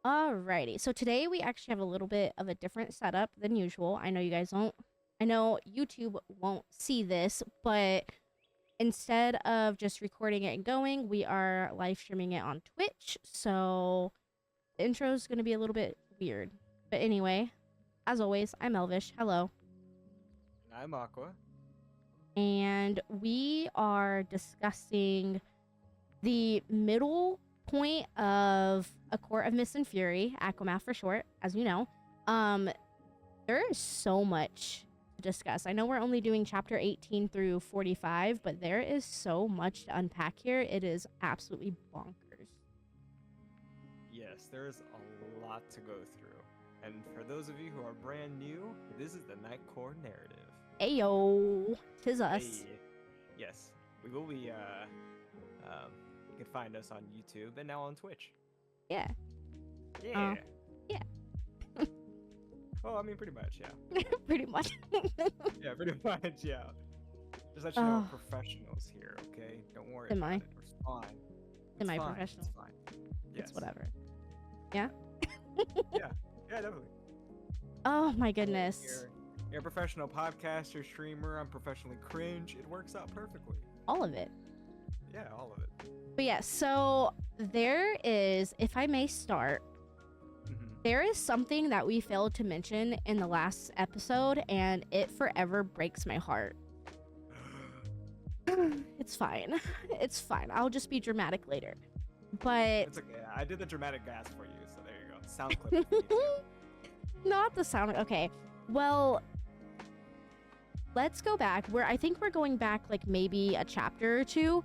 Alrighty, so today we actually have a little bit of a different setup than usual. I know you guys don't, I know YouTube won't see this, but instead of just recording it and going, we are live streaming it on Twitch. So the intro is going to be a little bit weird. But anyway, as always, I'm Elvish. Hello. I'm Aqua. And we are discussing the middle point of A Court of Mist and Fury, Aquamath for short, as you know. There is so much to discuss. I know we're only doing chapter 18 through 45, but there is so much to unpack here. It is absolutely bonkers. Yes, there's a lot to go through. And for those of you who are brand new, this is the Night Core narrative. Ayo, tis us. Hey. Yes, we will be, you can find us on YouTube and now on Twitch. Yeah. Yeah. Yeah. Well, I mean, pretty much, yeah. Pretty much. Yeah, pretty much, yeah. Just let you know we're professionals here, okay? Don't worry Am about I? it. We're fine. Am I fine. professional? It's fine. Yes. It's whatever. Yeah? Yeah, definitely. Oh my goodness. You're a professional podcaster, streamer. I'm professionally cringe. It works out perfectly. All of it. Yeah, all of it. But yeah, so there is, if I may start, there is something that we failed to mention in the last episode, and it forever breaks my heart. It's fine. It's fine. I'll just be dramatic later. But it's okay. I did the dramatic gas for you, so there you go. Sound clip. For you too. Not the sound. Okay. Well, let's go back. I think we're going back like maybe a chapter or two.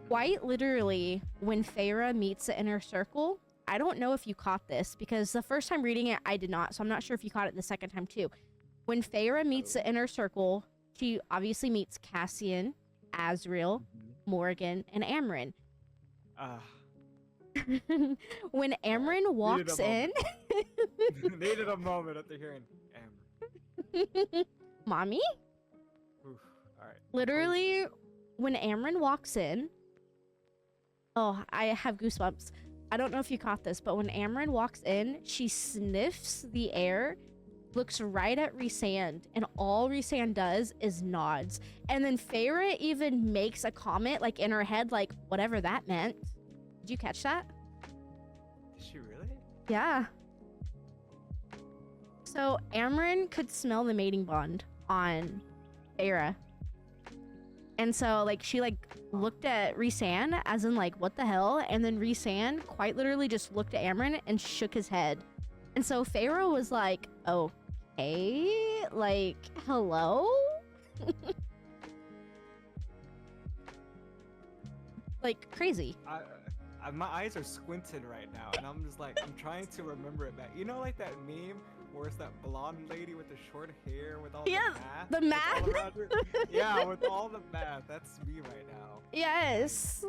Quite literally, when Feyre meets the inner circle, I don't know if you caught this because the first time reading it, I did not. So I'm not sure if you caught it the second time too. When Feyre meets the inner circle, she obviously meets Cassian, Azriel, Morgan, and Amryn. When Amryn walks in... Needed a moment after hearing Amryn. Mommy? Oof. All right. Literally, when Amryn walks in... Oh, I have goosebumps. I don't know if you caught this, but when Amryn walks in, she sniffs the air, looks right at Rhysand, and all Rhysand does is nods. And then Feyre even makes a comment, like in her head, like, whatever that meant. Did you catch that? Did she really? Yeah. So Amryn could smell the mating bond on Feyre. And so, like, she, like, looked at Rhysand, as in, like, what the hell? And then Rhysand quite literally just looked at Amryn and shook his head. And so Feyre was like, okay, like, hello? Like, crazy. My eyes are squinted right now, and I'm just like, I'm trying to remember it back. You know, like that meme where it's that blonde lady with the short hair with all the math? Yeah, with all the math. That's me right now. Yes.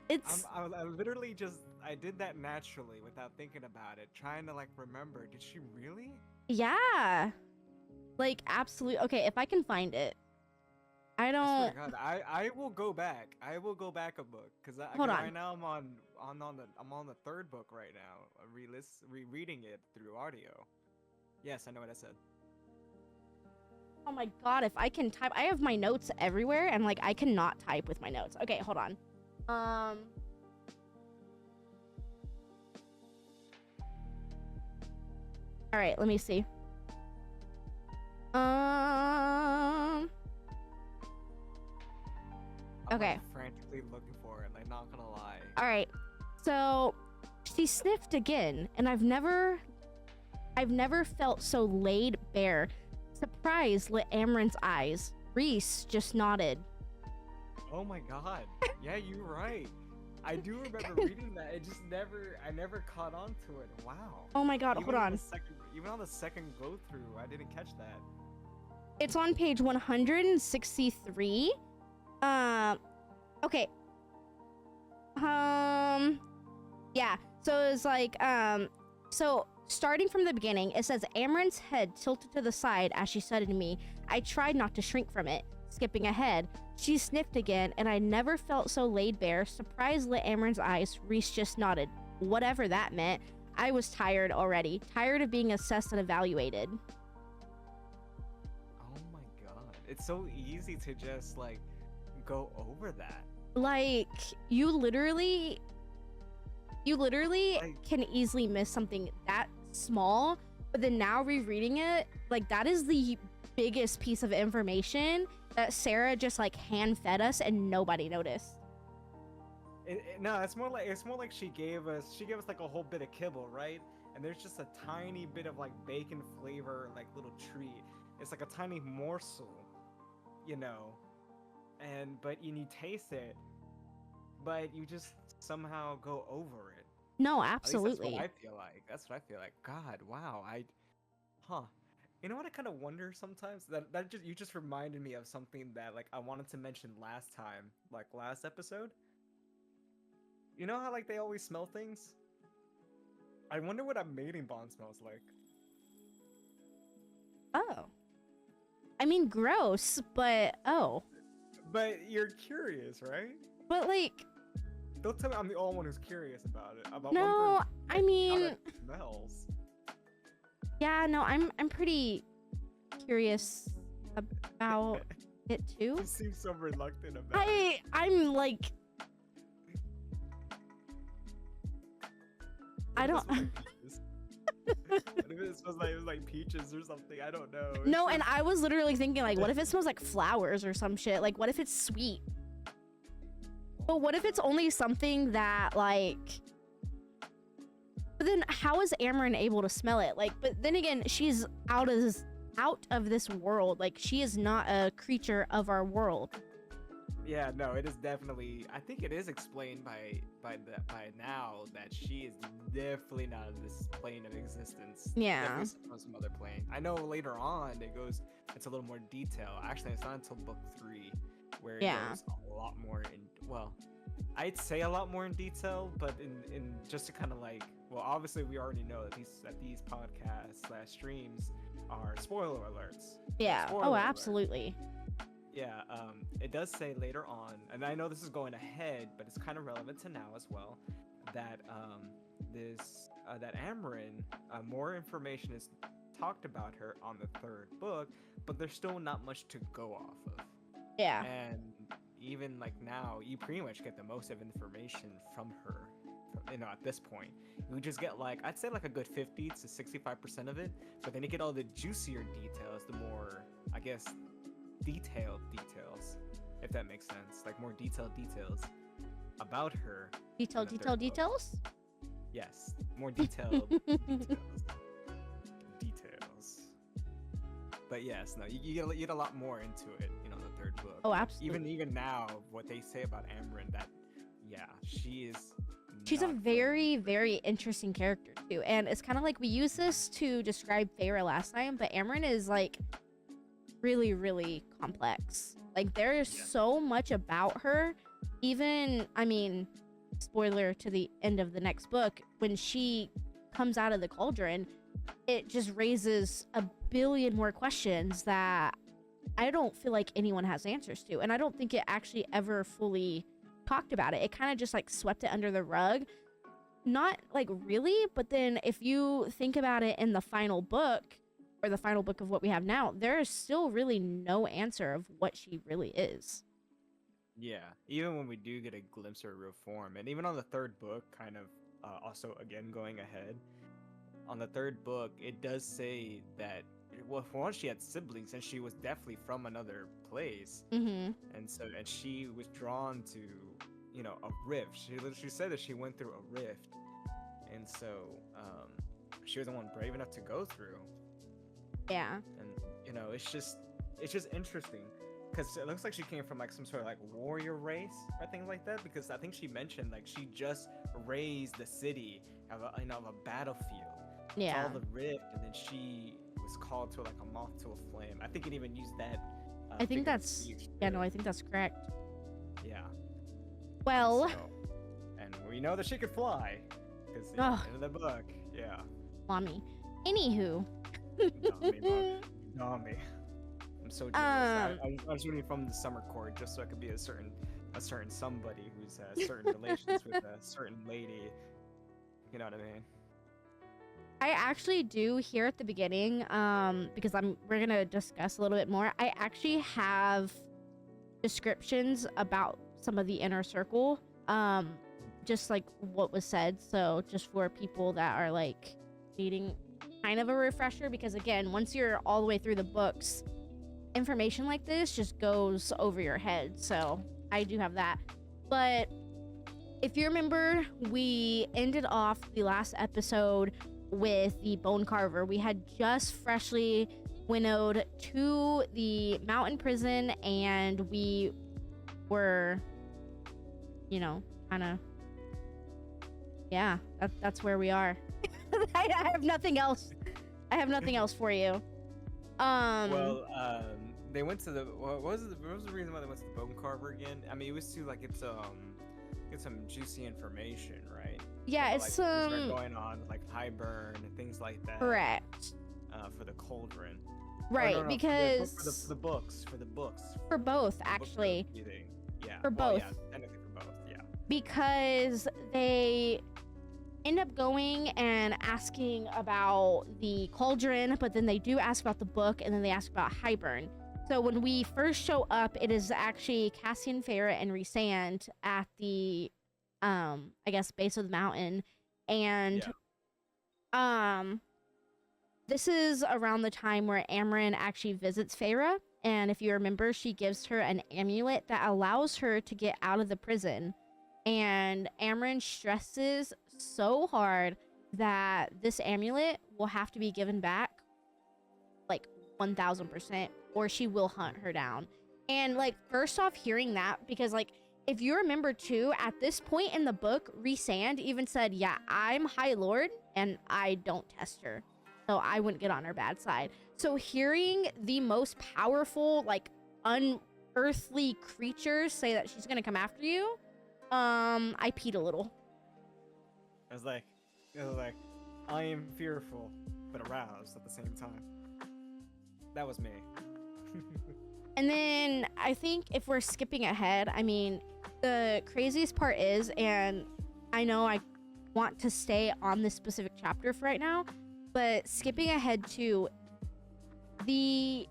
It's... I literally just, I did that naturally without thinking about it, trying to, like, remember. Did she really? Yeah. Like, absolutely. Okay, if I can find it. I don't... I swear to God, I will go back. I will go back a book because right now I'm on the third book right now. Rereading it through audio. Yes, I know what I said. Oh my god, if I can type... I have my notes everywhere, and, like, I cannot type with my notes. Okay, hold on. Alright, let me see. Okay. I'm frantically looking for it, like, not gonna lie. Alright, so she sniffed again, and I've never felt so laid bare. Surprise lit Amryn's eyes. Rhys just nodded. Oh my god. Yeah, you're right. I do remember reading that. I never caught on to it. Wow. Oh my god, hold on. Even on the second go through, I didn't catch that. It's on page 163. Okay. Yeah. So it's like, so starting from the beginning, it says Amryn's head tilted to the side as she said to me. I tried not to shrink from it. Skipping ahead, she sniffed again, and I never felt so laid bare. Surprise lit Amryn's eyes. Rhys just nodded. Whatever that meant. I was tired already. Tired of being assessed and evaluated. Oh my god. It's so easy to just like go over that. Like, you literally Like, can easily miss something that small, but then now rereading it, like, that is the biggest piece of information that Sarah just like hand fed us and nobody noticed. no, it's more like she gave us like a whole bit of kibble, right? And there's just a tiny bit of like bacon flavor, like little treat. It's like a tiny morsel, you know. But you taste it, but you just somehow go over it. No, At least that's what absolutely. I feel like. That's what I feel like. God, wow. Huh. You know what I kind of wonder sometimes? That just you just reminded me of something that like I wanted to mention last time, like last episode. You know how like they always smell things? I wonder what a mating bond smells like. Oh. I mean, gross, but oh. But you're curious, right? But like, Don't tell me I'm the only one who's curious about it. About no, wondering I how mean, that smells. yeah, no, I'm pretty curious about it too. You seem so reluctant about it. I'm like, I don't. What if it smells like it was like peaches or something? I don't know. It's No, and just- I was literally thinking like, what if it smells like flowers or some shit? Like, what if it's sweet? But what if it's only something that like? But then how is Amarin able to smell it? Like, but then again, she's out of this world. Like, she is not a creature of our world. Yeah, no, it is definitely. I think it is explained by now that she is definitely not in this plane of existence. Yeah. Definitely from some other plane. I know later on it goes into a little more detail. Actually, it's not until book 3 where it Yeah. goes a lot more in. Well, I'd say a lot more in detail, but in just to kind of like. Well, obviously we already know that these podcasts / streams are spoiler alerts. Yeah. Spoiler Oh, alert. absolutely. Yeah, it does say later on, and I know this is going ahead, but it's kind of relevant to now as well, that that Amarin, more information is talked about her on the 3rd book, but there's still not much to go off of. Yeah. And even like now, you pretty much get the most of information from her. You know, at this point, you just get like I'd say like a good 50 to 65% of it, but then you get all the juicier details, the more I guess detailed details, if that makes sense, like more detailed details about her. Details? Yes, more detailed details. But yes, no, you get a lot more into it, you know, in the 3rd book. Oh, absolutely. Even now, what they say about Amarin, that yeah, she's a not very, very interesting character too, and it's kind of like we used this to describe Feyre last time, but Amarin is like really, really complex. Like there is so much about her. Even, I mean, spoiler to the end of the next book, when she comes out of the cauldron, it just raises a billion more questions that I don't feel like anyone has answers to, and I don't think it actually ever fully talked about it. It kind of just like swept it under the rug. Not like really, but then if you think about it in the final book, or the final book of what we have now, there is still really no answer of what she really is. Yeah, even when we do get a glimpse of her real form, and even on the 3rd book, kind of also again going ahead, on the 3rd book, it does say that well, for one, she had siblings, and she was definitely from another place, Mm-hmm. and she was drawn to, you know, a rift. She said that she went through a rift, and so she was the one brave enough to go through. Yeah. And you know, it's just interesting because it looks like she came from like some sort of like warrior race or things like that, because I think she mentioned like she just raised the city of a battlefield. Yeah. All the rift, and then she was called to like a moth to a flame. I think it even used that. I think figure of that's speech, yeah, too. no, I think that's correct. Yeah. Well, And we know that she could fly because Ugh. in the book, yeah. mommy. Anywho. Nami. I'm so jealous. I was rooting from the summer court just so I could be a certain somebody who's certain relations with a certain lady. You know what I mean? I actually do here at the beginning, because we're gonna discuss a little bit more. I actually have descriptions about some of the inner circle, just like what was said. So just for people that are like needing kind of a refresher, because again, once you're all the way through the books, information like this just goes over your head. So I do have that. But if you remember, we ended off the last episode with the bone carver. We had just freshly winnowed to the mountain prison, and we were, kind of, yeah, that's where we are. I have nothing else. I have nothing else for you. They went to the. What was the reason why they went to the bone carver again? I mean, it was to like get some juicy information, right? Yeah, it's some things are going on like high burn and things like that. Correct. For the cauldron. Right, no, because for the books. For both, actually. Yeah. For both. Yeah, technically for both. Yeah. Because they end up going and asking about the cauldron, but then they do ask about the book, and then they ask about Highburn. So when we first show up, it is actually Cassian, Farah, and Rhysand at the, I guess, base of the mountain. And, this is around the time where Amren actually visits Farah. And if you remember, she gives her an amulet that allows her to get out of the prison. And Amren stresses so hard that this amulet will have to be given back like 1000%, or she will hunt her down. And like, first off, hearing that, because like, if you remember too, at this point in the book, Rhysand even said, yeah, I'm High Lord and I don't test her, so I wouldn't get on her bad side. So hearing the most powerful, like, unearthly creatures say that she's gonna come after you, I peed a little. It was like, I am fearful, but aroused at the same time. That was me. And then I think if we're skipping ahead, I mean, the craziest part is, and I know I want to stay on this specific chapter for right now, but skipping ahead to they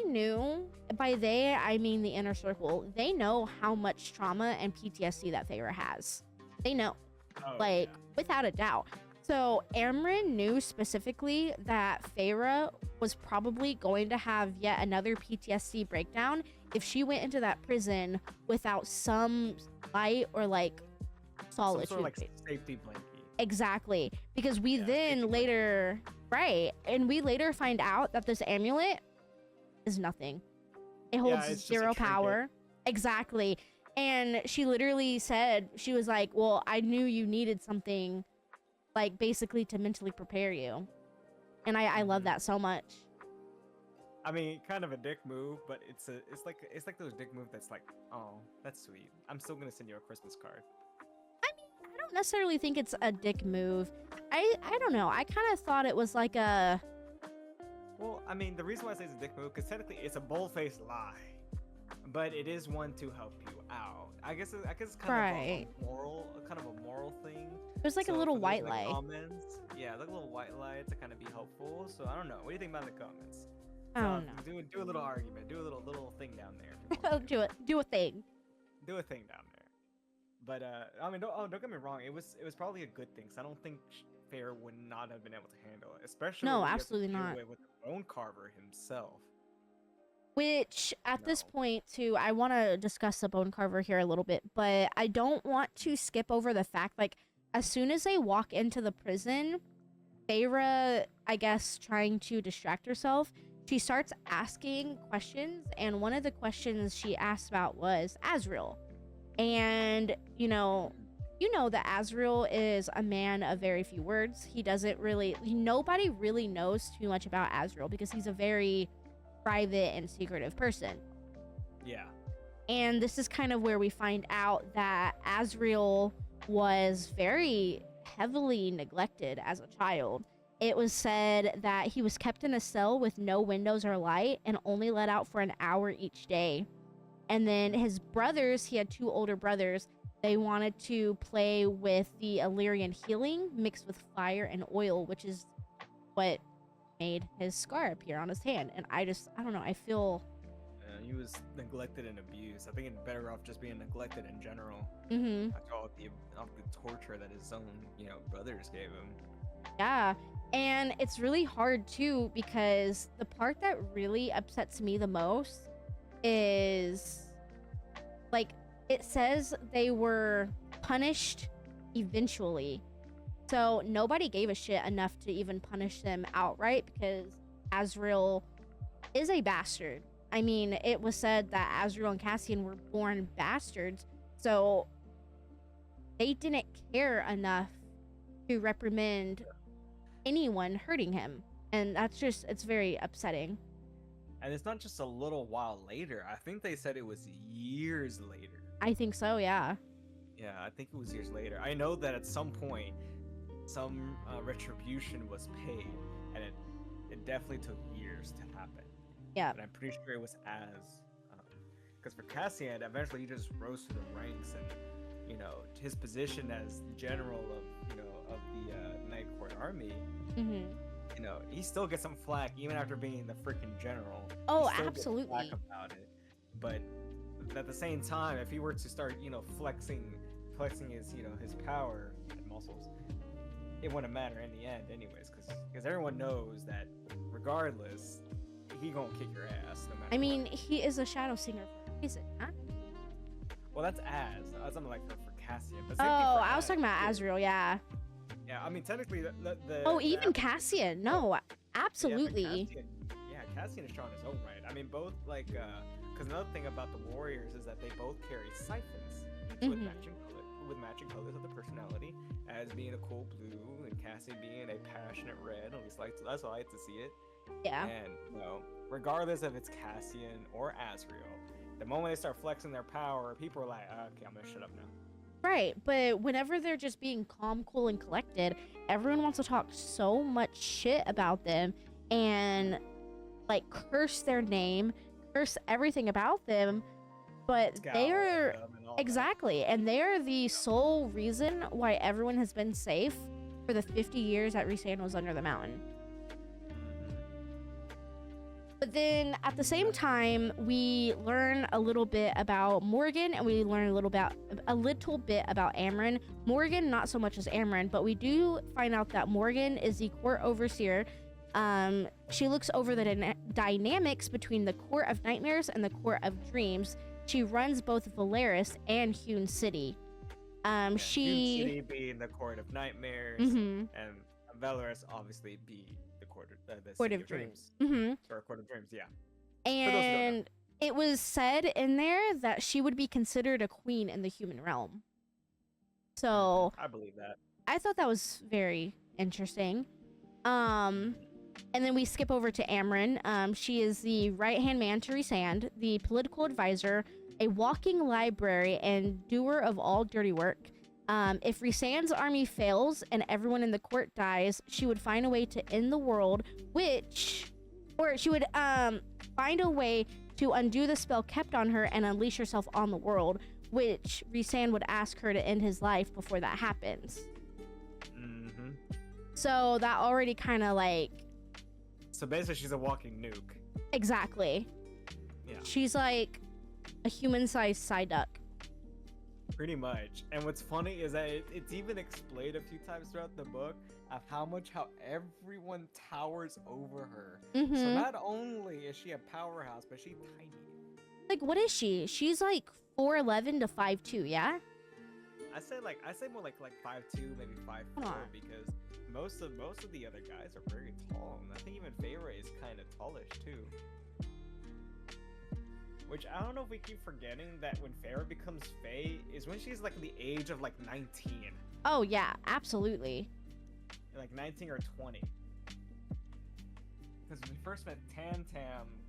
knew, by they, I mean the inner circle, they know how much trauma and PTSD that Feyre has. They know, without a doubt. So Amren knew specifically that Feyre was probably going to have yet another PTSD breakdown if she went into that prison without some light or like solitude. Some sort of like safety blanket. Exactly. Because we then later, and we later find out that this amulet is nothing. It holds zero power. Exactly. And she literally said, she was like, well, I knew you needed something, like, basically to mentally prepare you. And I love that so much. I mean, kind of a dick move, but it's like those dick moves that's like, oh, that's sweet. I'm still gonna send you a Christmas card. I mean, I don't necessarily think it's a dick move. I don't know. I kind of thought it was like a... Well, I mean, the reason why I say it's a dick move, because technically it's a bold-faced lie, but it is one to help you out. I guess it's kind of a moral thing. There's like a little white light. Comments, yeah, like a little white light to kind of be helpful. So I don't know. What do you think about the comments? I don't know. Do a little argument. Do a little thing down there. Do a thing. Do a thing down there. But I mean, don't get me wrong. It was probably a good thing. So I don't think Feyre would not have been able to handle it, especially no, absolutely not. With the bone carver himself. Which, at this point, too, I want to discuss the bone carver here a little bit, but I don't want to skip over the fact, like, as soon as they walk into the prison, Feyre, I guess, trying to distract herself, she starts asking questions, and one of the questions she asked about was Azriel. And, you know that Azriel is a man of very few words. He doesn't really... Nobody really knows too much about Azriel because he's a very private and secretive person. Yeah. And this is kind of where we find out that Azriel was very heavily neglected as a child. It was said that he was kept in a cell with no windows or light and only let out for an hour each day. And then his brothers, he had two older brothers, they wanted to play with the Illyrian healing mixed with fire and oil, which is what made his scar appear on his hand. And I don't know, I feel... He was neglected and abused. I think it's better off just being neglected in general. Mm-hmm. After all the torture that his own, brothers gave him. Yeah. And it's really hard too, because the part that really upsets me the most is, like, it says they were punished eventually. So nobody gave a shit enough to even punish them outright, because Azrael is a bastard. I mean, it was said that Azrael and Cassian were born bastards, so they didn't care enough to reprimand anyone hurting him. And it's very upsetting. And it's not just a little while later. I think they said it was years later. I think so, yeah. Yeah, I think it was years later. I know that at some point, some retribution was paid, and it definitely took years to happen. Yeah. But I'm pretty sure it was because for Cassian, eventually he just rose to the ranks, and his position as general of the Night Court army. Mm-hmm. He still gets some flack even after being the freaking general. Oh, He still gets absolutely. flack about it. But at the same time, if he were to start, flexing his, his power and muscles, it wouldn't matter in the end, anyways, because everyone knows that regardless, he gonna kick your ass no matter. I mean, what. he is a shadow singer for a reason, huh? Well, that's Az. Something like for Cassian. But Oh, I was Az, talking about too. Azrael, yeah. Yeah, I mean, technically, Even Cassian. No, absolutely. Cassian is strong in his own right. I mean, both, because another thing about the warriors is that they both carry siphons with matching colors of the personality, as being a cool blue and Cassian being a passionate red. At least that's how I like to see it. Yeah. And regardless if it's Cassian or Azrael, the moment they start flexing their power, people are like, okay, I'm gonna shut up now. Right, but whenever they're just being calm, cool, and collected, everyone wants to talk so much shit about them and, like, curse their name, curse everything about them, but they are... Exactly, and they are the sole reason why everyone has been safe for the 50 years that Rhysand was under the mountain. But then, at the same time, we learn a little bit about Morgan, and we learn a little bit about Amren. Morgan, not so much as Amren, but we do find out that Morgan is the court overseer. She looks over the dynamics between the Court of Nightmares and the Court of Dreams. She runs both Valeris and Hewn City. Hewn City being the Court of Nightmares, and Valeris obviously be the Court of Dreams. Or Court of Dreams, yeah. And it was said in there that she would be considered a queen in the human realm. So I believe that. I thought that was very interesting. And then we skip over to Amren. She is the right-hand man to Rhysand, the political advisor, a walking library, and doer of all dirty work. If Rhysand's army fails and everyone in the court dies, she would find a way to end the world, she would find a way to undo the spell kept on her and unleash herself on the world, which Rhysand would ask her to end his life before that happens. So that already kind of So basically, she's a walking nuke. Exactly. Yeah. She's like a human-sized Psyduck. Pretty much. And what's funny is that it's even explained a few times throughout the book of how everyone towers over her. So not only is she a powerhouse, but she's tiny. Like, what is she? She's like 4'11 to 5'2", yeah? I say more like 5'2", maybe 5'4", because most of the other guys are very tall, and I think even Feyre is kind of tallish too. Which I don't know if we keep forgetting that when Feyre becomes Fae is when she's like the age of like 19. Oh yeah, absolutely. Like 19 or 20. Because we first met Tam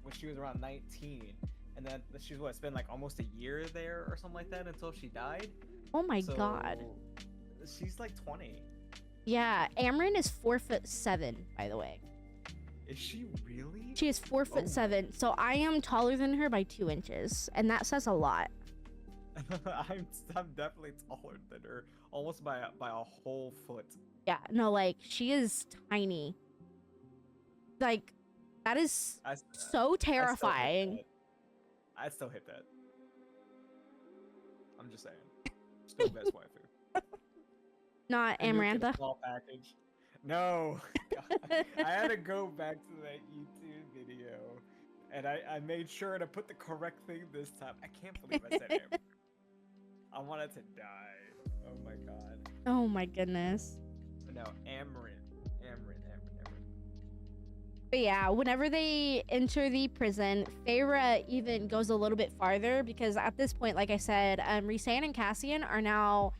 when she was around 19, and then she spent like almost a year there or something like that until she died. Oh my god. She's like 20. Yeah, Amren is 4'7", by the way. Is she really? She is 4'7", so I am taller than her by 2 inches, and that says a lot. I'm definitely taller than her, almost by a whole foot. Yeah, no, like she is tiny. Like that is I, s- so I still hit terrifying. that. I still hit that. I'm just saying. Still best waifu. Not And you get a Amarantha. small package. No, God. I had to go back to that YouTube video, and I made sure to put the correct thing this time. I can't believe I said Amber. I wanted to die. Oh my God. Oh my goodness. No, Amarin. But yeah, whenever they enter the prison, Feyre even goes a little bit farther because at this point, like I said, Rhysand and Cassian are now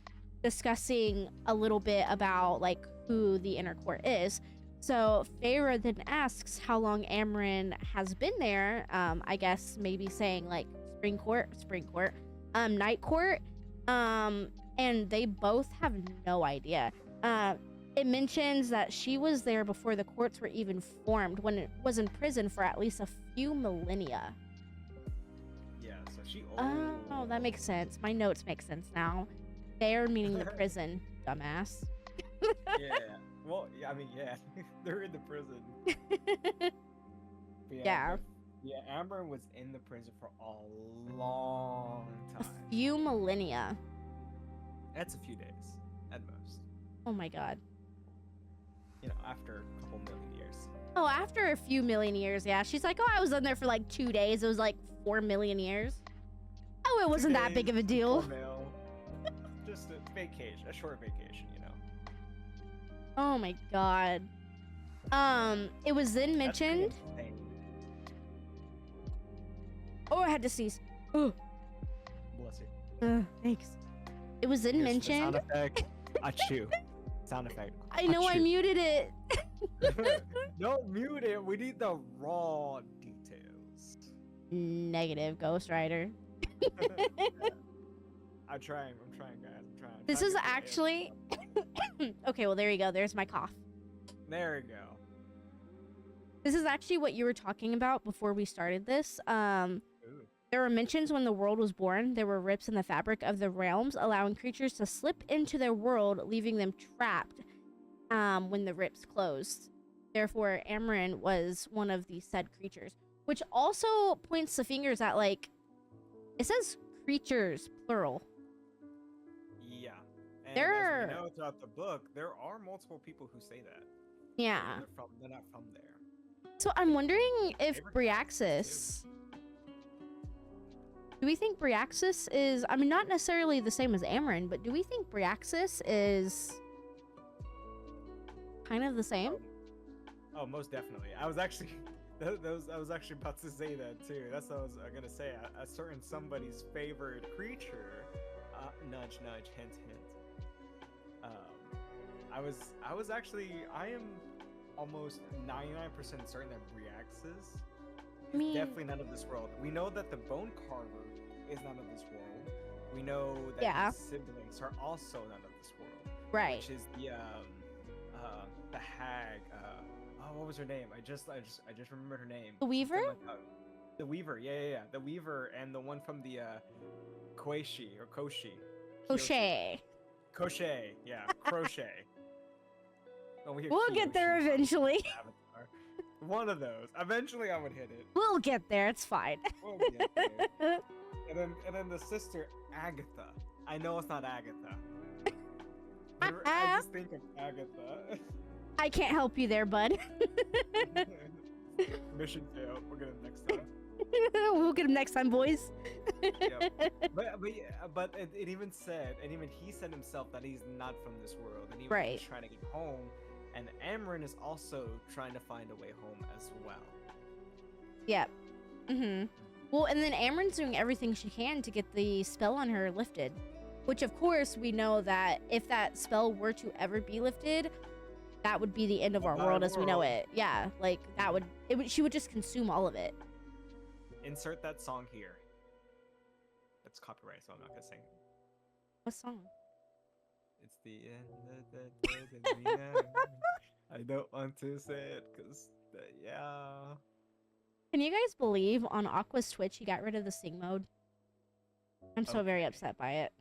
discussing a little bit about like who the inner court is. So Feyre then asks how long Amarin has been there. I guess maybe saying like spring court, night court. And they both have no idea. It mentions that she was there before the courts were even formed, when it was in prison for at least a few millennia. Yeah, so she. Oh, that makes sense. My notes make sense now. There meaning the prison, dumbass. Yeah. Well, yeah, I mean, yeah, they're in the prison. But Yeah. Yeah, Amber was in the prison for a long A time. few millennia. That's a few days at most. Oh my god. You know, after a couple million years. Oh, after a few million years, yeah. She's like, oh, I was in there for like 2 days. It was like 4 million years. Oh, it wasn't that big of a deal. Just a vacation, a short vacation, you know. Oh my god. It was then mentioned. Oh, I had to sneeze. Oh, Bless you. thanks. It was then Here's mentioned. the sound effect. Achoo. Sound effect. I know I Achoo. muted it. Don't mute it. We need the raw details. Negative, Ghost Rider. I'm trying, guys. I'm trying. This is actually. Okay, well, there you go. There's my cough. There we go. This is actually what you were talking about before we started this. Ooh. There were mentions when the world was born, there were rips in the fabric of the realms, allowing creatures to slip into their world, leaving them trapped when the rips closed. Therefore, Amarin was one of the said creatures, which also points the fingers at, like, it says creatures, plural. Yeah. And There- as we know throughout the book, there are multiple people who say that. Yeah. They're not from there. So I'm wondering if Favorite Bryaxis... Do we think Bryaxis is... I mean, not necessarily the same as Amarin, but do we think Bryaxis is... kind of the same? Oh, most definitely. I was actually... I was actually about to say that too. That's what I was gonna say. A certain somebody's favorite creature, nudge, nudge, hint, hint. I am almost 99% certain that Bryaxis is definitely none of this world. We know that the Bone Carver is none of this world. We know that his siblings are also none of this world. Right. Which is the hag. What was her name? I just remembered her name. The Weaver? The Weaver, yeah. The Weaver and the one from the Koshi. Crochet. Crochet, yeah, Crochet. We'll get there eventually. Avatar. One of those. Eventually I would hit it. We'll get there. It's fine. We'll get there. and then the sister Agatha. I know it's not Agatha. But I just think of Agatha. I can't help you there, bud. Mission failed. We'll get him next time. We'll get him next time, boys. Yep. But it even said, and even he said himself that he's not from this world, and he's trying to get home. And Amarin is also trying to find a way home as well. Yep. Well, and then Amarin's doing everything she can to get the spell on her lifted. Which, of course, we know that if that spell were to ever be lifted, that would be the end of our world as we know it. Yeah, like, she would just consume all of it. Insert that song here. It's copyright, so I'm not gonna sing. What song? It's the end of the day that we know. I don't want to say it, because, yeah. Can you guys believe on Aqua's Twitch he got rid of the sing mode? I'm so very upset by it.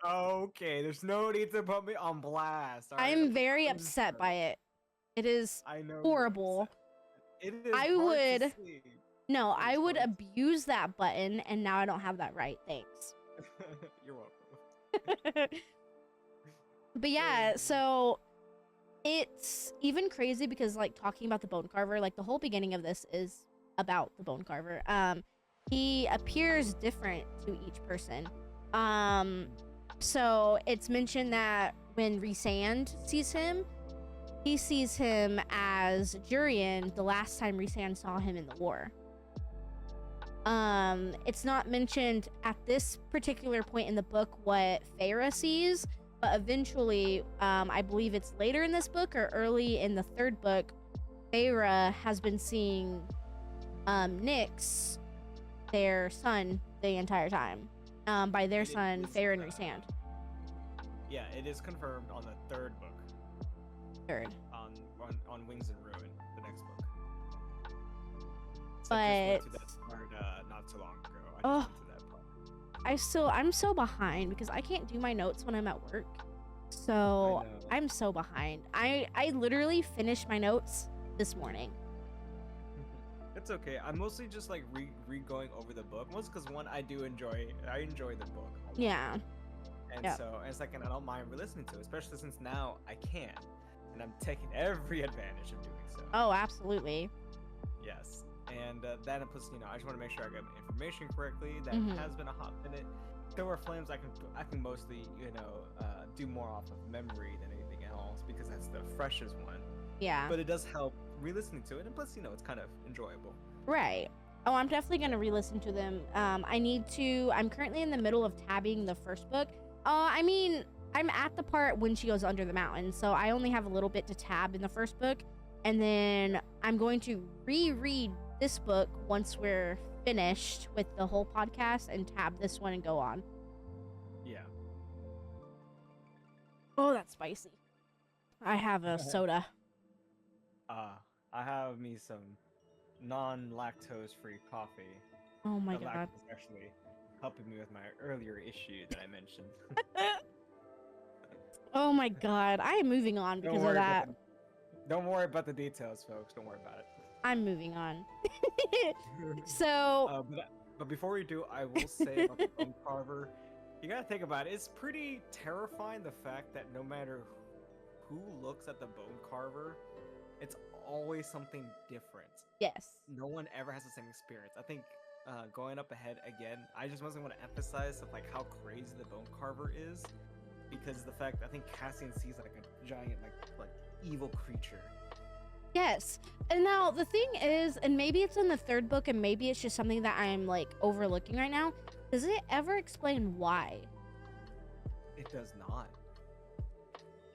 Okay, there's no need to put me on blast. All right? I'm very I'm upset sorry. by it. It is I know. you're horrible. upset. It is I hard to would see. no, It I is would hard abuse that button, and now I don't have that right. Thanks. You're welcome. But yeah, so it's even crazy because like talking about the bone carver, like the whole beginning of this is about the bone carver. He appears different to each person. So it's mentioned that when Rhysand sees him, he sees him as Jurian the last time Rhysand saw him in the war. It's not mentioned at this particular point in the book what Feyre sees, but eventually, I believe it's later in this book or early in the third book, Feyre has been seeing Nyx, their son, the entire time. By their son, Feyre and Rhysand. Yeah, it is confirmed on the third book. Third. On Wings and Ruin, the next book. So But just went to that part, not too long ago. I just oh, went to that part. I'm so behind because I can't do my notes when I'm at work. So I'm so behind. I literally finished my notes this morning. It's okay. I'm mostly just like re-going over the book, mostly because one, I enjoy the book. Yeah. And so it's like, and I don't mind re-listening to it, especially since now I can, and I'm taking every advantage of doing so. Oh, absolutely. Yes. And that and plus, I just want to make sure I get my information correctly. That has been a hot minute. There are Flames I can mostly, do more off of memory than anything else because that's the freshest one. Yeah. But it does help re-listening to it, and plus, it's kind of enjoyable. Right. Oh, I'm definitely gonna re-listen to them. I'm currently in the middle of tabbing the first book. I'm at the part when she goes under the mountain, so I only have a little bit to tab in the first book, and then I'm going to reread this book once we're finished with the whole podcast and tab this one and go on. Yeah. Oh, that's spicy. I have a soda. I have me some non-lactose free coffee. Oh my the god. Lactose is actually helping me with my earlier issue that I mentioned. Oh my god. I am moving on because of that. Don't worry about the details, folks. Don't worry about it. I'm moving on. So but before we do, I will say about the bone carver, you gotta think about it. It's pretty terrifying the fact that no matter who looks at the bone carver, it's always something different. yes. No one ever has the same experience. I think going up ahead again, I just mostly want to emphasize of, like how crazy the bone carver is, because the fact I think Cassian sees like a giant like evil creature. Yes. And now the thing is, and maybe it's in the third book and maybe it's just something that I'm like overlooking right now, does it ever explain why? It does not.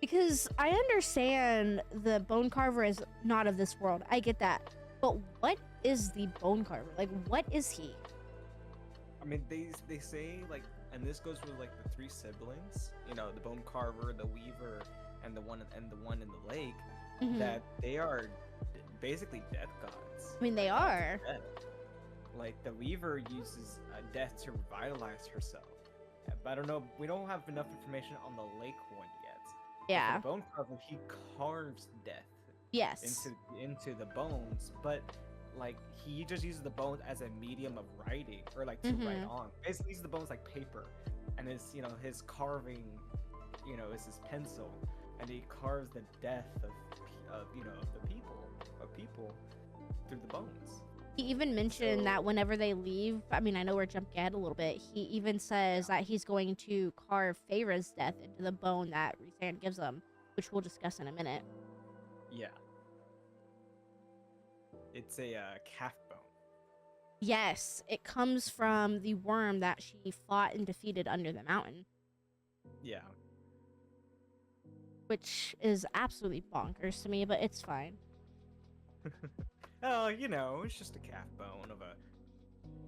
Because I understand the bone carver is not of this world. I get that. But what is the bone carver? Like, what is he? I mean, they say, like, and this goes with like the three siblings, the bone carver, the weaver, and the one in the lake, that they are basically death gods. I mean, they are. Like, the weaver uses death to revitalize herself. But I don't know, we don't have enough information on the lake one yet. Yeah. The bone carver, he carves death. Yes. Into the bones, but like he just uses the bones as a medium of writing, or like to write on. Basically, uses the bones like paper, and his carving, is his pencil, and he carves the death of the people through the bones. He even mentioned that whenever they leave, I mean, I know we're jumping ahead a little bit. He even says that he's going to carve Feyre's death into the bone that Rhysand gives him, which we'll discuss in a minute. Yeah. It's a calf bone. Yes, it comes from the worm that she fought and defeated under the mountain. Yeah. Which is absolutely bonkers to me, but it's fine. Oh, it's just a calf bone of a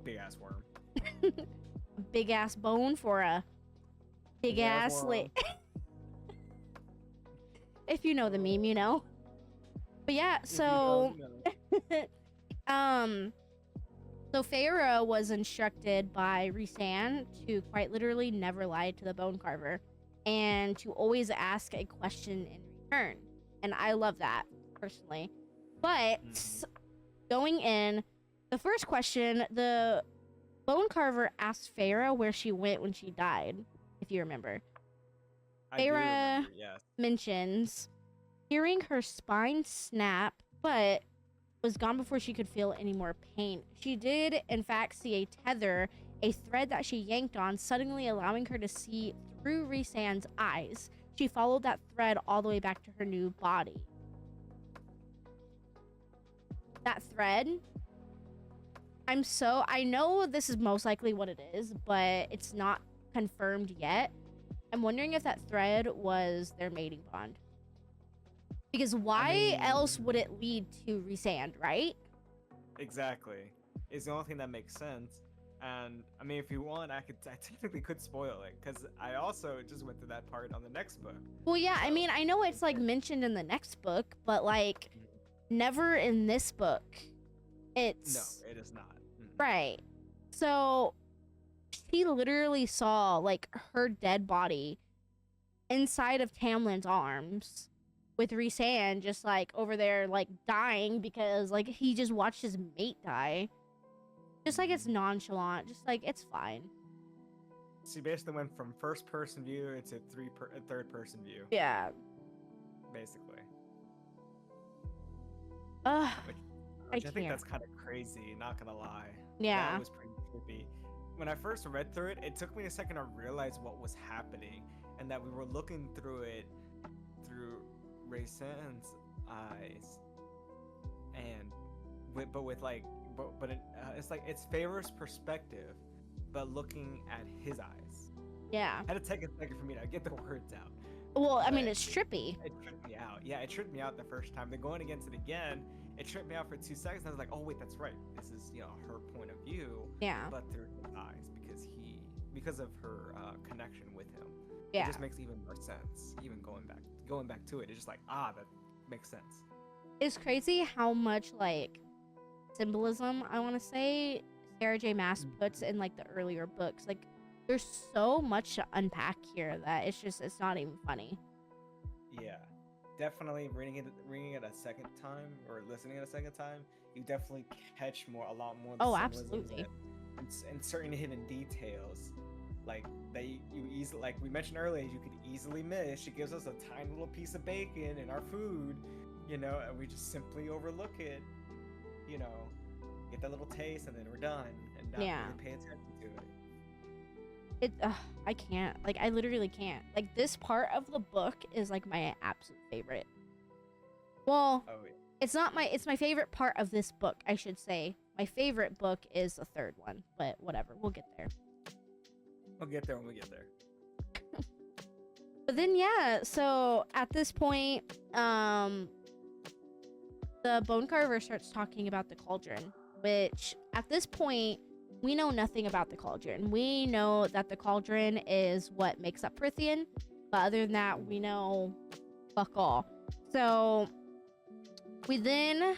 big ass worm. Big ass bone for a big ass lake. If you know the meme, you know. But yeah, so So Feyre was instructed by Rhysand to quite literally never lie to the bone carver and to always ask a question in return. And I love that personally. But going in, the first question, the bone carver asked Feyre where she went when she died, if you remember. I do Feyre remember, yes. mentions hearing her spine snap, but was gone before she could feel any more pain. She did, in fact, see a tether, a thread that she yanked on, suddenly allowing her to see through Rhysand's eyes. She followed that thread all the way back to her new body. That thread, I know this is most likely what it is, but it's not confirmed yet. I'm wondering if that thread was their mating bond. Because why else would it lead to Rhysand, right? Exactly. It's the only thing that makes sense. And I mean, if you want, I technically could spoil it, because I also just went through that part on the next book. Well, yeah, I mean, I know it's like mentioned in the next book, but like never in this book. It's no, it is not. Right. So she literally saw like her dead body inside of Tamlin's arms, with Rhysand just like over there like dying because like he just watched his mate die. Just like it's nonchalant, just like it's fine. She basically went from first person view into third person view. Yeah. Basically. Which I think that's kind of crazy, not gonna lie. Yeah. That was pretty trippy. When I first read through it, it took me a second to realize what was happening, and that we were looking through it through Rhysand's eyes, and it's like it's Feyre's perspective, but looking at his eyes. Yeah. I had to take a second for me to get the words out. Well, I mean, it's trippy. It tripped me out. Yeah, it tripped me out the first time. Then going against it again, it tripped me out for 2 seconds. I was like, oh wait, that's right. This is her point of view. Yeah. But through his eyes, because of her connection with him. Yeah. It just makes even more sense. Even going back to it, it's just like that makes sense. It's crazy how much like symbolism, I want to say, Sarah J. Maas puts in like the earlier books. Like there's so much to unpack here that it's not even funny. Yeah, definitely reading it a second time or listening it a second time, you definitely catch a lot more. Oh, absolutely. And certain hidden details, like that you easily, like we mentioned earlier, you could easily miss. She gives us a tiny little piece of bacon in our food, and we just simply overlook it. Get that little taste, and then we're done, and not really pay attention to it. I can't. Like, I literally can't. Like, this part of the book is like my absolute favorite. Well, it's my favorite part of this book, I should say. My favorite book is the third one, but whatever, we'll get there. We'll get there when we get there. But then, yeah, so at this point, the bone carver starts talking about the cauldron, which at this point, we know nothing about the cauldron. We know that the cauldron is what makes up Prythian, but other than that, we know fuck all. So we then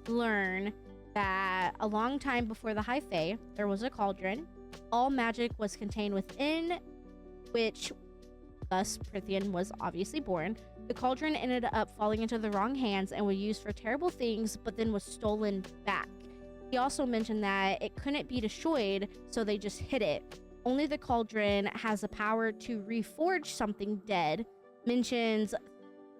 learn that a long time before the High Fae, there was a cauldron. All magic was contained within, which thus Prythian was obviously born. The cauldron ended up falling into the wrong hands and was used for terrible things, but then was stolen back. He also mentioned that it couldn't be destroyed, so they just hid it. Only the cauldron has the power to reforge something dead. Mentions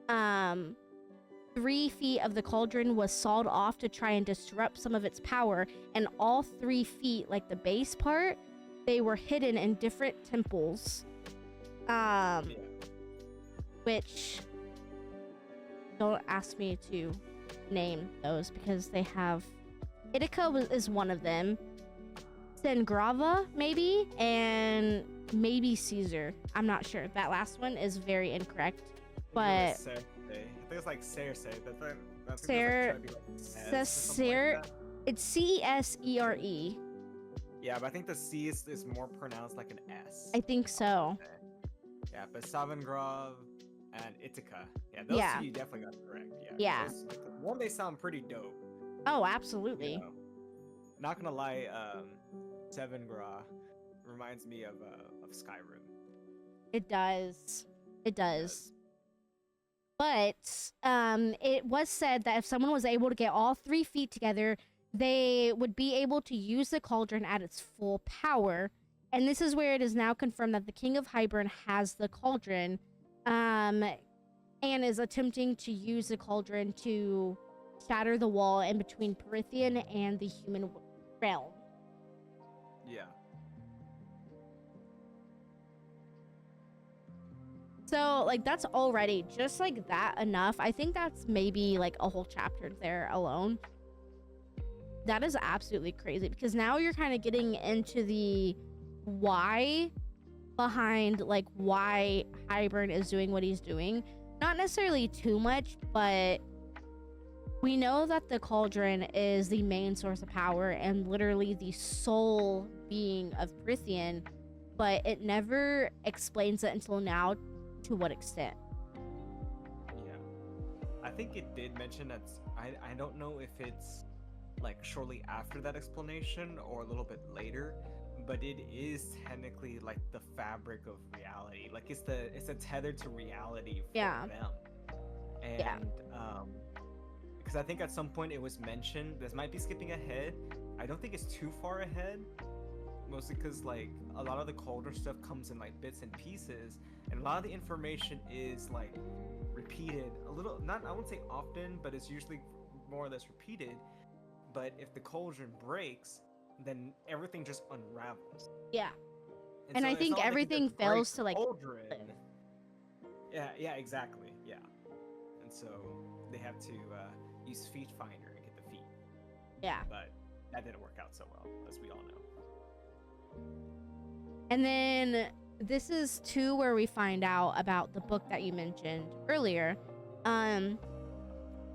3 feet of the cauldron was sawed off to try and disrupt some of its power, and all 3 feet, like the base part, they were hidden in different temples. Which, don't ask me to name those because they have... Ithaca is one of them. Sengrava, maybe, and maybe Caesar. I'm not sure. That last one is very incorrect, but... I think it's like Cerse. It's Cesere. Yeah, but I think the C is more pronounced like an S. I think so. Yeah, but Savengrov and Ithaca. Yeah, those two you definitely got correct. Yeah. Yeah. Those, they sound pretty dope. Oh, absolutely. not gonna lie, Seven Gra reminds me of Skyrim. It does. It It does. does. But it was said that if someone was able to get all 3 feet together, they would be able to use the cauldron at its full power. And this is where it is now confirmed that the King of Hybern has the cauldron, and is attempting to use the cauldron to shatter the wall in between Prythian and the human realm. Yeah. So, like, that's already just like that enough. I think that's maybe like a whole chapter there alone. That is absolutely crazy because now you're kind of getting into the why behind like why Hybern is doing what he's doing. Not necessarily too much, but we know that the cauldron is the main source of power and literally the sole being of Prythian, but it never explains it until now to what extent. Yeah. I think it did mention that. I don't know if it's like shortly after that explanation or a little bit later, but it is technically like the fabric of reality. Like it's a tether to reality for them. And because I think at some point it was mentioned, this might be skipping ahead. I don't think it's too far ahead, mostly because like a lot of the cauldron stuff comes in like bits and pieces, and a lot of the information is like repeated a little, not I won't say often, but it's usually more or less repeated. But if the cauldron breaks, then everything just unravels. Yeah. And so I it's think not like everything just break fails the to like cauldron. Yeah, exactly. Yeah. And so they have to use Feet Finder and get the feet. Yeah. But that didn't work out so well, as we all know. And then this is too where we find out about the book that you mentioned earlier.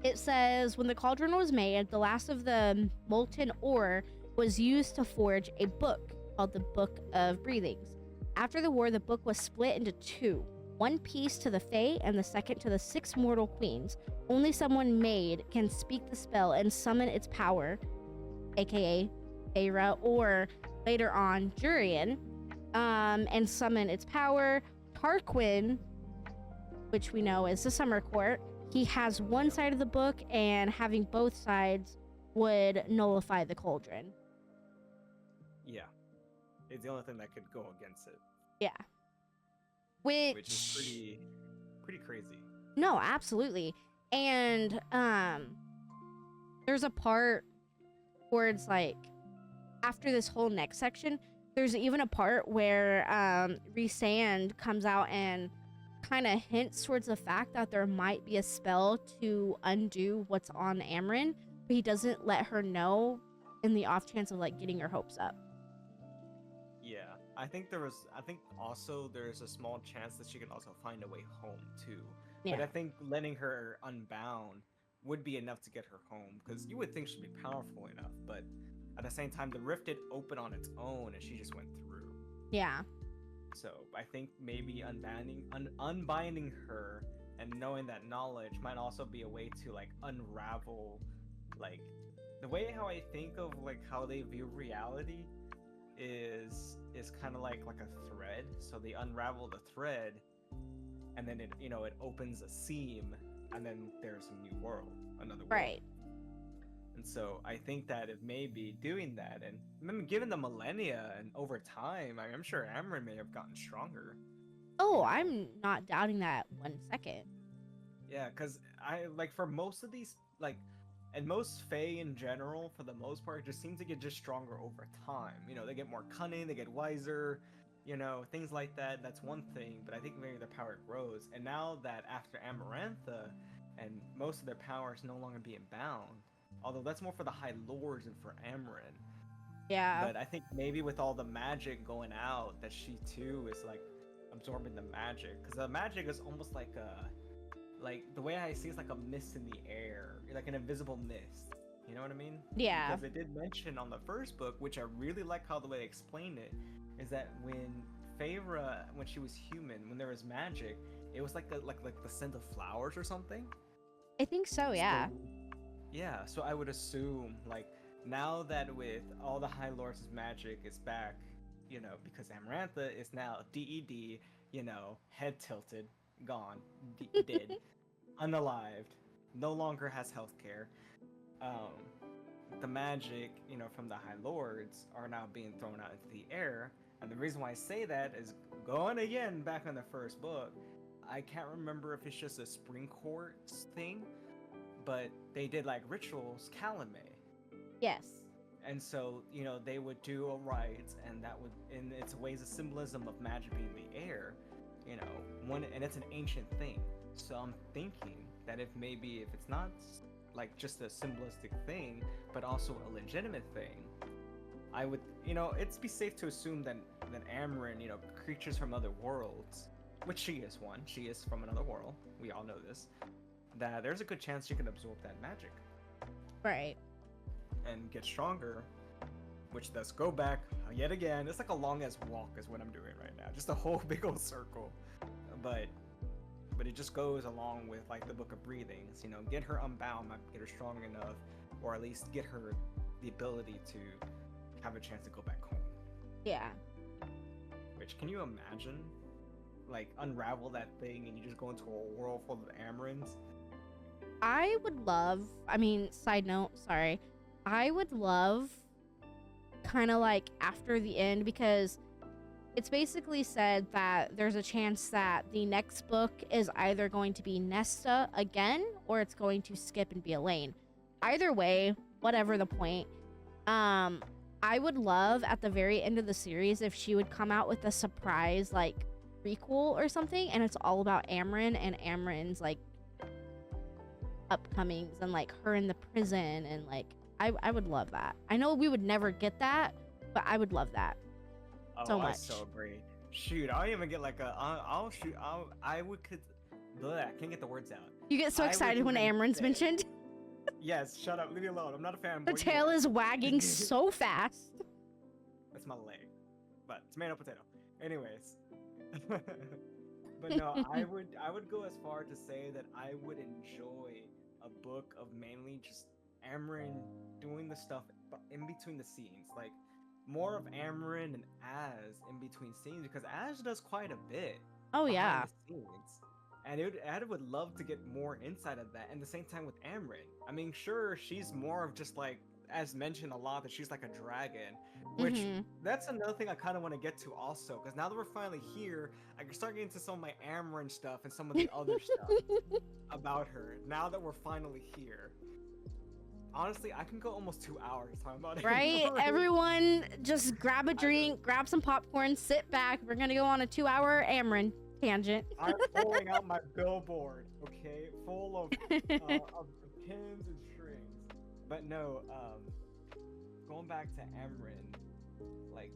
It says when the cauldron was made, the last of the molten ore was used to forge a book called the Book of Breathings. After the war, the book was split into 2. One piece to the Fae and the second to the 6 mortal queens. Only someone made can speak the spell and summon its power, aka Feyre, or later on Jurian, and summon its power. Tarquin, which we know is the Summer Court, he has one side of the book, and having both sides would nullify the cauldron. Yeah. It's the only thing that could go against it. Yeah. Which is pretty crazy. No, absolutely. And there's a part towards like after this whole next section, there's even a part where Rhysand comes out and kind of hints towards the fact that there might be a spell to undo what's on Amren, but he doesn't let her know in the off chance of like getting her hopes up. Yeah, I think also there's a small chance that she can also find a way home too. Yeah. But I think letting her unbound would be enough to get her home, because you would think she'd be powerful enough, but at the same time the rift did open on its own and she just went through. Yeah. So I think maybe unbinding her and knowing that knowledge might also be a way to like unravel, like the way how I think of like how they view reality is kind of like a thread. So they unravel the thread, and then it opens a seam, and then there's a new world, another world. Right. And so I think that if maybe doing that, and maybe given the millennia and over time, I'm sure Amren may have gotten stronger. Oh, I'm not doubting that 1 second. Yeah, because I like for most of these, like, and most Fae in general, for the most part, just seem to get just stronger over time. They get more cunning, they get wiser, things like that. That's one thing, but I think maybe their power grows. And now that after Amarantha, and most of their power is no longer being bound, although that's more for the High Lords and for Amren. Yeah. But I think maybe with all the magic going out, that she too is like absorbing the magic, because the magic is almost like the way I see it's like a mist in the air, like an invisible mist. You know what I mean? Yeah. Because it did mention on the first book, which I really like how the way they explained it, is that when Feyre, when she was human, when there was magic, it was like the scent of flowers or something. I think so, yeah. So I would assume like now that with all the High Lords' magic is back, you know, because Amarantha is now DED, you know, head tilted, gone, dead, unalived, no longer has healthcare. Um, the magic, you know, from the High Lords are now being thrown out into the air. And the reason why I say that is going again back on the first book. I can't remember if it's just a spring courts thing, but they did like rituals, Calame. Yes. And so, you know, they would do a rite, and that would, in its ways, a symbolism of magic being in the air, you know, and it's an ancient thing. So I'm thinking that if it's not like just a symbolistic thing, but also a legitimate thing, I would, you know, it's be safe to assume that Amarin, you know, creatures from other worlds, which she is one, she is from another world, we all know this, that there's a good chance she can absorb that magic. Right. And get stronger, which does go back yet again. It's like a long as walk is what I'm doing right now, just a whole big old circle. But it just goes along with like the Book of Breathings, you know, get her unbound, get her strong enough, or at least get her the ability to have a chance to go back home. Yeah. Which, can you imagine, like, unravel that thing and you just go into a world full of Amarins? I would love, I mean, side note, sorry, I would love kind of like after the end, because it's basically said that there's a chance that the next book is either going to be Nesta again, or it's going to skip and be Elaine. Either way, whatever the point, I would love at the very end of the series if she would come out with a surprise like prequel or something, and it's all about Amarin and Amarin's like upcomings and like her in the prison, and like I would love that. I know we would never get that, but I would love that so much. So great. Shoot, I'll even get like I can't get the words out. You get so excited when Amarin's mentioned. Yes, shut up, leave me alone. I'm not a fanboy. The tail is wagging so fast. That's my leg, but tomato potato. Anyways, but no, I would go as far to say that I would enjoy a book of mainly just Amarin doing the stuff in between the scenes, like more of Amarin and Az in between scenes, because Az does quite a bit. Oh yeah. The scenes. And I would love to get more insight of that. And the same time with Amarin, I mean, sure, she's more of just like, as mentioned a lot, that she's like a dragon, which that's another thing I kind of want to get to also, because now that we're finally here, I can start getting to some of my Amarin stuff and some of the other stuff about her. Now that we're finally here, honestly, I can go almost 2 hours talking about it. Right? Everyone, just grab a drink, grab some popcorn, sit back. We're gonna go on a 2-hour Amarin tangent. I'm pulling out my billboard, okay, full of pins and strings. But no, going back to Amarin, like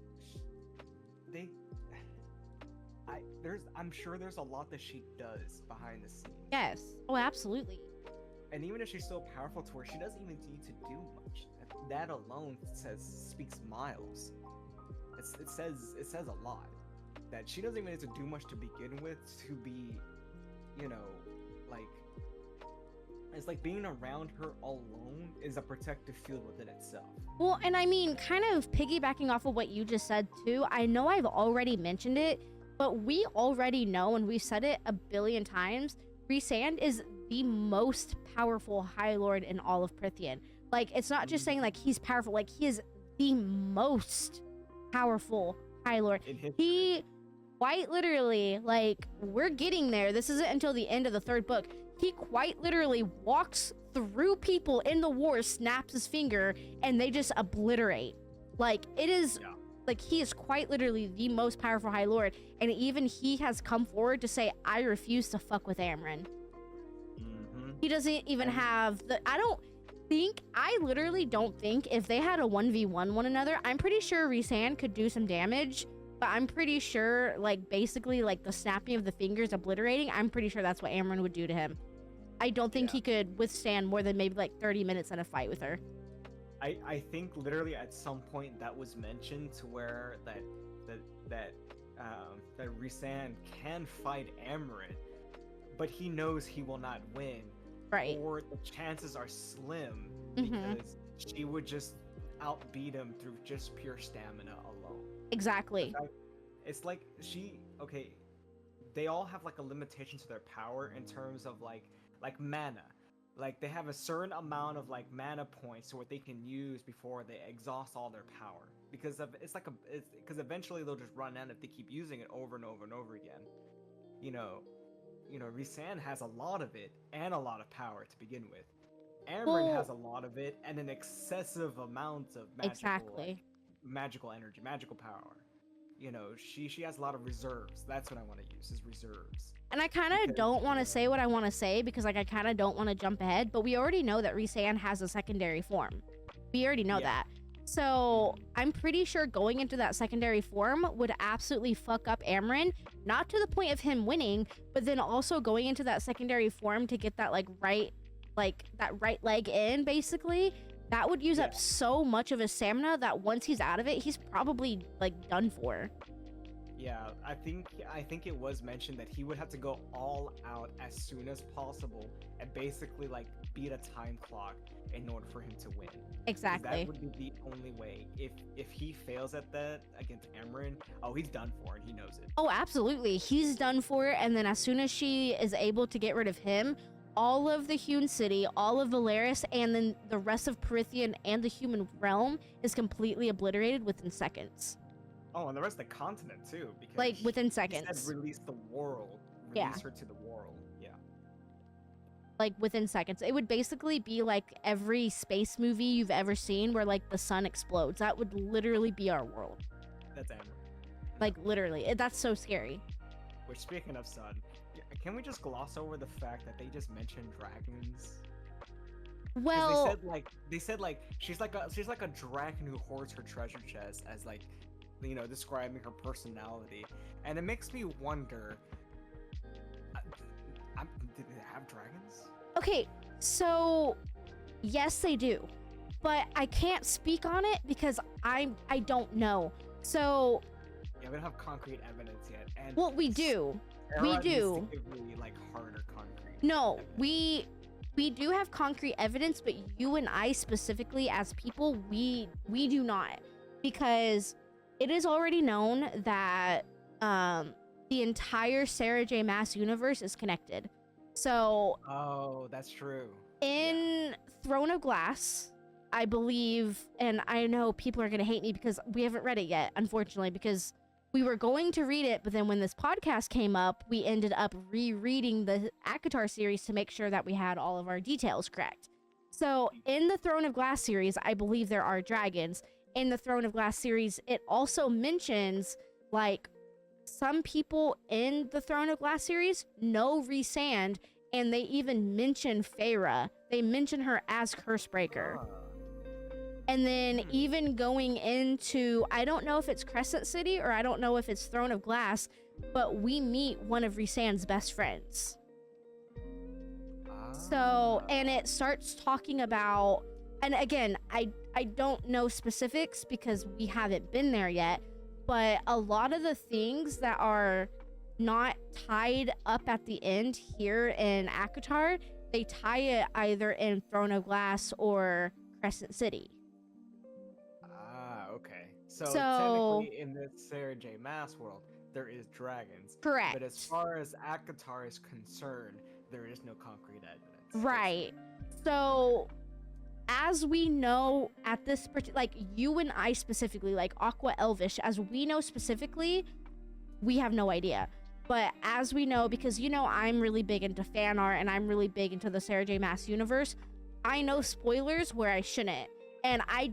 I'm sure there's a lot that she does behind the scenes. Yes. Oh, absolutely. And even if she's so powerful to where she doesn't even need to do much, that alone speaks miles. It says a lot. That she doesn't even need to do much to begin with to be, you know, like, it's like being around her alone is a protective field within itself. Well, and I mean, kind of piggybacking off of what you just said too, I know I've already mentioned it, but we already know, and we've said it a billion times, Rhysand is the most powerful High Lord in all of Prythian. Like, it's not just saying like he's powerful, like he is the most powerful High Lord. He quite literally, like, we're getting there. This isn't until the end of the third book. He quite literally walks through people in the war, snaps his finger, and they just obliterate. Like, it is, like, he is quite literally the most powerful High Lord, and even he has come forward to say, I refuse to fuck with Amarin. He doesn't even have the, I literally don't think if they had a 1v1 one another, I'm pretty sure Rhysand could do some damage, but I'm pretty sure, like, basically, like, the snapping of the fingers, obliterating, I'm pretty sure that's what Amarin would do to him. I don't think he could withstand more than maybe, like, 30 minutes in a fight with her. I think literally at some point that was mentioned to where that Rhysand can fight Amarin, but he knows he will not win. Right. Or the chances are slim because she would just outbeat him through just pure stamina alone. Exactly. It's like okay, they all have like a limitation to their power in terms of like mana. Like they have a certain amount of like mana points to what they can use before they exhaust all their power. Because because eventually they'll just run out if they keep using it over and over and over again. You know, Rhysand has a lot of it and a lot of power to begin with. Amryn has a lot of it and an excessive amount of magical energy, magical power. You know, she has a lot of reserves. That's what I want to use, is reserves. And I kind of don't want to say what I want to say because, like, I kind of don't want to jump ahead. But we already know that Rhysand has a secondary form. We already know that. So I'm pretty sure going into that secondary form would absolutely fuck up Amryn. Not to the point of him winning, but then also going into that secondary form to get that, right leg in, basically. That would use up so much of his stamina that once he's out of it, he's probably, done for. Yeah, I think it was mentioned that he would have to go all out as soon as possible and basically, beat a time clock in order for him to win. Exactly. That would be the only way. If he fails at that against Amryn, he's done for, and he knows it. Oh, absolutely. He's done for, and then as soon as she is able to get rid of him, all of the Hewn City, all of Valeris, and then the rest of Prythian and the human realm is completely obliterated within seconds. Oh, and the rest of the continent too, because within seconds. He said release the world. Release her to the world. Yeah. Within seconds. It would basically be like every space movie you've ever seen where the sun explodes. That would literally be our world. That's Amber. Literally. That's so scary. Which, speaking of sun, can we just gloss over the fact that they just mentioned dragons? Well, they said she's like a dragon who hoards her treasure chest as describing her personality, and it makes me wonder. Did they have dragons? Okay, so yes, they do, but I can't speak on it because I don't know. So yeah, we don't have concrete evidence yet, and we do. We do. Really, harder concrete. No, evidence. We do have concrete evidence, but you and I specifically as people, we do not, because it is already known that the entire Sarah J. Maas universe is connected. So that's true. In Throne of Glass, I believe, and I know people are gonna hate me because we haven't read it yet, unfortunately, because we were going to read it, but then when this podcast came up, we ended up rereading the ACOTAR series to make sure that we had all of our details correct. So in the Throne of Glass series, I believe there are dragons. In the Throne of Glass series, it also mentions, some people in the Throne of Glass series know Rhysand, and they even mention Feyre. They mention her as Cursebreaker. And then even going into, I don't know if it's Crescent City or I don't know if it's Throne of Glass, but we meet one of Rhysand's best friends. So, and it starts talking about, and again, I don't know specifics because we haven't been there yet, but a lot of the things that are not tied up at the end here in ACOTAR, they tie it either in Throne of Glass or Crescent City. Okay. So technically in this Sarah J. Maas world, there is dragons. Correct. But as far as ACOTAR is concerned, there is no concrete evidence. Right. So as we know at this you and I specifically, Aqua Elvish, as we know specifically, we have no idea. But as we know, because I'm really big into fan art and I'm really big into the Sarah J. Maas universe, I know spoilers where I shouldn't. And I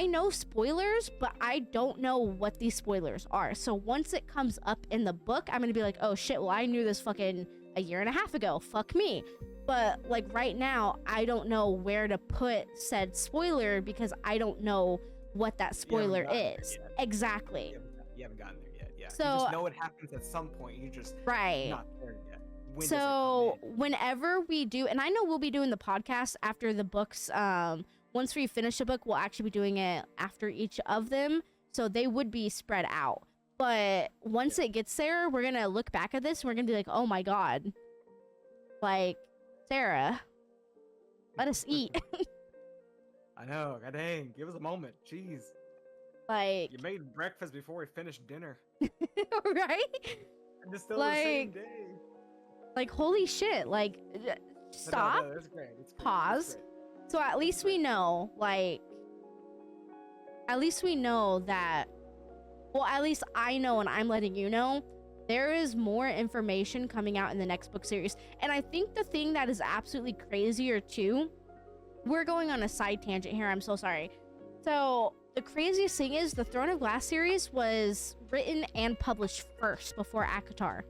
know spoilers, but I don't know what these spoilers are. So once it comes up in the book, I'm gonna be like, oh shit, well, I knew this fucking a year and a half ago. Fuck me. But right now, I don't know where to put said spoiler because I don't know what that spoiler is. Exactly. You haven't gotten there yet. Yeah. So, you just know it happens at some point. You just not there yet. So whenever we do, and I know we'll be doing the podcast after the books, once we finish the book, we'll actually be doing it after each of them. So they would be spread out. But once it gets there, we're going to look back at this and we're going to be like, oh my God. Sarah, let us eat. I know. God dang. Give us a moment. Jeez. Like, You made breakfast before we finished dinner. right? And it's still the same Like, day. like, holy shit. Like, stop, No, that's great. It's great. pause. It's great. So at least we know, like, at least we know that, well, at least I know and I'm letting you know, there is more information coming out in the next book series. And I think the thing that is absolutely crazier too, we're going on a side tangent here, I'm so sorry. So the craziest thing is the Throne of Glass series was written and published first before ACOTAR.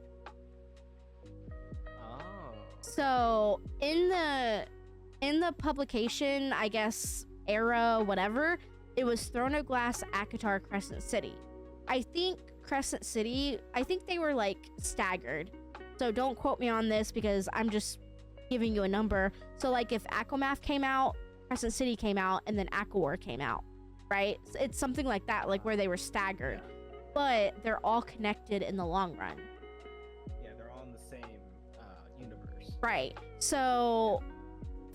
Oh. So in the publication, I guess, era, whatever, it was Throne of Glass, ACOTAR, Crescent City. I think Crescent City, I think they were like staggered. So don't quote me on this because I'm just giving you a number. So like if Aquamath came out, Crescent City came out, and then AquaWar came out, right? It's something like that, like where they were staggered. But they're all connected in the long run. Yeah, they're all in the same universe. Right. So,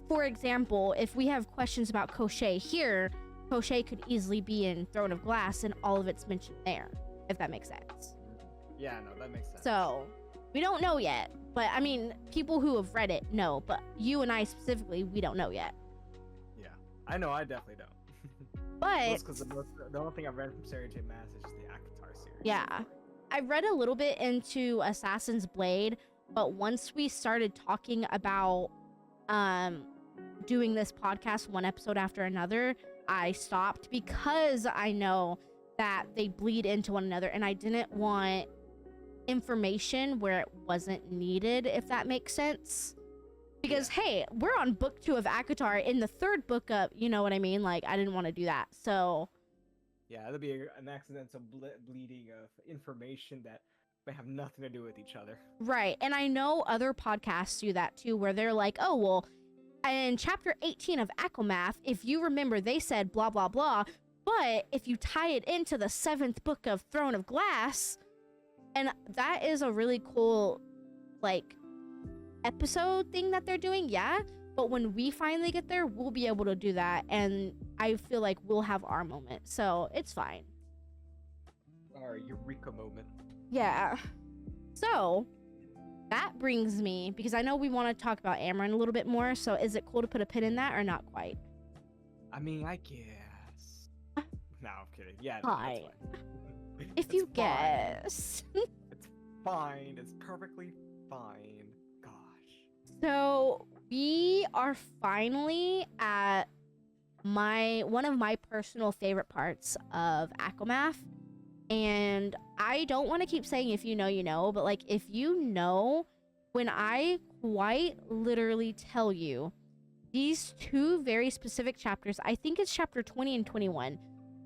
for example, if we have questions about Crochet here, Crochet could easily be in Throne of Glass and all of it's mentioned there, if that makes sense. Yeah, no, that makes sense. So, we don't know yet. But, I mean, people who have read it know. But you and I specifically, we don't know yet. Yeah. I know, I definitely don't. But... because the only thing I've read from Sarah J. Maas is just the ACOTAR series. Yeah. I read a little bit into Assassin's Blade, but once we started talking about doing this podcast one episode after another, I stopped because I know that they bleed into one another and I didn't want information where it wasn't needed, if that makes sense. Because hey, we're on book 2 of ACOTAR. In the third book of, you know what I mean? Like, I didn't want to do that. So yeah, it'll be an accidental bleeding of information that may have nothing to do with each other. Right. And I know other podcasts do that too, where they're like, oh, well, in chapter 18 of Aquamath, if you remember, they said blah, blah, blah. But if you tie it into the 7th book of Throne of Glass, and that is a really cool, like, episode thing that they're doing, yeah. But when we finally get there, we'll be able to do that. And I feel like we'll have our moment. So it's fine. Our eureka moment. Yeah. So that brings me, because I know we want to talk about Amaran a little bit more. So is it cool to put a pin in that or not quite? I mean, I guess. No, I'm kidding. Yeah, Fine. That's fine. If you guess. It's fine. It's perfectly fine. Gosh. So we are finally at one of my personal favorite parts of Aquamath. And I don't want to keep saying if you know, you know, but like if you know, when I quite literally tell you these 2 very specific chapters, I think it's chapter 20 and 21.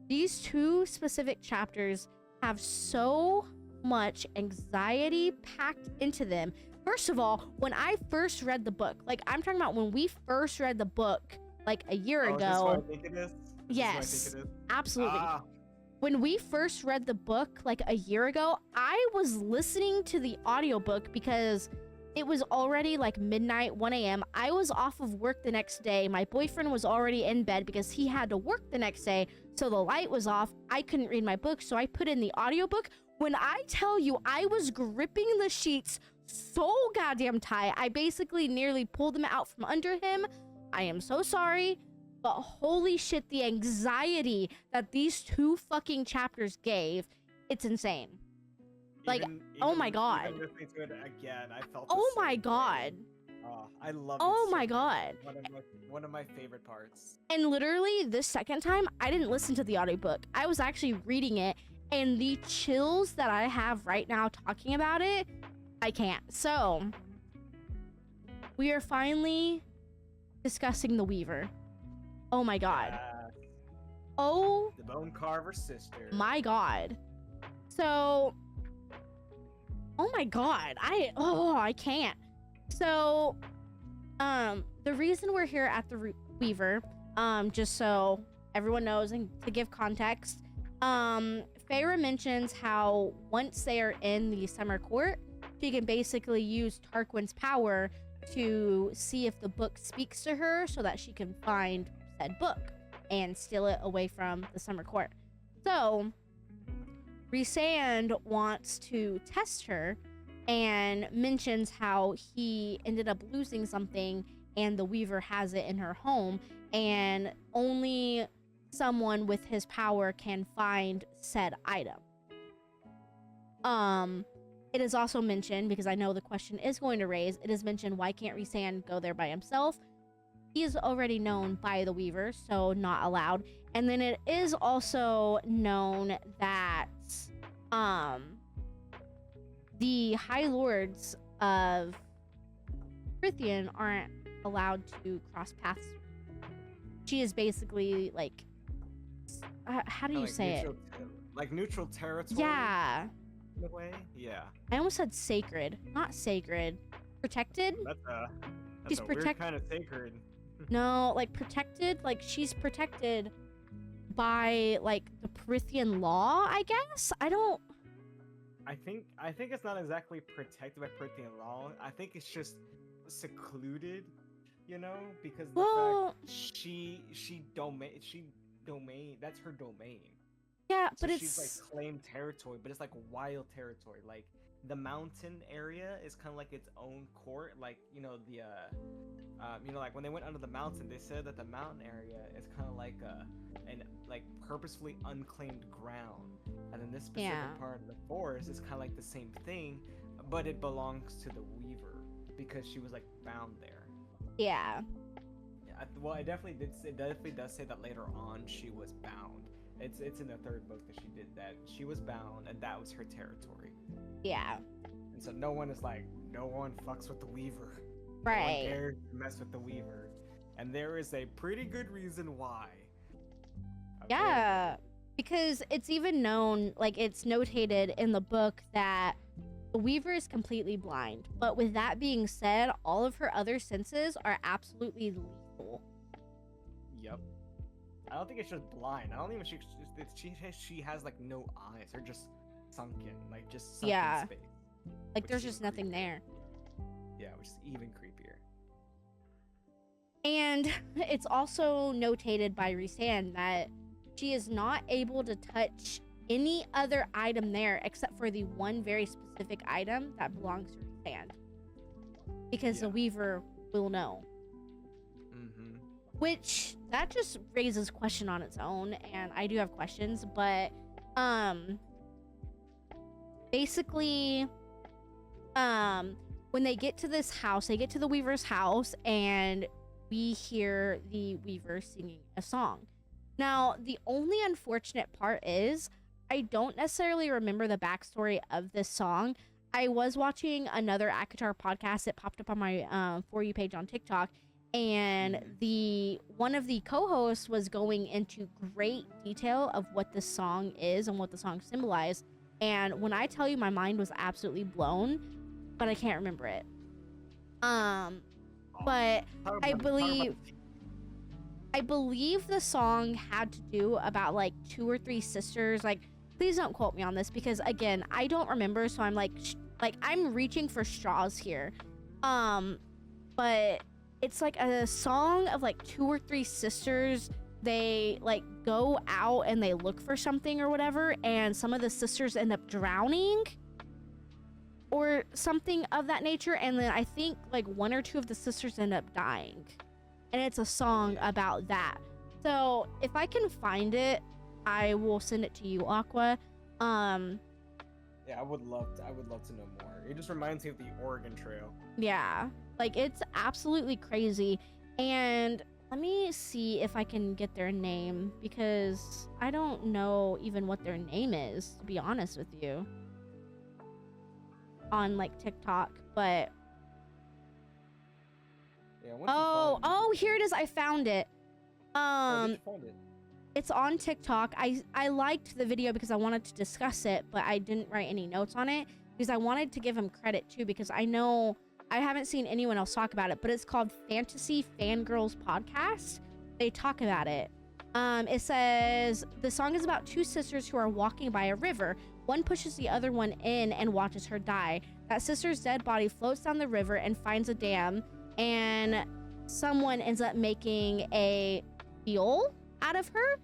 These 2 specific chapters have so much anxiety packed into them. First of all, when I first read the book, like I'm talking about when we first read the book like a year ago. Is this what I think it is? Yes, absolutely. Ah. When we first read the book like a year ago, I was listening to the audiobook because it was already like midnight, 1 a.m. I was off of work the next day. My boyfriend was already in bed because he had to work the next day. So the light was off. I couldn't read my book, so I put in the audiobook. When I tell you I was gripping the sheets so goddamn tight, I basically nearly pulled them out from under him. I am so sorry. But holy shit, the anxiety that these 2 fucking chapters gave, it's insane. Like, oh my god. Even listening to it again, I felt oh my god. Oh, I love it. Oh so my much. god. One of my favorite parts. And literally, this second time, I didn't listen to the audiobook. I was actually reading it, and the chills that I have right now talking about it, I can't. So, we are finally discussing the Weaver. Oh my god. Oh. The Bone Carver's sister. My god. So. Oh my god. I can't. So, the reason we're here at the Weaver, just so everyone knows and to give context, Feyre mentions how once they are in the Summer Court, she can basically use Tarquin's power to see if the book speaks to her so that she can find said book. and steal it away from the summer court. So Rhysand wants to test her and mentions how he ended up losing something and the Weaver has it in her home, and only someone with his power can find said item. It is also mentioned, because I know the question is going to raise, it is mentioned, why can't Rhysand go there by himself? He is already known by the Weaver, so not allowed. And then it is also known that the High Lords of Prithian aren't allowed to cross paths. She is basically like, how do you say it? Like neutral territory? Yeah. In a way? Yeah. I almost said sacred. Not sacred. Protected? That's a weird kind of sacred. No, like protected. Like she's protected by like the Prithian law, I guess? I think it's not exactly protected by Prithian law. I think it's just secluded, you know, because the fact she domain, that's her domain. Yeah, So but she's like claimed territory, but it's like wild territory. Like the mountain area is kind of like its own court. Like like when they went under the mountain, they said that the mountain area is kind of like an like purposefully unclaimed ground, and then this specific part of the forest is kind of like the same thing, but it belongs to the Weaver because she was like bound there. Yeah. Well, it definitely does say that later on she was bound. It's in the third book that she did that. She was bound, and that was her territory. Yeah. And so no one fucks with the Weaver. Right. No one dares to mess with the Weaver. And there is a pretty good reason why. Yeah. Because it's even known, like it's notated in the book that the Weaver is completely blind. But with that being said, all of her other senses are absolutely lethal. Yep. I don't think it's just blind. I don't even she has like no eyes. They're just sunken, like just sunk in space. Like there's just nothing there. Yeah, which is even creepier. And it's also notated by Rhysand that she is not able to touch any other item there except for the one very specific item that belongs to Rhysand. Because the Weaver will know. Mm-hmm. Which, that just raises question on its own, and I do have questions, but, basically, when they get to this house, they get to the Weaver's house, and we hear the Weaver singing a song. Now, the only unfortunate part is, I don't necessarily remember the backstory of this song. I was watching another ACOTAR podcast that popped up on my For You page on TikTok, and one of the co-hosts was going into great detail of what this song is and what the song symbolized. And when I tell you, my mind was absolutely blown, but I can't remember it. But I believe the song had to do about like 2 or 3 sisters. Like, please don't quote me on this because again, I don't remember. So I'm like I'm reaching for straws here. But it's like a song of like 2 or 3 sisters. They like go out and they look for something or whatever, and some of the sisters end up drowning or something of that nature, and then I think like 1 or 2 of the sisters end up dying, and it's a song about that. So if I can find it, I will send it to you, Aqua. Yeah, I would love to know more. It just reminds me of the Oregon Trail. Yeah, like it's absolutely crazy. And let me see if I can get their name, because I don't know even what their name is, to be honest with you, on like TikTok. But yeah, here it is. I found it. Did you find it? It's on TikTok. I liked the video because I wanted to discuss it, but I didn't write any notes on it because I wanted to give him credit too, because I know I haven't seen anyone else talk about it, but it's called Fantasy Fangirls Podcast. They talk about it. It says the song is about 2 sisters who are walking by a river. One pushes the other one in and watches her die. That sister's dead body floats down the river and finds a dam, and someone ends up making a viol out of her.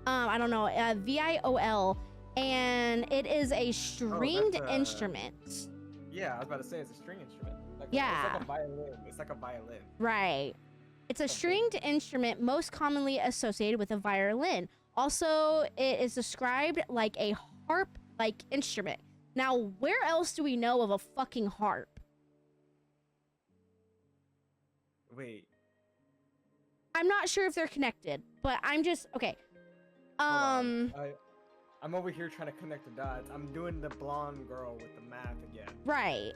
I don't know, viol, and it is a stringed instrument. Yeah, I was about to say it's a string instrument. Like, Yeah. It's like a violin. It's like a violin. Right. It's a Okay. stringed instrument most commonly associated with a violin. Also, it is described like a harp-like instrument. Now, where else do we know of a fucking harp? Wait. I'm not sure if they're connected, but I'm just okay. Hold on. I'm over here trying to connect the dots. I'm doing the blonde girl with the math again. Right.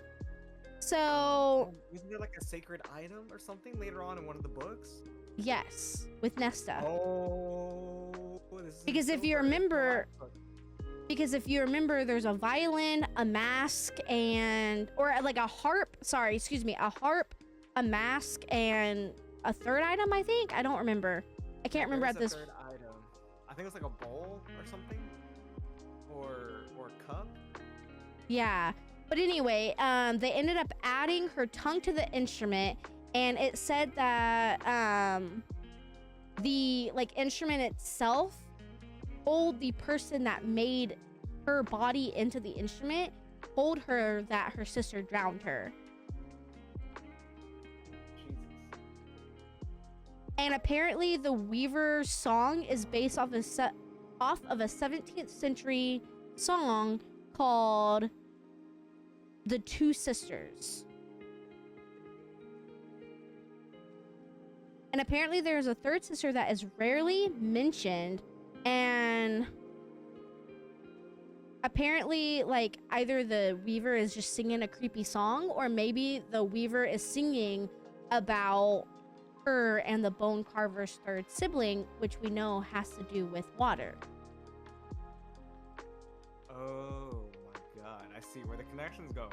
So, Isn't there like a sacred item or something later on in one of the books? yes, with Nesta. Oh, this is Because if you silver. remember, there's a violin, a mask, or like a harp. Sorry, excuse me, a harp, a mask, and a third item. I think I don't remember. I can't remember at this. Third item. I think it's like a bowl or something, or cup. Yeah, but anyway, they ended up adding her tongue to the instrument, and it said that the like instrument itself told the person that made her body into the instrument, told her that her sister drowned her. Jesus. And apparently the Weaver's song is based off of a 17th century song called The Two Sisters. And apparently there's a third sister that is rarely mentioned, and apparently like either the Weaver is just singing a creepy song, or maybe the Weaver is singing about her and the bone carver's third sibling, which we know has to do with water. Oh my god, I see where the connection's going.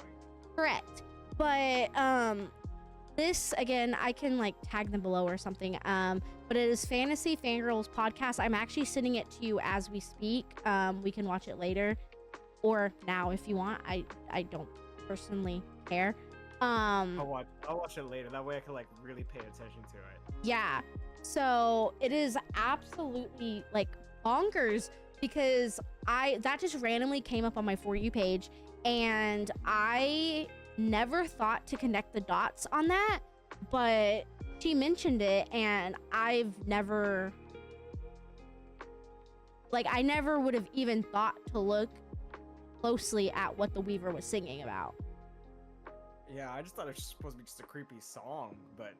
Correct. But this again, I can like tag them below or something. But it is Fantasy Fangirls Podcast. I'm actually sending it to you as we speak. We can watch it later or now if you want. I don't personally care. I'll watch it later. That way I can like really pay attention to it. Yeah. So it is absolutely like bonkers, because that just randomly came up on my For You page, and I never thought to connect the dots on that, but she mentioned it, and I never would have even thought to look closely at what the Weaver was singing about. Yeah, I just thought it was supposed to be just a creepy song, but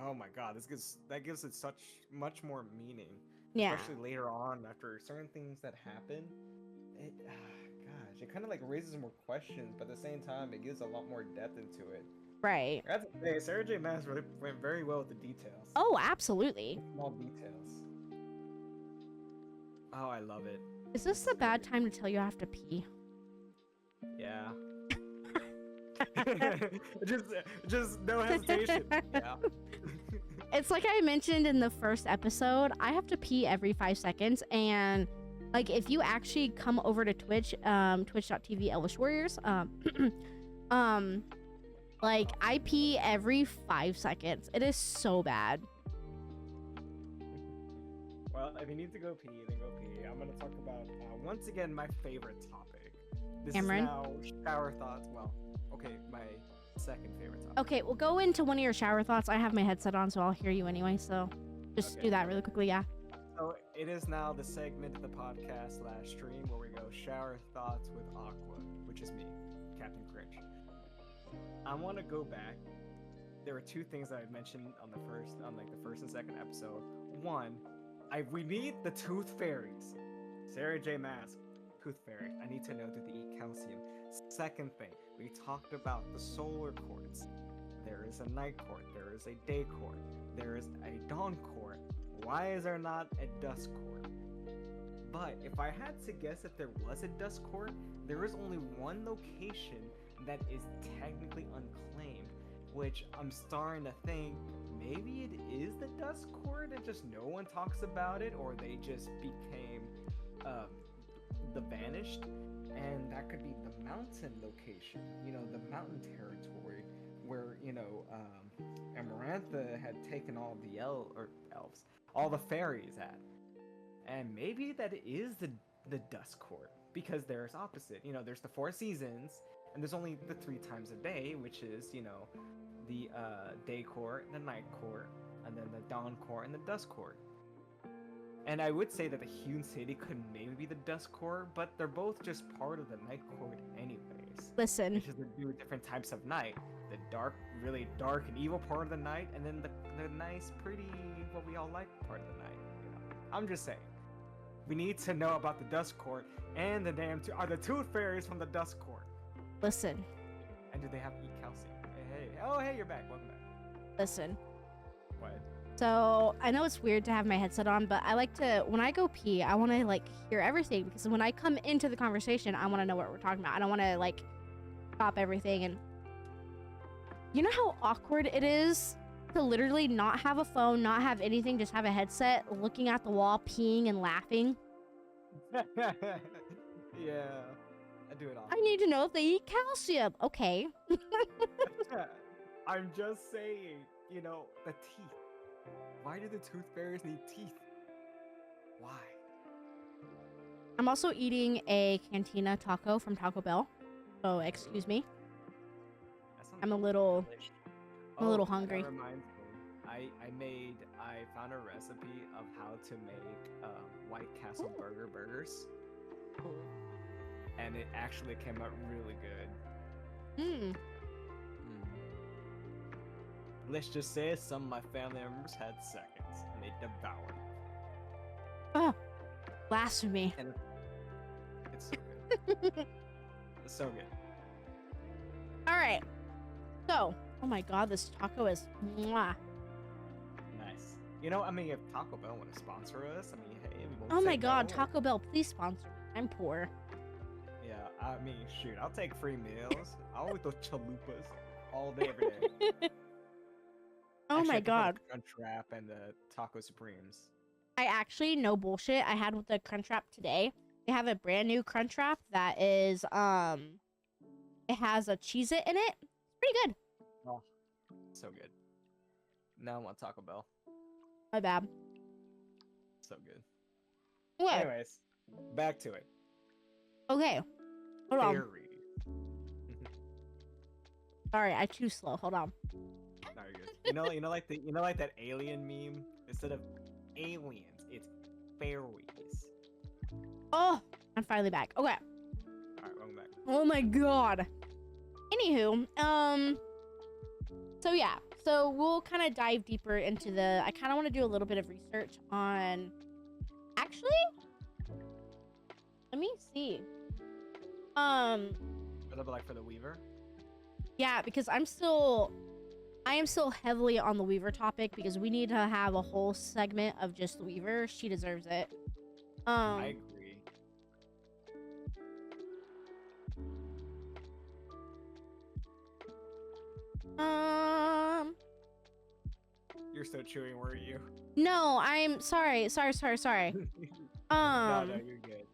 oh my god, that gives it such much more meaning. Yeah. Especially later on, after certain things that happen, it kind of like raises more questions, but at the same time, it gives a lot more depth into it. Right. I have to say, Sarah J. Maas really went very well with the details. Oh, absolutely. Small details. Oh, I love it. Is this a bad time to tell you I have to pee? Yeah. just no hesitation. Yeah. It's like I mentioned in the first episode, I have to pee every 5 seconds, and like if you actually come over to Twitch, twitch.tv Elvish Warriors, like I pee every 5 seconds. It is so bad. Well, if you need to go pee, then go pee. I'm gonna talk about once again my favorite topic. This Cameron? is now shower thoughts. Well, okay, my second favorite topic. Okay, we'll go into one of your shower thoughts. I have my headset on, so I'll hear you anyway. So just Okay. do that really quickly, yeah. So it is now the segment of the podcast / stream where we go shower thoughts with Aqua, which is me, Captain Cringe. I want to go back. There were two things that I mentioned on the first and second episode. One, we need the tooth fairies. Sarah J. Maas, tooth fairy. I need to know, do they eat calcium? Second thing, we talked about the solar quartz. There is a night court. There is a day court. There is a dawn court. Why is there not a dusk court? But if I had to guess if there was a dusk court, there is only one location that is technically unclaimed, which I'm starting to think maybe it is the dusk court and just no one talks about it, or they just became the vanished, and that could be the mountain location, the mountain territory. where Amarantha had taken all the elves, all the fairies at, and maybe that is the Dusk Court, because there's opposite. There's the 4 seasons, and there's only the 3 times a day, which is the day court, the night court, and then the dawn court and the dusk court. And I would say that the Hewn City could maybe be the Dusk Court, but they're both just part of the Night Court anyways. Listen. It's just they do different types of night. The dark, really dark and evil part of the night, and then the nice, pretty, what we all like part of the night. I'm just saying. We need to know about the Dusk Court and the are the tooth fairies from the Dusk Court. Listen. And do they have calcium? Hey. Oh, hey, you're back. Welcome back. Listen. What? So, I know it's weird to have my headset on, but I like to, when I go pee, I want to, hear everything, because when I come into the conversation, I want to know what we're talking about. I don't want to, stop everything, and you know how awkward it is to literally not have a phone, not have anything, just have a headset, looking at the wall, peeing and laughing? Yeah, I do it all. I need to know if they eat calcium. Okay. I'm just saying, the teeth. Why do the tooth fairies need teeth? Why? I'm also eating a cantina taco from Taco Bell. So, excuse me. I'm a little hungry. That reminds me. I found a recipe of how to make White Castle burgers. And it actually came out really good. Let's just say some of my family members had seconds, and they devoured it. Oh, blasphemy. And it's so good. It's so good. All right. So, oh my god, this taco is mwah. Nice. If Taco Bell want to sponsor us, hey, we won't Oh say my god, no. Taco Bell, please sponsor me. I'm poor. Yeah, shoot, I'll take free meals. I'll eat those chalupas all day, every day. Oh Actually, my I prefer god. the Crunchwrap and the Taco Supremes. I actually, no bullshit, I had with the Crunchwrap today. They have a brand new Crunchwrap that is, it has a Cheez-It in it. It's pretty good. Oh, so good. Now I want Taco Bell. My bad. So good. What? Anyways, back to it. Okay. Hold on. Fairies. Sorry, I too slow. Hold on. No, you're good. You know like that alien meme? Instead of aliens, it's fairies. Oh, I'm finally back. Okay. Alright, welcome back. Oh my god. Anywho, so yeah. So we'll kind of dive deeper into I kind of want to do a little bit of research on, actually, let me see. For the Weaver? Yeah, because I am still heavily on the Weaver topic, because we need to have a whole segment of just the Weaver. She deserves it. I agree. You're still chewing, were you? No, I'm sorry. No, you're good.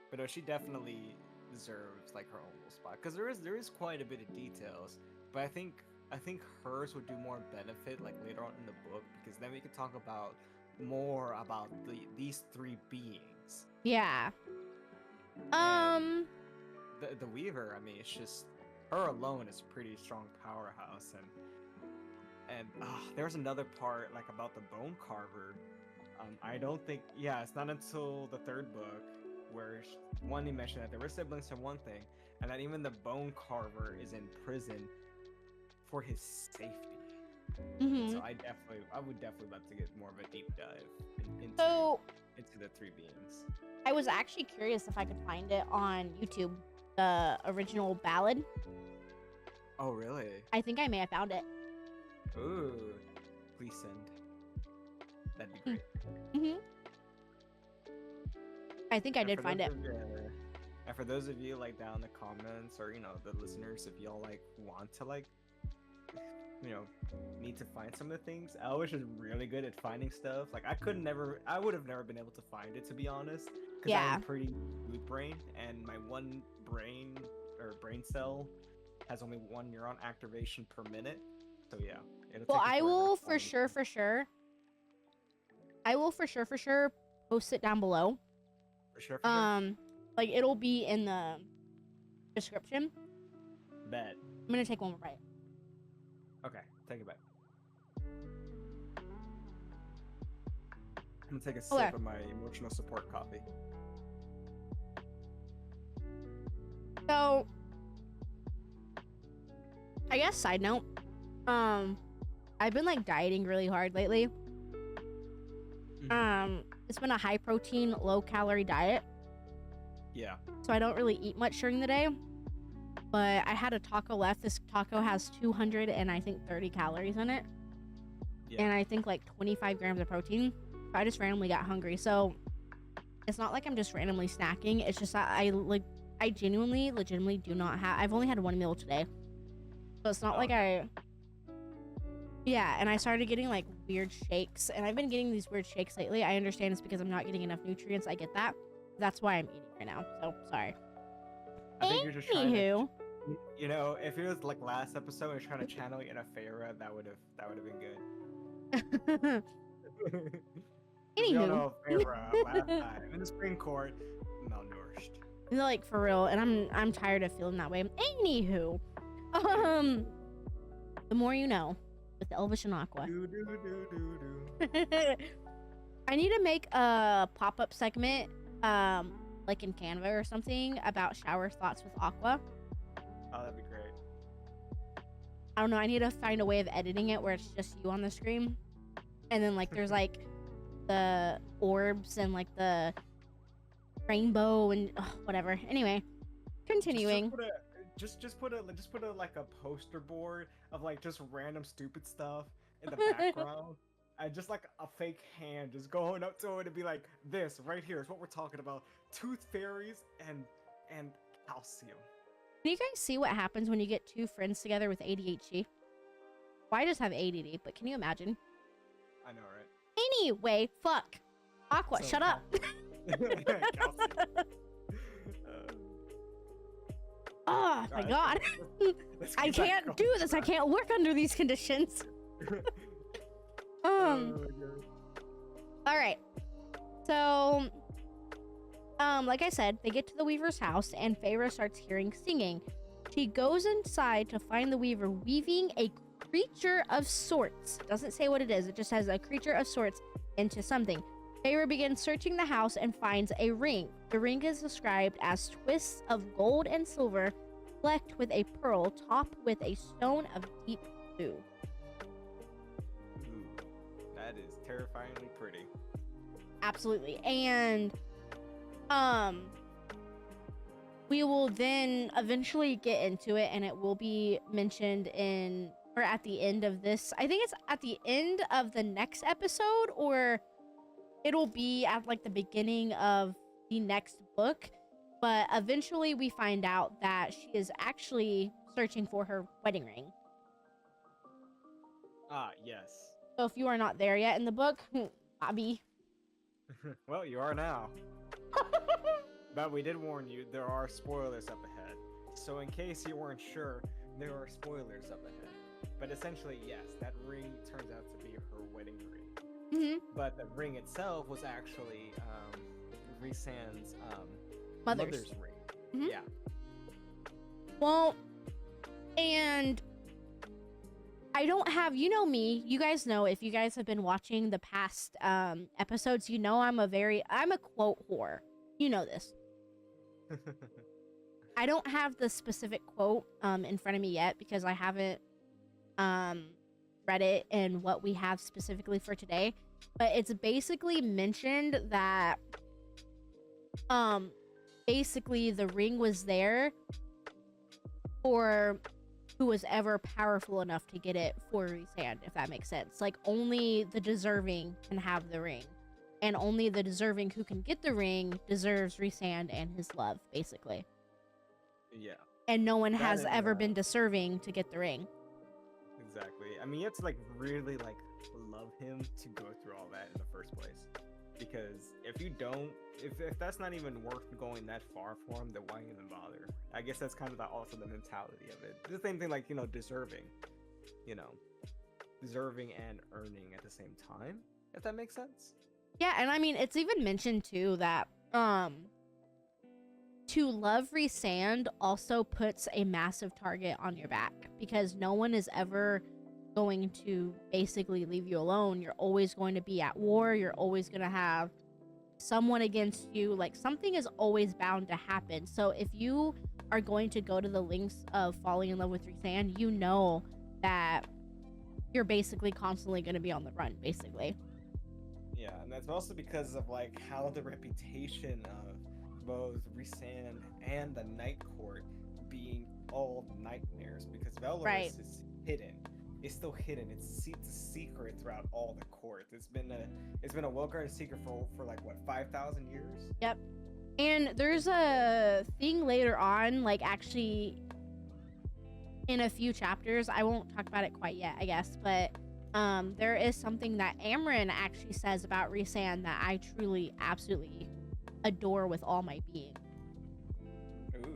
But no, she definitely deserves her own little spot, because there is quite a bit of details. But I think hers would do more benefit later on in the book, because then we could talk about more about these 3 beings. Yeah. And the Weaver, it's just her alone is a pretty strong powerhouse, and there's another part about the Bone Carver. I don't think, it's not until the 3rd book where they mentioned that they were siblings for one thing, and that even the Bone Carver is in prison for his safety. Mm-hmm. So I would definitely love to get more of a deep dive into the 3 beings. I was actually curious if I could find it on YouTube, the original ballad. Oh, really? I think I may have found it. Ooh, please send. That'd be great. Mm-hmm. I think I did find it. And for those of you down in the comments, or the listeners, if y'all want to need to find some of the things, Elvish is really good at finding stuff. I would have never been able to find it, to be honest, because Yeah. I'm pretty good brain, and my one brain cell has only 1 neuron activation per minute. So yeah, it'll Well, take you I for will like for sure, I will for sure post it down below. For sure. Like it'll be in the description. Bet. I'm gonna take one more bite. Okay, take a bite. I'm gonna take a sip Okay. of my emotional support coffee. So, I guess side note, I've been like dieting really hard lately. It's been a high protein, low calorie diet. Yeah. So I don't really eat much during the day. But I had a taco left. This taco has 200 and I think 30 calories in it. Yeah. And I think like 25 grams of protein. So I just randomly got hungry. So it's not like I'm just randomly snacking. It's just that I genuinely, legitimately do not have. I've only had one meal today. So it's not like Yeah, and I started getting like weird shakes. And I've been getting these weird shakes lately. I understand it's because I'm not getting enough nutrients. I get that. That's why I'm eating right now. So sorry. I think you're just trying to, Anywho. you know, if it was like last episode, you're trying to channel it in a Feyre, that would have been good. We all know Feyre last time in the Supreme Court, malnourished. Like for real, and I'm tired of feeling that way. Anywho, the more you know with Elvish and Aqua. I need to make a pop-up segment, like in Canva or something, about shower thoughts with Aqua. Oh, that'd be great. I don't know. I need to find a way of editing it where it's just you on the screen, and then like there's like the orbs and like the rainbow and whatever. Anyway, continuing. Just put a like a poster board of like just random stupid stuff in the background. And just like a fake hand just going up to it and be like, this right here is what we're talking about. Tooth fairies and calcium. Can you guys see what happens when you get two friends together with ADHD? Well, I just have ADD, but can you imagine? I know, right? Anyway, fuck. Aqua, So, shut up. Oh my god. Let's I get back can't on do this. I track. can't work under these conditions. Oh, God. All right. So, like I said, they get to the Weaver's house and Feyre starts hearing singing. She goes inside to find the Weaver weaving a creature of sorts. Doesn't say what it is. It just has a creature of sorts into something. Feyre begins searching the house and finds a ring. The ring is described as twists of gold and silver, flecked with a pearl, topped with a stone of deep blue. Ooh, that is terrifyingly pretty. Absolutely. And we will then eventually get into it, and it will be mentioned in, or at the end of this. I think it's at the end of the next episode, or it'll be at like the beginning of the next book. But eventually we find out that she is actually searching for her wedding ring. Ah, yes. So if you are not there yet in the book, Bobby. Well, you are now. But we did warn you, there are spoilers up ahead. So in case you weren't sure, there are spoilers up ahead. But essentially, yes, that ring turns out to be her wedding ring. Mm-hmm. But the ring itself was actually Rhysand's Mother's ring. Mhm. Yeah. Well, and I don't have, you know me, you guys know, if you guys have been watching the past episodes, you know I'm a quote whore. You know this. I don't have the specific quote in front of me yet because I haven't read it and what we have specifically for today. But it's basically mentioned that basically the ring was there for who was ever powerful enough to get it for Rhysand, if that makes sense. Like, only the deserving can have the ring. And only the deserving who can get the ring deserves Rhysand and his love, basically. Yeah. And no one That has is, ever been deserving to get the ring. Exactly. I mean, you have to like really like love him to go through all that in the first place. because if that's not even worth going that far for him, then why even bother? I guess that's kind of also the mentality of it. The same thing, like, deserving, deserving and earning at the same time, if that makes sense. Yeah, and I mean, it's even mentioned too that to love Rhysand also puts a massive target on your back, because no one is ever going to basically leave you alone. You're always going to be at war. You're always going to have someone against you. Like, something is always bound to happen. So if you are going to go to the lengths of falling in love with Rhysand, you know that you're basically constantly going to be on the run, basically. Yeah, and that's also because of like how the reputation of both Rhysand and the Night Court being all nightmares, because Valoris is hidden. It's still hidden. It's a secret throughout all the court. It's been a well-guarded secret for like what, 5,000 years? Yep. And there's a thing later on, like actually in a few chapters. I won't talk about it quite yet, I guess, but there is something that Amren actually says about Rhysand that I truly, absolutely adore with all my being. Ooh.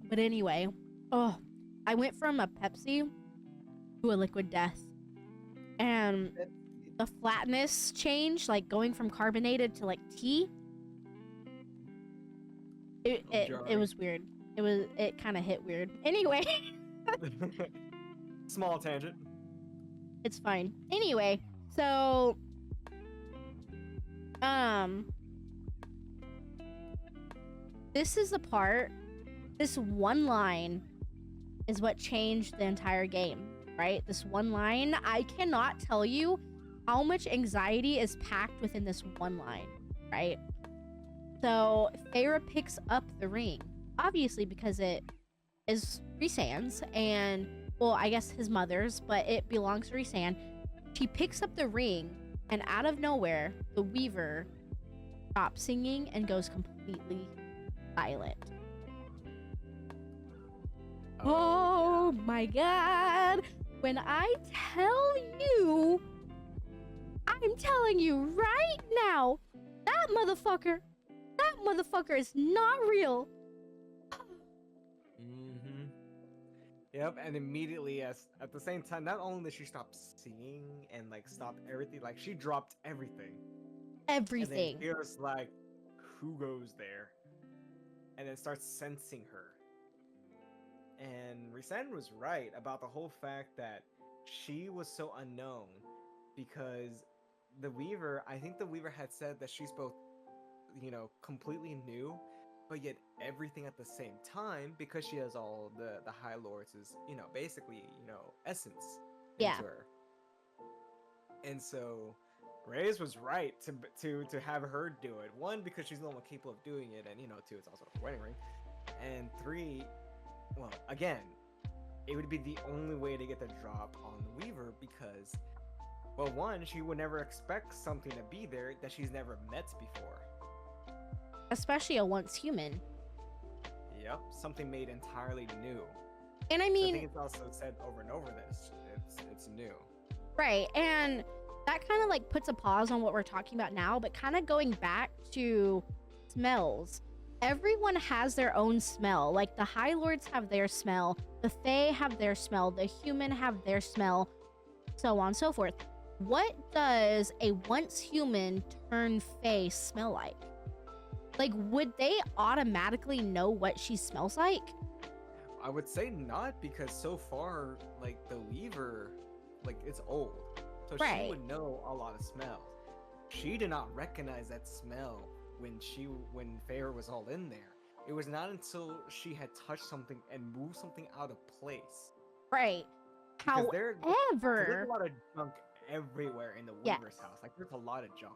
But anyway, I went from a Pepsi to a liquid death, and the flatness changed, like going from carbonated to like tea. It was weird. It kind of hit weird. Anyway. Small tangent. It's fine. Anyway, so this is the part, this one line is what changed the entire game, right? This one line, I cannot tell you how much anxiety is packed within this one line, right? So Feyre picks up the ring, obviously because it is Rhysand's, and well, I guess his mother's, but it belongs to Rhysand. She picks up the ring, and out of nowhere, the Weaver stops singing and goes completely silent. Oh my god. When I tell you, I'm telling you right now, that motherfucker is not real. Yep, and immediately at the same time, not only did she stop singing and like stop everything, like she dropped everything. Everything. And then Feyre's like, who goes there? And then starts sensing her. And Rhysand was right about the whole fact that she was so unknown, because the Weaver, I think the Weaver had said that she's both, completely new, but yet everything at the same time, because she has all the High Lords' basically, essence into her. And so Reyes was right to have her do it. One, because she's the one capable of doing it, and two, it's also a wedding ring. And three, well, again, it would be the only way to get the drop on the Weaver, because, well, one, she would never expect something to be there that she's never met before. Especially a once human. Yep, something made entirely new. And I mean, I think it's also said over and over that it's new. Right, and that kind of like puts a pause on what we're talking about now, but kind of going back to smells. Everyone has their own smell. Like the High Lords have their smell, the Fae have their smell, the human have their smell, so on and so forth. What does a once human turned Fae smell like? Like, would they automatically know what she smells like? I would say not, because so far, like, the Weaver, like, it's old. So she would know a lot of smells. She did not recognize that smell when Feyre was all in there. It was not until she had touched something and moved something out of place. Right. Because However, there's a lot of junk everywhere in the Weaver's house. Like, there's a lot of junk.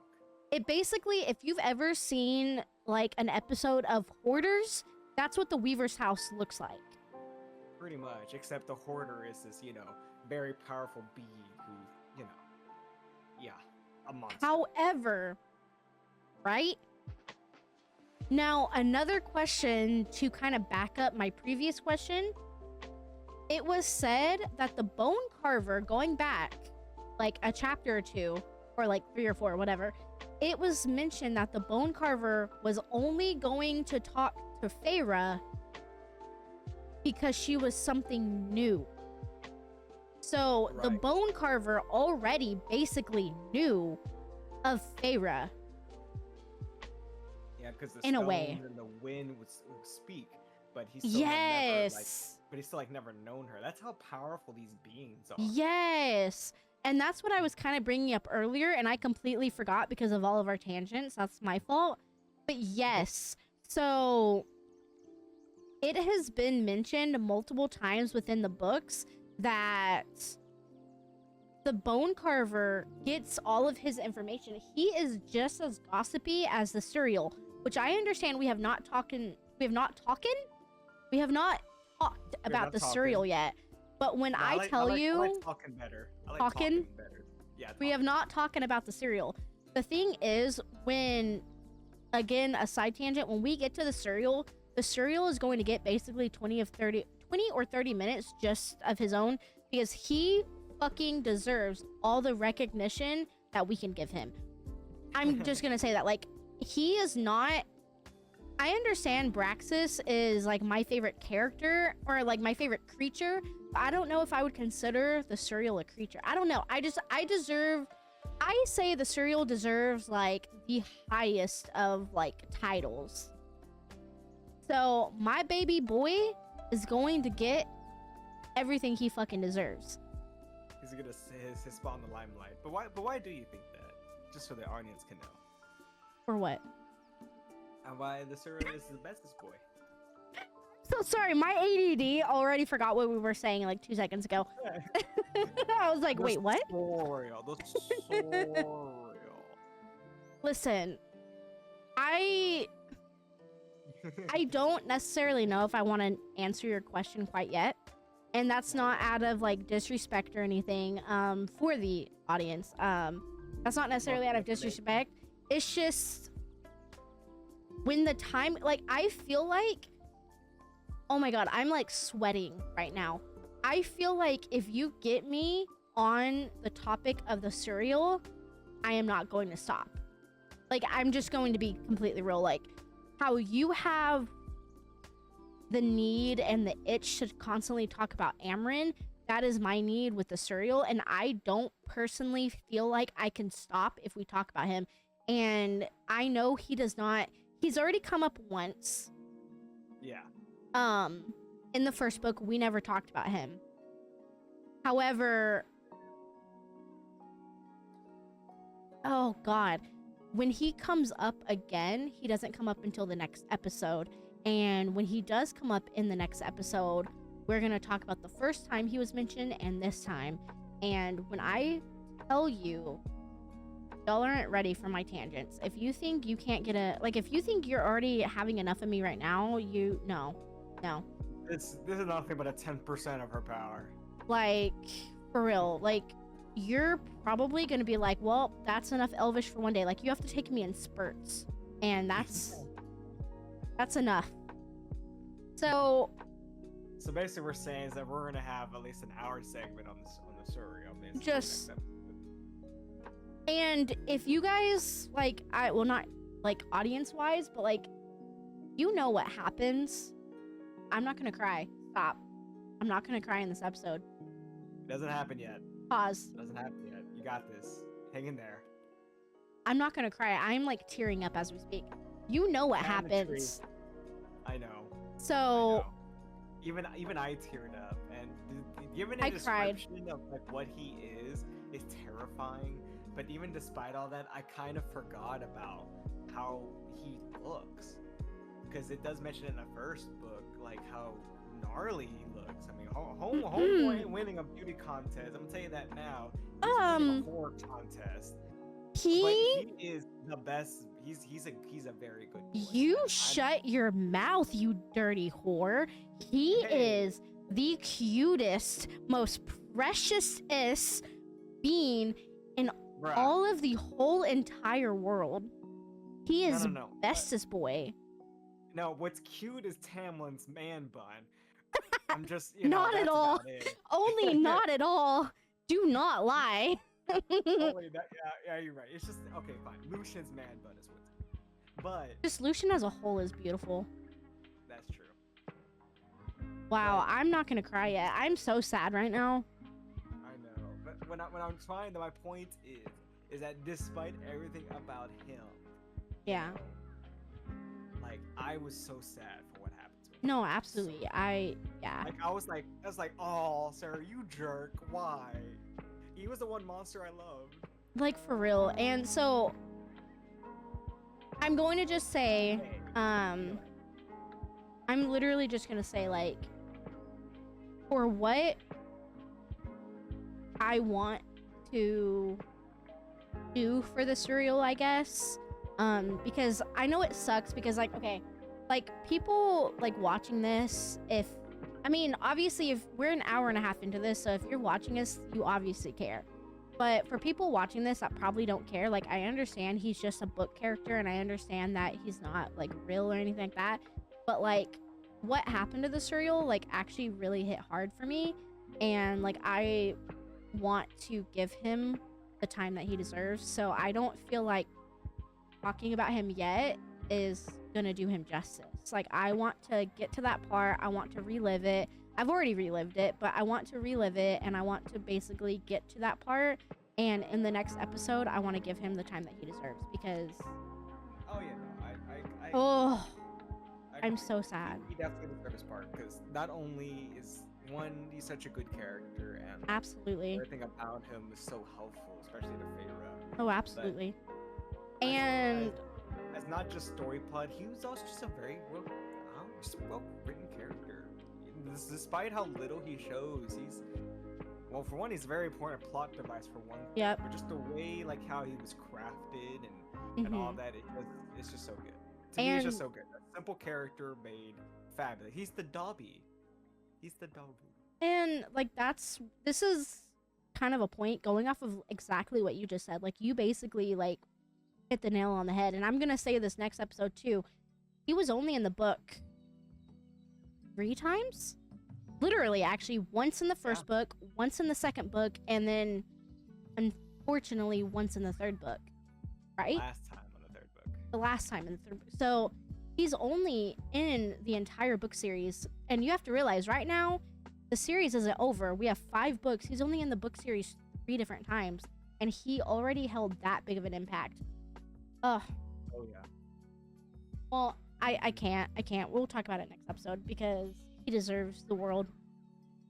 It basically, if you've ever seen like an episode of Hoarders, that's what the Weaver's house looks like. Pretty much, except the Hoarder is this, very powerful being who, a monster. However, right? Now, another question to kind of back up my previous question. It was said that the bone carver, going back like a chapter or two, or like 3 or 4, whatever, it was mentioned that the bone carver was only going to talk to Feyre because she was something new. So the Right. bone carver already basically knew of Feyre. Yeah, because the In a stone way. and the wind would speak, but he still had never like, Yes. but he still like never known her. That's how powerful these beings are. Yes. And that's what I was kind of bringing up earlier, and I completely forgot because of all of our tangents. That's my fault. But yes. So it has been mentioned multiple times within the books that the bone carver gets all of his information. He is just as gossipy as the serial, which I understand we have not talked about the serial yet. But when No, I like, tell I you, like talking better. I like Talking? better. Yeah, we have talking. not talking about the serial. The thing is, when, again, a side tangent, when we get to the serial is going to get basically 20 or 30 minutes just of his own, because he fucking deserves all the recognition that we can give him. I'm just gonna say that, like, he is not. I understand Braxis is like my favorite character, or like my favorite creature, but I don't know if I would consider the Serial a creature. I don't know. I say the Serial deserves like the highest of like titles. So my baby boy is going to get everything he fucking deserves. He's gonna say his spot in the limelight. But why do you think that? Just so the audience can know. For what? And why the serial is the bestest boy. So sorry, my ADD already forgot what we were saying like 2 seconds ago. I was like, The wait, what? Sorial, the Sorial. Listen, I don't necessarily know if I want to answer your question quite yet. And that's not out of like disrespect or anything for the audience. That's not necessarily out of disrespect. It's just when the time, like, I feel like, oh my god, I'm like sweating right now. I feel like if you get me on the topic of the serial, I am not going to stop. Like, I'm just going to be completely real. Like, how you have the need and the itch to constantly talk about Amryn, that is my need with the serial, and I don't personally feel like I can stop if we talk about him. And I know he does not. He's already come up once. Yeah. In the first book, we never talked about him. However, oh god, when he comes up again, he doesn't come up until the next episode. And when he does come up in the next episode, we're going to talk about the first time he was mentioned and this time. And when I tell you, y'all aren't ready for my tangents. If you think you can't get if you think you're already having enough of me right now, no. This is nothing but a 10% of her power. Like, for real. Like, you're probably going to be like, well, that's enough Elvish for one day. Like, you have to take me in spurts. And that's enough. So basically, we're saying is that we're gonna have at least an hour segment on the serial. Just, and if you guys like, not like audience wise, but like, you know what happens. I'm not gonna cry. Stop. I'm not gonna cry in this episode. It doesn't happen yet. Pause. It doesn't happen yet. You got this. Hang in there. I'm not gonna cry. I'm like tearing up as we speak. You know what happens. I know. So. I know. Even I teared up, and given a description of like what he is terrifying. But even despite all that, I kind of forgot about how he looks, because it does mention in the first book like how gnarly he looks. I mean, homeboy ain't winning a beauty contest. I'm gonna tell you that now. He's winning a horror contest. But he is the best. He's a very good boy. You shut your mouth, you dirty whore. He is the cutest, most precious-est being in all of the whole entire world. He is bestest boy. No, what's cute is Tamlin's man bun. I'm just, not at all. Only not at all. Do not lie. Oh wait, yeah, you're right. It's just okay, fine. Lucian's man bun is what's, but Just Lucian as a whole is beautiful. that's true. Wow, But I'm not gonna cry yet. I'm so sad right now. I know. But when I'm trying, my point is that despite everything about him, you Yeah. know, like I was so sad for what happened to him. No, absolutely. Yeah. Like I was like, oh, Sarah, you jerk. Why? He was the one monster I loved. Like for real. And so I'm going to just say, I'm literally just gonna say, like, for what I want to do for the serial, I guess. Because I know it sucks because, like, okay, like, people, like, watching this, I mean, obviously, if we're an hour and a half into this, so if you're watching us, you obviously care. But for people watching this that probably don't care, like, I understand he's just a book character, and I understand that he's not, like, real or anything like that. But, like, what happened to the serial, like, actually really hit hard for me. And, like, I want to give him the time that he deserves. So I don't feel like talking about him yet is gonna do him justice. Like, I want to get to that part. I want to relive it. I've already relived it, but I want to relive it, and I want to basically get to that part. And in the next episode, I want to give him the time that he deserves because Oh yeah, no, oh, I I'm so sad. He definitely deserves his part because not only is one, he's such a good character, and Absolutely. everything about him is so helpful, especially to Feyre. Oh, absolutely. As- And as not just story plot, he was also just a very well written character. Despite how little he shows, he's well, for one, he's a very important plot device for one. Yep. But just the way, like how he was crafted and all that, it's just so good. To me, it's just so good. A simple character made fabulous. He's the Dobby. He's the Dobby. And like this is kind of a point going off of exactly what you just said. Like, you basically like hit the nail on the head. And I'm gonna say this next episode too. He was only in the book 3 times? Literally, actually, once in the first book, once in the second book, and then unfortunately once in the third book. Right? Last time on the third book. The last time in the third book. So he's only in the entire book series. And you have to realize right now, the series isn't over. We have 5 books. He's only in the book series 3 different times. And he already held that big of an impact. Ugh. Oh yeah. Well, I can't. We'll talk about it next episode because he deserves the world.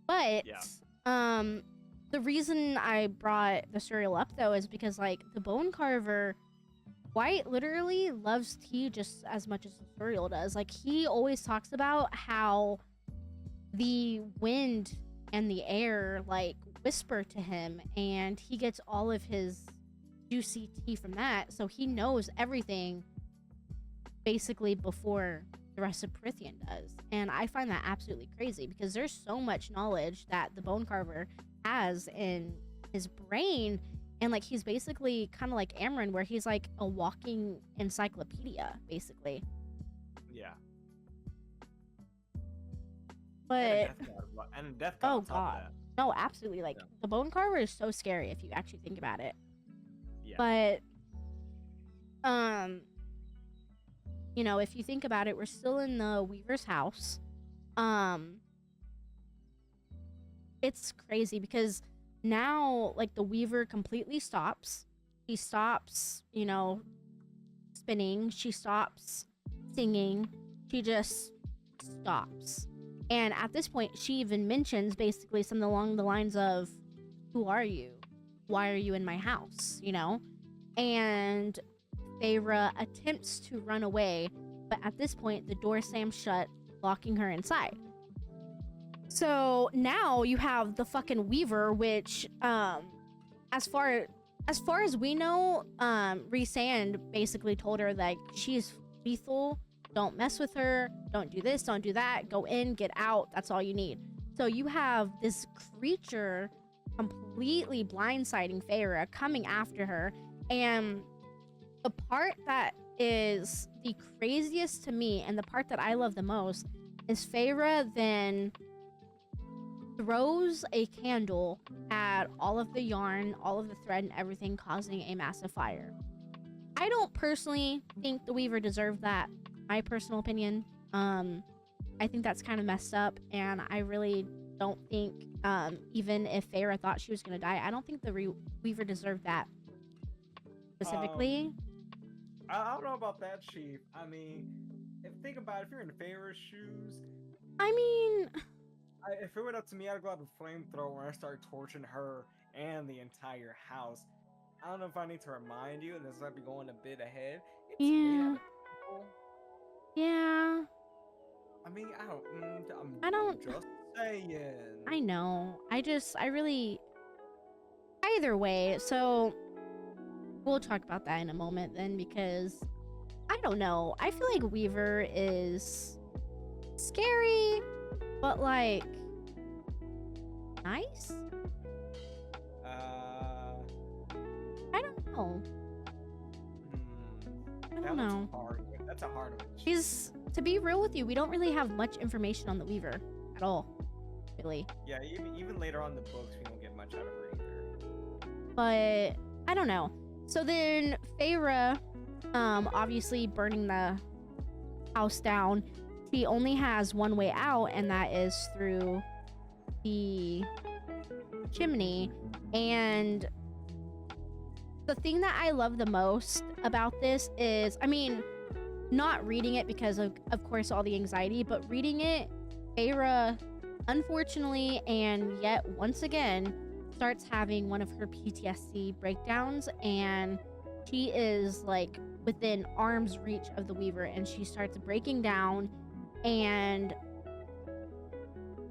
But the reason I brought the serial up though is because, like, the Bone Carver, White literally loves tea just as much as the serial does. Like, he always talks about how the wind and the air like whisper to him, and he gets all of his juicy tea from that, so he knows everything basically before the rest of Prithian does. And I find that absolutely crazy because there's so much knowledge that the Bone Carver has in his brain, and like he's basically kind of like Amryn, where he's like a walking encyclopedia basically. Yeah. But and Death God oh on top god, of that. no, absolutely, like the Bone Carver is so scary if you actually think about it. Yeah. But you know, if you think about it, we're still in the Weaver's house. It's crazy because now, like, the Weaver completely stops. She stops, you know, spinning. She stops singing. She just stops. And at this point, she even mentions basically something along the lines of, "Who are you? Why are you in my house?" You know? And Feyre attempts to run away, but at this point, the door slams shut, locking her inside. So now you have the fucking Weaver, which, as far as we know, Rhysand basically told her, like, she's lethal. Don't mess with her. Don't do this. Don't do that. Go in, get out. That's all you need. So you have this creature completely blindsiding Feyre, coming after her. And the part that is the craziest to me, and the part that I love the most, is Feyre then throws a candle at all of the yarn, all of the thread, and everything, causing a massive fire. I don't personally think the Weaver deserved that. My personal opinion. I think that's kind of messed up, and I really don't think, even if Feyre thought she was gonna die, I don't think the Weaver deserved that specifically. I don't know about that, Chief. I mean, think about it, if you're in Feyre's shoes. I mean, if it went up to me, I'd go out with a flamethrower and start torching her and the entire house. I don't know if I need to remind you, and this might be going a bit ahead. It's made out of people. Yeah. I mean, I don't. Just saying. I know. I really. Either way, so we'll talk about that in a moment then, because I don't know. I feel like Weaver is scary, but like nice. I don't know. I don't know. That's a hard one. She's, to be real with you, we don't really have much information on the Weaver at all, really. Yeah, even later on in the books, we don't get much out of her either. But I don't know. So then Feyre, obviously burning the house down, she only has one way out, and that is through the chimney. And the thing that I love the most about this is, I mean, not reading it because of course, all the anxiety, but reading it, Feyre, unfortunately, and yet once again, starts having one of her PTSD breakdowns, and she is like within arm's reach of the Weaver, and she starts breaking down, and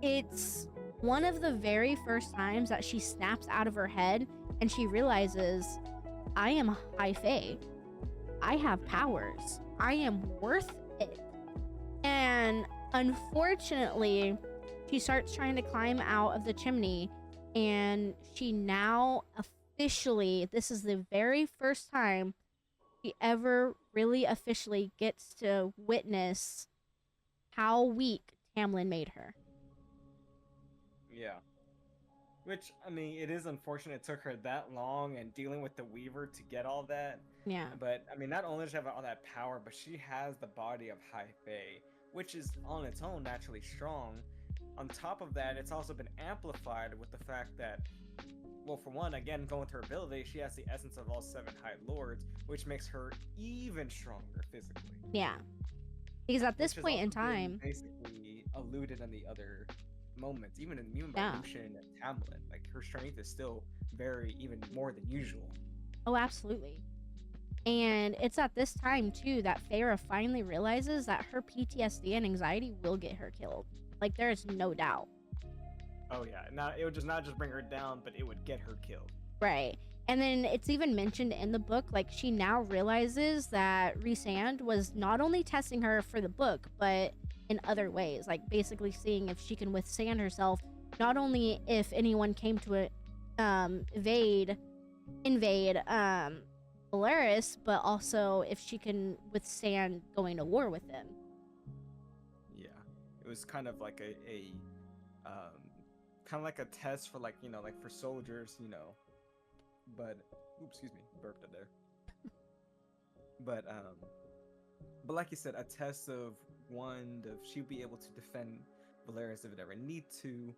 it's one of the very first times that she snaps out of her head and she realizes, I am high fae. I have powers. I am worth it. And unfortunately, she starts trying to climb out of the chimney, and she now officially, this is the very first time she ever really officially gets to witness how weak Tamlin made her. Yeah. Which, I mean, it is unfortunate it took her that long, and dealing with the Weaver to get all that. Yeah. But, I mean, not only does she have all that power, but she has the body of High Fae, which is on its own naturally strong. On top of that, it's also been amplified with the fact that, well, for one, again, going to her ability, she has the essence of all 7 High Lords, which makes her even stronger physically. Yeah. Because at this point in time, basically alluded in the other moments, even by Lucian and Tamlin, like her strength is still even more than usual. Oh, absolutely. And it's at this time too that Feyre finally realizes that her PTSD and anxiety will get her killed. Like, there's no doubt. Oh yeah, it would not just bring her down, but it would get her killed. Right. And then it's even mentioned in the book, like, she now realizes that Rhysand was not only testing her for the book, but in other ways, like basically seeing if she can withstand herself, not only if anyone came to invade Velaris, but also if she can withstand going to war with them. Yeah, it was kind of like kind of like a test for, like, you know, like for soldiers, you know. But oops, excuse me, burped it there. But like you said, a test of she'd be able to defend Velaris if it ever need to,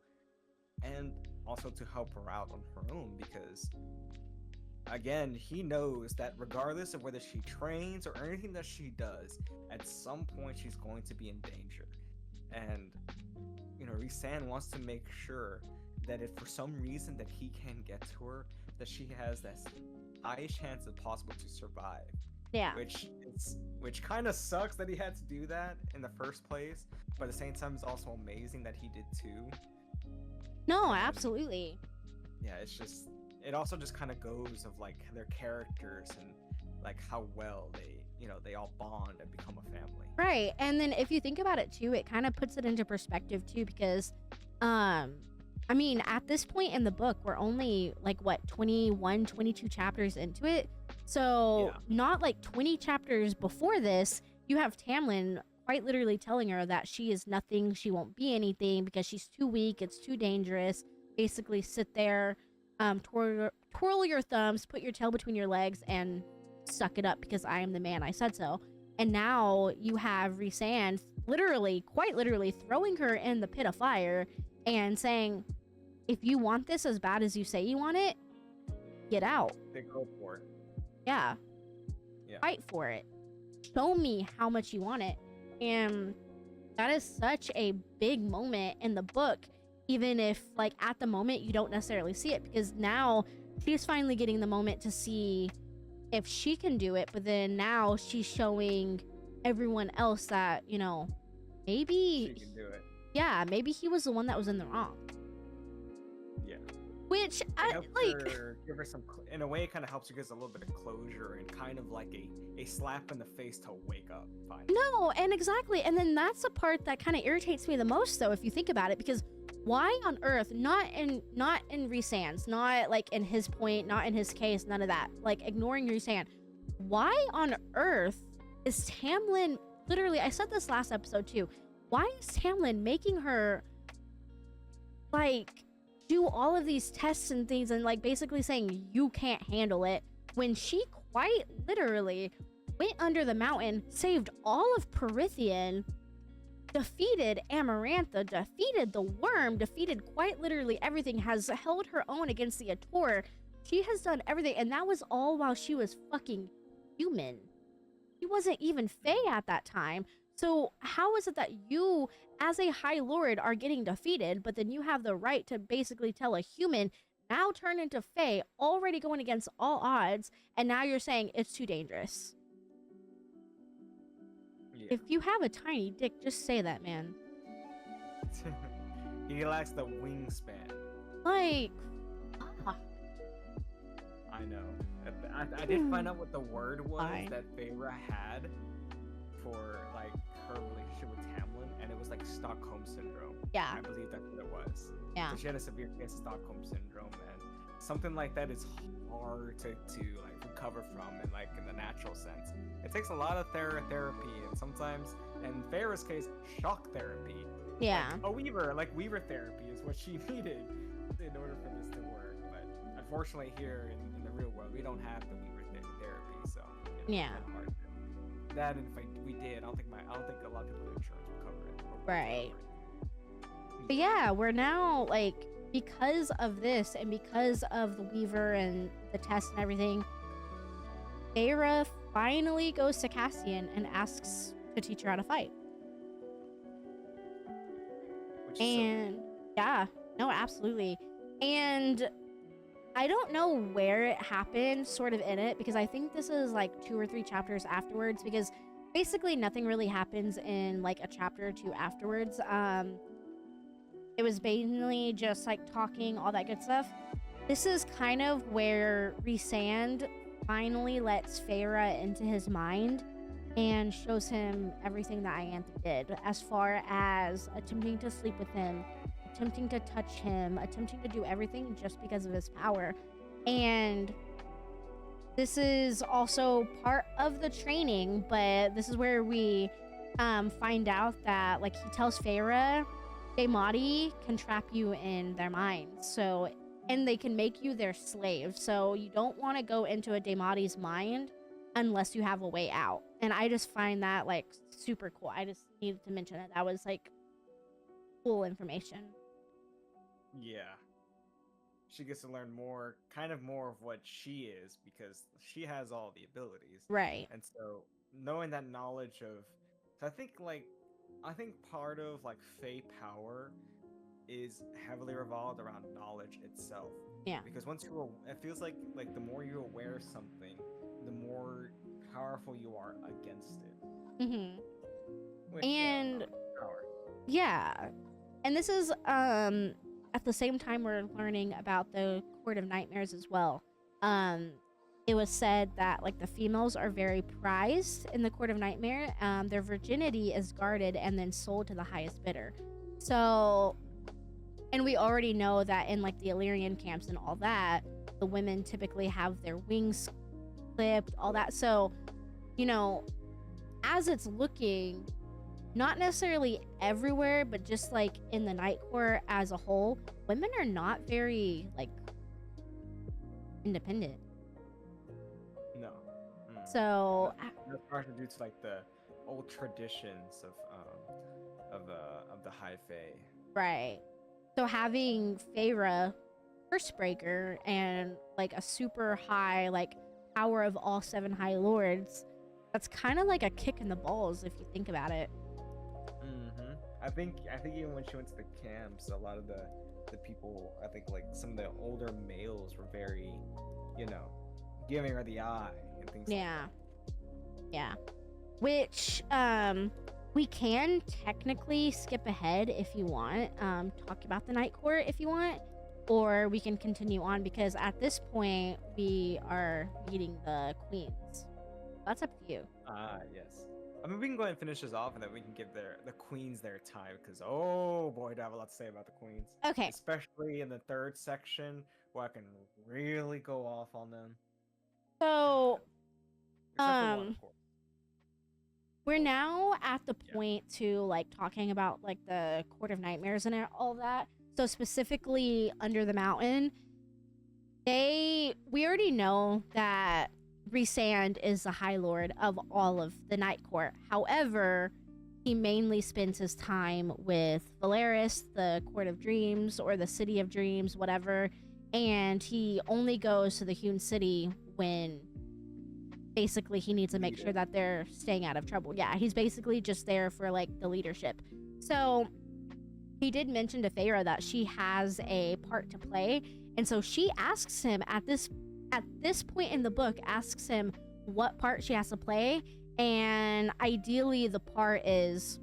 and also to help her out on her own, because again, he knows that regardless of whether she trains or anything that she does, at some point she's going to be in danger. And you know, Rhysand wants to make sure that if for some reason that he can get to her, that she has the highest chance as possible to survive. Yeah. Which kind of sucks that he had to do that in the first place, but at the same time, it's also amazing that he did too. No, absolutely. Yeah, it also just kind of goes of like their characters and like how well they all bond and become a family. Right. And then if you think about it too, it kind of puts it into perspective too, because I mean, at this point in the book, we're only like 21, 22 chapters into it. So not like 20 chapters before this, you have Tamlin quite literally telling her that she is nothing, she won't be anything because she's too weak, it's too dangerous. Basically, sit there, twirl your thumbs, put your tail between your legs, and suck it up because I am the man, I said so. And now you have Rhysand literally, quite literally, throwing her in the pit of fire and saying, if you want this as bad as you say you want it, get out. They go for it. Yeah. Fight for it. Show me how much you want it. And that is such a big moment in the book, even if, like, at the moment you don't necessarily see it, because now she's finally getting the moment to see if she can do it, but then now she's showing everyone else that, you know, maybe She can do it. yeah, maybe he was the one that was in the wrong. Yeah. Which I Helps like her, give her some, in a way, it kind of helps her get a little bit of closure and kind of like a slap in the face to wake up. Finally. no, and exactly, and then that's the part that kind of irritates me the most, though, if you think about it, because why on earth, not in Rhysand's, not like in his point, not in his case, none of that, like ignoring Rhysand, why on earth is Tamlin, literally, I said this last episode too, why is Tamlin making her like do all of these tests and things and like basically saying you can't handle it when she quite literally went under the mountain, saved all of Perithian, defeated Amarantha, defeated the worm, defeated quite literally everything, has held her own against the Ator. She has done everything, and that was all while she was fucking human. She wasn't even Fae at that time. So how is it that you, as a High Lord, are getting defeated, but then you have the right to basically tell a human, now turn into Fae, already going against all odds, and now you're saying it's too dangerous? Yeah. If you have a tiny dick, just say that, man. He lacks the wingspan. Like, I know. I did find out what the word was Fine. that Feyre had for like her relationship with Tamlin, and it was like Stockholm syndrome. yeah, I believe that's what it was. yeah, So she had a severe case of Stockholm syndrome, and something like that is hard to like recover from in the natural sense. It takes a lot of therapy, and sometimes, in Feyre's case, shock therapy. yeah. Like Weaver therapy is what she needed in order for this to work. But unfortunately, here in the real world, we don't have the Weaver therapy, so you know, Yeah. it's kinda hard to- that, and if we did, I don't think a lot of people with insurance would cover it. or would Right. cover it. But yeah, we're now, like, because of this and because of the Weaver and the test and everything, Feyre finally goes to Cassian and asks to teach her how to fight. Which is so And yeah, no, absolutely. And I don't know where it happened sort of in it, because I think this is like 2 or 3 chapters afterwards, because basically nothing really happens in like a chapter or 2 afterwards. It was mainly just like talking, all that good stuff. This is kind of where Rhysand finally lets Feyre into his mind and shows him everything that Ianthe did, as far as attempting to sleep with him, attempting to touch him, attempting to do everything just because of his power. And this is also part of the training, but this is where we find out that, like, he tells Feyre, Daemati can trap you in their minds, so, and they can make you their slave, so you don't want to go into a Daemati's mind unless you have a way out. And I just find that, like, super cool. I just needed to mention it. That was, like, cool information. Yeah. She gets to learn more, kind of more of what she is, because she has all the abilities. Right. And so knowing that knowledge of, so I think part of like Fae power is heavily revolved around knowledge itself. Yeah. Because once it feels like the more you're aware of something, the more powerful you are against it. Mm-hmm. Which, And knowledge is power. yeah. And this is at the same time we're learning about the Court of Nightmares as well. It was said that, like, the females are very prized in the Court of Nightmare. Their virginity is guarded and then sold to the highest bidder. So, and we already know that in, like, the Illyrian camps and all that, the women typically have their wings clipped, all that. So, you know, as it's looking, not necessarily everywhere, but just like in the night court as a whole, women are not very like independent. No. So That's partially due to like the old traditions of the High Fae. right. So having Feyre Firstbreaker and like a super high like power of all 7 High Lords, that's kind of like a kick in the balls if you think about it. I think even when she went to the camps, a lot of the people, I think like some of the older males were very, giving her the eye and things. Yeah. Yeah. Which we can technically skip ahead if you want, talk about the night court if you want, or we can continue on because at this point we are meeting the queens. That's up to you. Yes. I mean, we can go ahead and finish this off, and then we can give the queens their time. Because oh boy, do I have a lot to say about the queens. Okay. Especially in the 3rd section, where I can really go off on them. So, Except for one, of course. we're now at the point to like talking about like the Court of Nightmares and all that. So specifically Under the Mountain, we already know that Rhysand is the High Lord of all of the Night Court. However, he mainly spends his time with Valeris, the Court of Dreams, or the City of Dreams, whatever, and he only goes to the Hewn City when basically he needs to make sure that they're staying out of trouble. Yeah, he's basically just there for like the leadership. So he did mention to Feyre that she has a part to play, and so she asks him at this point in the book, asks him what part she has to play, and ideally the part is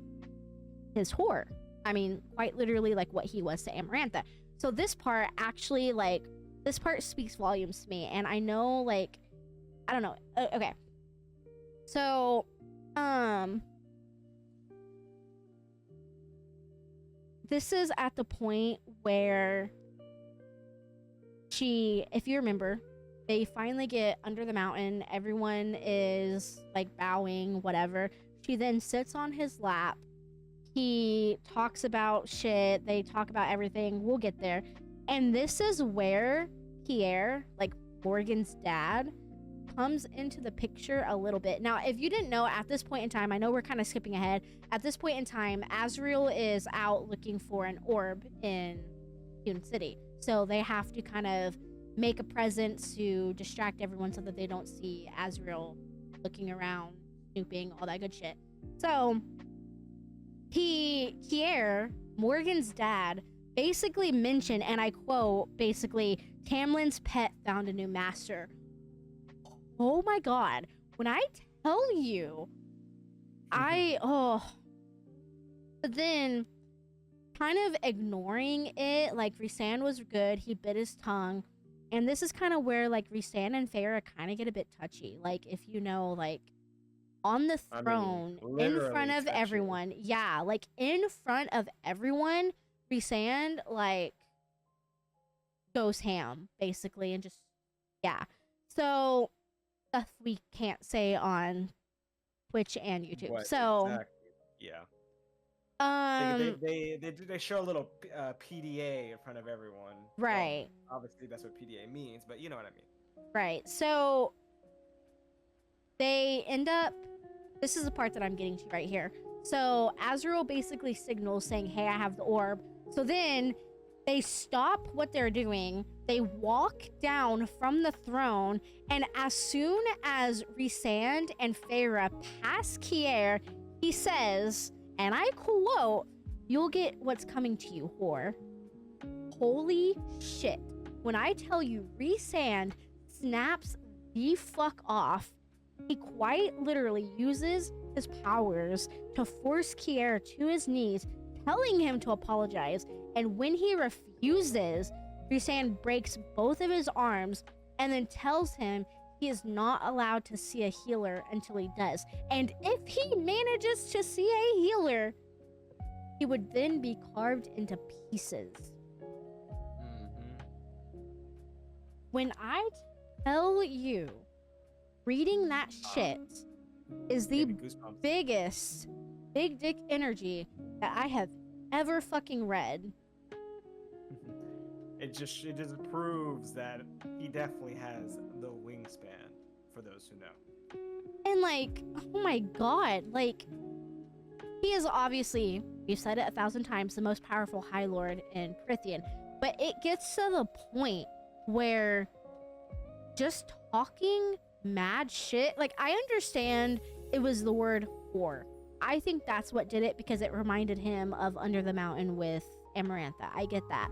his whore. I mean, quite literally like what he was to Amarantha. So this part actually, like, this part speaks volumes to me, and I know, like, I don't know. Okay. So, this is at the point where if you remember, they finally get under the mountain. Everyone is like bowing, whatever. She then sits on his lap. He talks about shit. They talk about everything. We'll get there. And this is where Pierre, like Morgan's dad, comes into the picture a little bit. Now, if you didn't know, at this point in time, I know we're kind of skipping ahead. At this point in time, Azriel is out looking for an orb in Hewn City. So they have to kind of make a presence to distract everyone so that they don't see Azriel looking around, snooping, all that good shit. So Pierre, Morgan's dad, basically mentioned, and I quote, basically, Tamlin's pet found a new master. Oh my god. When I tell you, but then kind of ignoring it, like Rhysand was good, he bit his tongue. And this is kind of where like Rhysand and Feyre kind of get a bit touchy. Like if you know, like on the throne, in front of everyone. Yeah, like in front of everyone, Rhysand like goes ham basically and just So stuff we can't say on Twitch and YouTube. Exactly. Yeah. They show a little PDA in front of everyone. Right. Well, obviously, that's what PDA means, but you know what I mean. Right. So they end up. This is the part that I'm getting to right here. So Azriel basically signals saying, "Hey, I have the orb." So then they stop what they're doing. They walk down from the throne, and as soon as Rhysand and Feyre pass Kier, he says, and I quote, "You'll get what's coming to you, whore." Holy shit. When I tell you Rhysand snaps the fuck off, he quite literally uses his powers to force Kier to his knees, telling him to apologize. And when he refuses, Rhysand breaks both of his arms and then tells him he is not allowed to see a healer until he does. And if he manages to see a healer, he would then be carved into pieces. When I tell you, reading that shit is the biggest big dick energy that I have ever fucking read. It just proves that he definitely has the wingspan, for those who know. And like, oh my god, like, he is obviously, we've said it 1,000 times, the most powerful High Lord in Prithian. But it gets to the point where just talking mad shit, like, I understand it was the word whore. I think that's what did it, because it reminded him of Under the Mountain with Amarantha. I get that.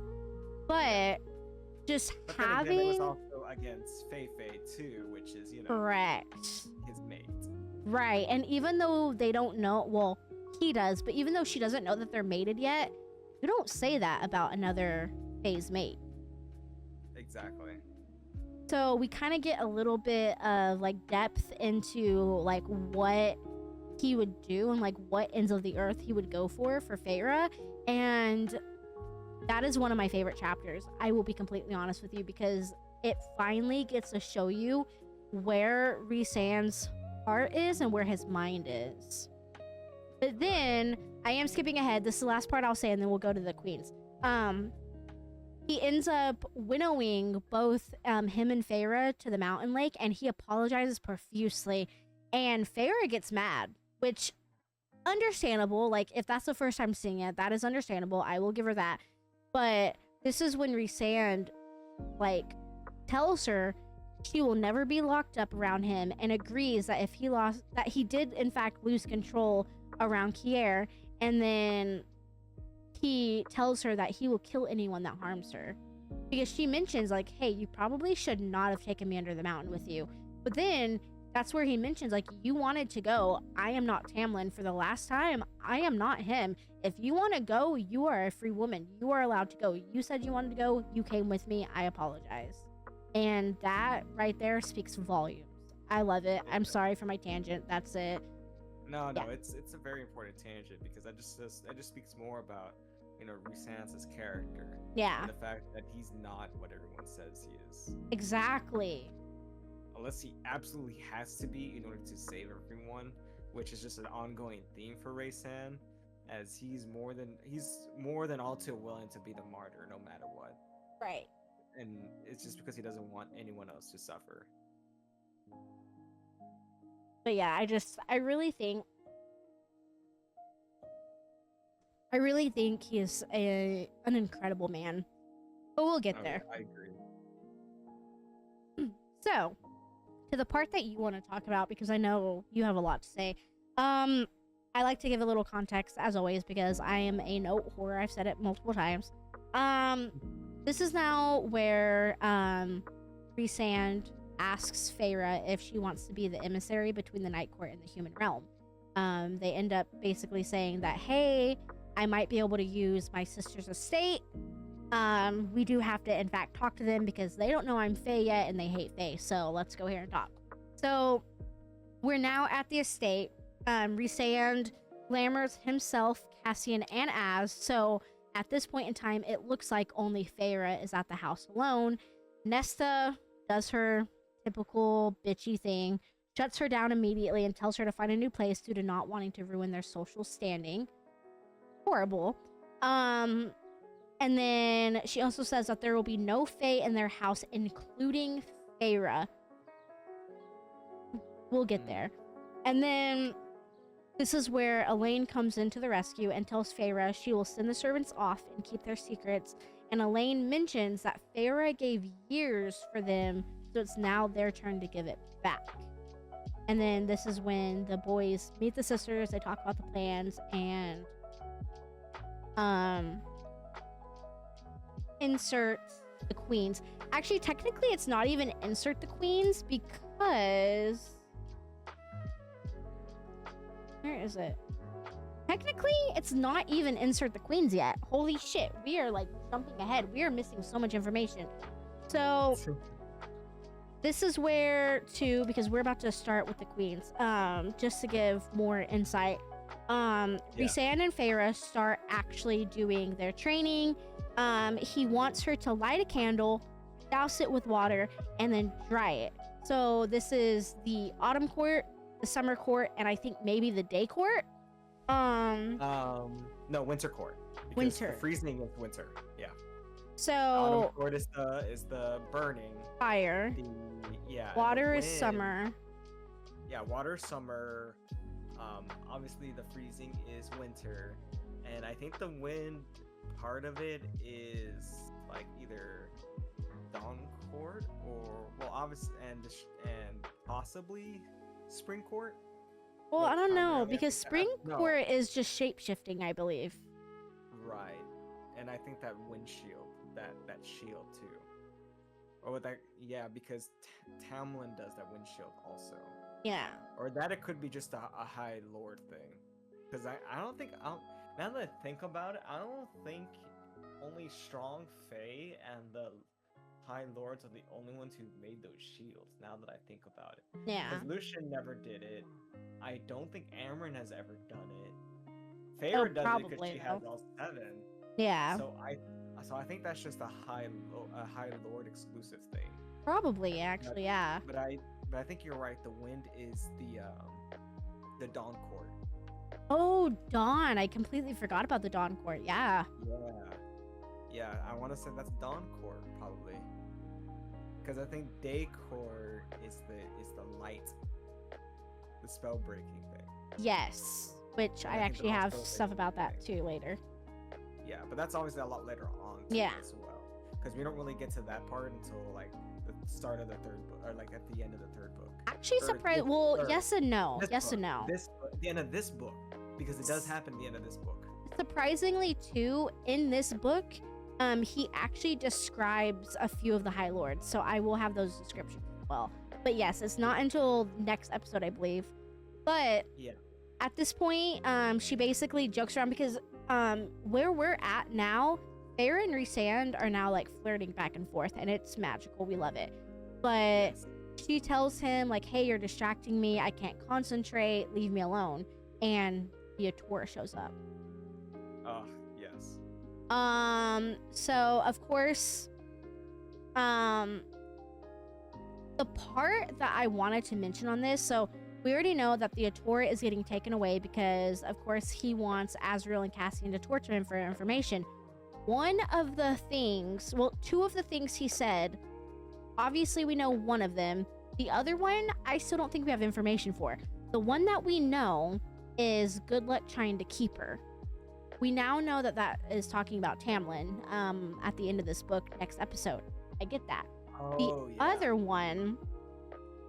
But just But having... then again, it was also against Feifei too, which is, you know, correct. his mate. Right, and even though they don't know, well, he does, but even though she doesn't know that they're mated yet, you don't say that about another Fae's mate. Exactly. So we kind of get a little bit of like depth into like what he would do and like what ends of the earth he would go for Feyre, and that is one of my favorite chapters. I will be completely honest with you, because it finally gets to show you where Rhysand's heart is and where his mind is. But then I am skipping ahead. This is the last part I'll say, and then we'll go to the queens. He ends up winnowing both him and Feyre to the mountain lake, and he apologizes profusely. And Feyre gets mad, which understandable. Like, if that's the first time seeing it, that is understandable. I will give her that. But this is when Rhysand, like, tells her she will never be locked up around him, and agrees that if he lost, that he did in fact lose control around Kier, and then he tells her that he will kill anyone that harms her, because she mentions like, hey, you probably should not have taken me under the mountain with you. But then that's where he mentions like, you wanted to go, I am not Tamlin. For the last time, I am not him. If you want to go, you are a free woman, you are allowed to go. You said you wanted to go, you came with me, I apologize. And that right there speaks volumes. I love it. I'm sorry for my tangent, that's it. No, Yeah. it's a very important tangent, because that just speaks more about, you know, Rhysand's character. Yeah. And the fact that he's not what everyone says he is. Exactly. Unless he absolutely has to be in order to save everyone, which is just an ongoing theme for Rhysand, as he's more than all too willing to be the martyr no matter what. Right. And it's just because he doesn't want anyone else to suffer. But yeah, I really think he is an incredible man. But we'll get there. I agree. So, to the part that you want to talk about, because I know you have a lot to say. I like to give a little context, as always, because I am a note whore. I've said it multiple times. This is now where Rhysand asks Feyre if she wants to be the emissary between the Night Court and the human realm. They end up basically saying that, hey, I might be able to use my sister's estate. We do have to, in fact, talk to them, because they don't know I'm Fae yet, and they hate Fae, so let's go here and talk. So, we're now at the estate. Rhysand, Glamours himself, Cassian, and Az. So, at this point in time, it looks like only Feyre is at the house alone. Nesta does her typical bitchy thing, shuts her down immediately, and tells her to find a new place due to not wanting to ruin their social standing. Horrible. And then she also says that there will be no Fae in their house, including Feyre. We'll get there. And then this is where Elaine comes into the rescue and tells Feyre she will send the servants off and keep their secrets. And Elaine mentions that Feyre gave years for them, so it's now their turn to give it back. And then this is when the boys meet the sisters, they talk about the plans, and insert the queens. Actually, technically, it's not even insert the queens, because... where is it? Technically, it's not even insert the queens yet. Holy shit, we are like jumping ahead. We are missing so much information. So this is where too, because we're about to start with the queens. Just to give more insight. Rhysand and Feyre start actually doing their training. He wants her to light a candle, douse it with water, and then dry it. So this is the autumn court, the summer court, and I think maybe the day court. No, winter court. Because Winter. The freezing is winter. Yeah. So Autumn court is the burning. fire. And Water the is wind- summer. Yeah, water, summer. Obviously the freezing is winter, and I think the wind part of it is like either dawn court or obviously and possibly spring court. Well, I don't know primarily, because think spring no. court is just shape shifting, I believe. Right, and I think that windshield, that shield too, or with that, yeah, because Tamlin does that windshield also. Yeah. Or that it could be just a High Lord thing. Because I don't think, now that I think about it, I don't think only strong Fae and the High Lords are the only ones who made those shields, now that I think about it. Yeah. Because Lucian never did it. I don't think Amryn has ever done it. Feyre does it because she has all 7. Yeah. So I think that's just a High Lord exclusive thing. Probably, actually, yeah. But I think you're right. The wind is the Dawn Court. Oh, Dawn. I completely forgot about the Dawn Court. Yeah. Yeah. I want to say that's Dawn Court probably, because I think Day Court is the light, the spell breaking thing. Yes. Which I think actually the have spell stuff about that breaking too later. Yeah, but that's obviously a lot later on. Too, Yeah. As well, because we don't really get to that part until like the start of the 3rd book, or like at the end of the 3rd book. Actually, Or surprised. this- Well, or yes and no. This Yes book, and no. At the end of this book, because it does happen at the end of this book. Surprisingly, too, in this book, he actually describes a few of the High Lords, so I will have those descriptions as well. But yes, it's not until next episode, I believe. But Yeah. at this point, she basically jokes around because where we're at now, Feyre and Rhysand are now like flirting back and forth, and it's magical. We love it. But Yes. she tells him like, "Hey, you're distracting me. I can't concentrate. Leave me alone." And the Ator shows up. Oh, yes. So of course, the part that I wanted to mention on this, so we already know that the Ator is getting taken away because, of course, he wants Azriel and Cassian to torture him for information. One of the things, well, 2 of the things he said, obviously we know one of them. The other one, I still don't think we have information for. The one that we know is good luck trying to keep her. We now know that that is talking about Tamlin at the end of this book, next episode. I get that. Oh, yeah.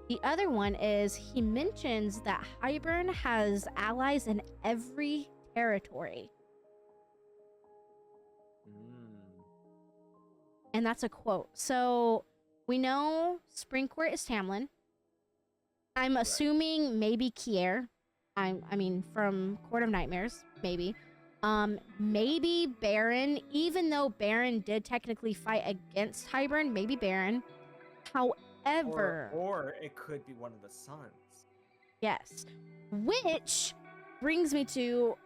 The other one is he mentions that Hybern has allies in every territory. And that's a quote. So we know Springcourt is Tamlin. I'm assuming maybe Kier. I mean, from Court of Nightmares, maybe. Maybe Baron, even though Baron did technically fight against Hybern, maybe Baron. However, or it could be one of the sons. yes. Which brings me to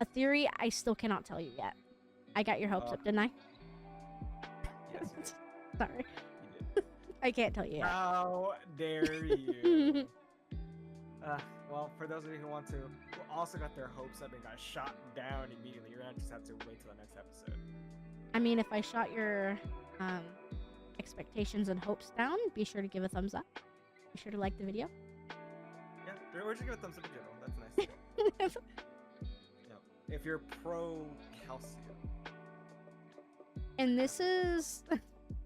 a theory I still cannot tell you yet. I got your hopes up, didn't I? Yes. Sorry. You did. I can't tell you yet. How dare you? Well, for those of you who want to, who also got their hopes up and got shot down immediately, you're gonna just have to wait till the next episode. I mean, if I shot your expectations and hopes down, be sure to give a thumbs up. Be sure to like the video. Yeah, or just give a thumbs up in general. That's nice. Yeah. If you're pro calcium. And this is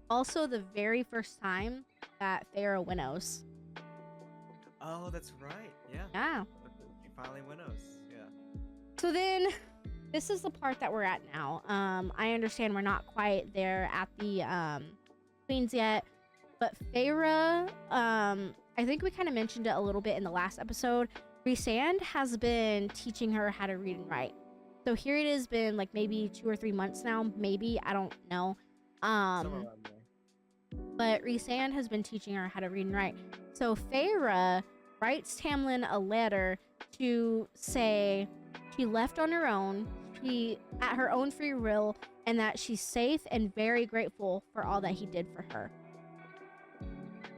also the very first time that Feyre winnows. Oh, that's right. Yeah. Yeah. She finally winnows. Yeah. So then, this is the part that we're at now. I understand we're not quite there at the Queens yet, but Feyre, I think we kind of mentioned it a little bit in the last episode. Rhysand has been teaching her how to read and write. So here it has been like maybe 2 or 3 months now, maybe, I don't know. Somewhere around there. But Rhysand has been teaching her how to read and write. So Feyre writes Tamlin a letter to say she left on her own, she at her own free will, and that she's safe and very grateful for all that he did for her.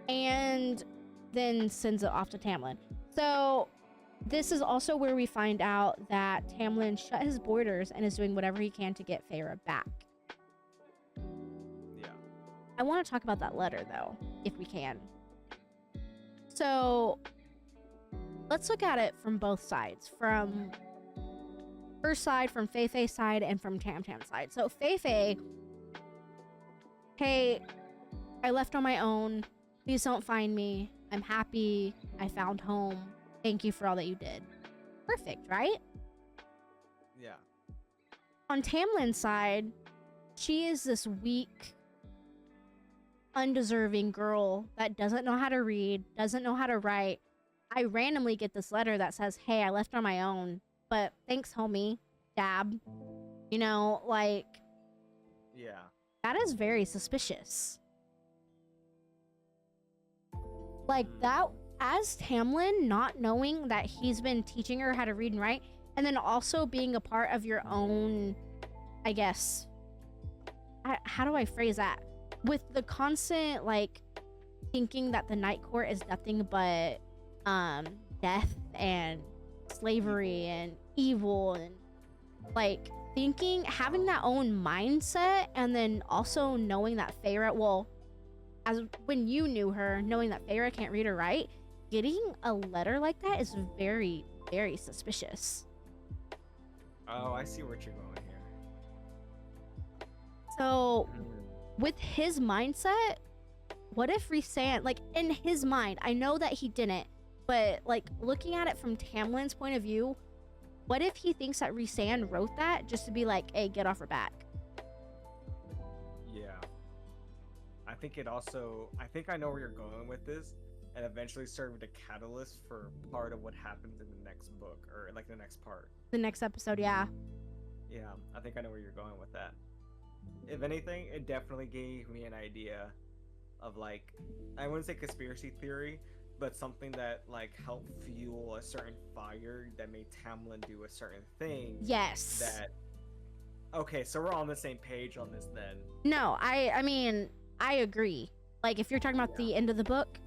And then sends it off to Tamlin. So this is also where we find out that Tamlin shut his borders and is doing whatever he can to get Feyre back. Yeah. I want to talk about that letter, though, if we can. So, let's look at it from both sides. From her side, from Fei-Fei's side, and from Tam-Tam's side. So, Fei-Fei, hey, I left on my own. Please don't find me. I'm happy. I found home. Thank you for all that you did. Perfect, right? Yeah. On Tamlin's side, she is this weak, undeserving girl that doesn't know how to read, doesn't know how to write. I randomly get this letter that says, hey, I left on my own, but thanks, homie. Dab. You know, like, Yeah. that is very suspicious. Like, that, as Tamlin, not knowing that he's been teaching her how to read and write, and then also being a part of your own, I guess, how do I phrase that? With the constant, like, thinking that the Night Court is nothing but death and slavery and evil, and like thinking, having that own mindset, and then also knowing that Feyre, well, as when you knew her, knowing that Feyre can't read or write, getting a letter like that is very, very suspicious. Oh, I see what you're going here. So with his mindset, what if Rhysand, like, in his mind, I know that he didn't, but like looking at it from Tamlin's point of view, what if he thinks that Rhysand wrote that just to be like, hey, get off her back? Yeah. I think it also, I think I know where you're going with this, and eventually serve the catalyst for part of what happens in the next book, or like the next part. The next episode, yeah. Yeah, I think I know where you're going with that. If anything, it definitely gave me an idea of, like, I wouldn't say conspiracy theory, but something that like helped fuel a certain fire that made Tamlin do a certain thing. Yes. That. Okay, so we're on the same page on this then. No, I mean, I agree. Like, if you're talking about the end of the book,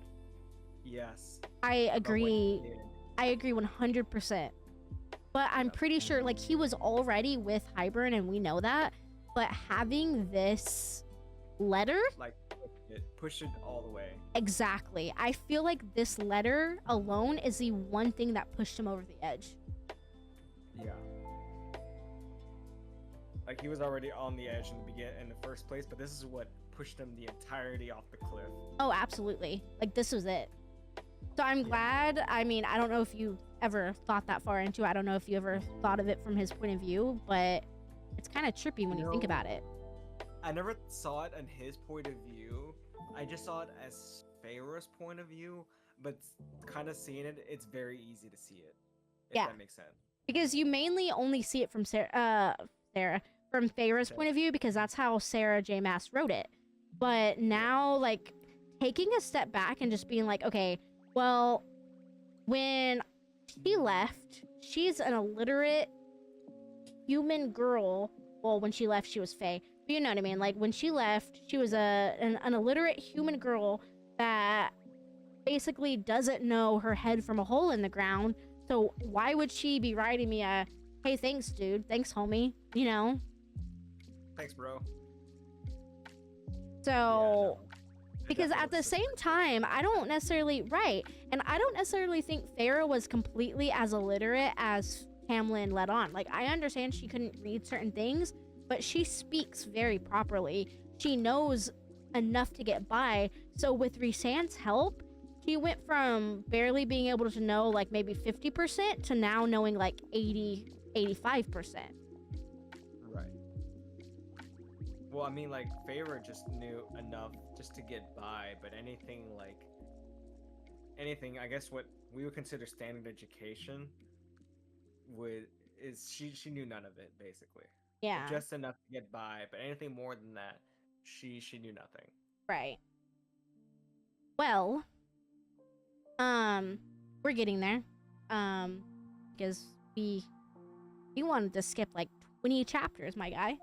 yes, I agree. I agree 100%. But I'm pretty sure, like, he was already with Hybern, and we know that. But having this letter, like, push it all the way. Exactly. I feel like this letter alone is the one thing that pushed him over the edge. Yeah. Like, he was already on the edge in the first place, but this is what pushed him the entirety off the cliff. Oh, absolutely. Like, this was it. So I'm glad. I mean, I don't know if you ever thought that far into it. I don't know if you ever thought of it from his point of view, but it's kind of trippy when you think about it. I never saw it in his point of view. I just saw it as Feyre's point of view, but kind of seeing it, it's very easy to see it. If that makes sense. Because you mainly only see it from Sarah, from Feyre's point of view, because that's how Sarah J. Maas wrote it. But now, like, taking a step back and just being like, okay, well, when she left, she's an illiterate human girl. Well, when she left, she was Fae. But you know what I mean? Like, when she left, she was an illiterate human girl that basically doesn't know her head from a hole in the ground. So why would she be writing me a, hey, thanks, dude. Thanks, homie. You know? Thanks, bro. So, because at the same time, I don't necessarily, and I don't necessarily think Feyre was completely as illiterate as Tamlin let on. Like, I understand she couldn't read certain things, but she speaks very properly. She knows enough to get by. So with Rhysand's help, she went from barely being able to know like maybe 50% to now knowing like 80, 85%. Right. Well, I mean, like, Feyre just knew enough just to get by, but anything, I guess what we would consider standard education she knew none of it, basically. Yeah. Just enough to get by, but anything more than that, she knew nothing. Right. Well, we're getting there. Because we wanted to skip like 20 chapters, my guy.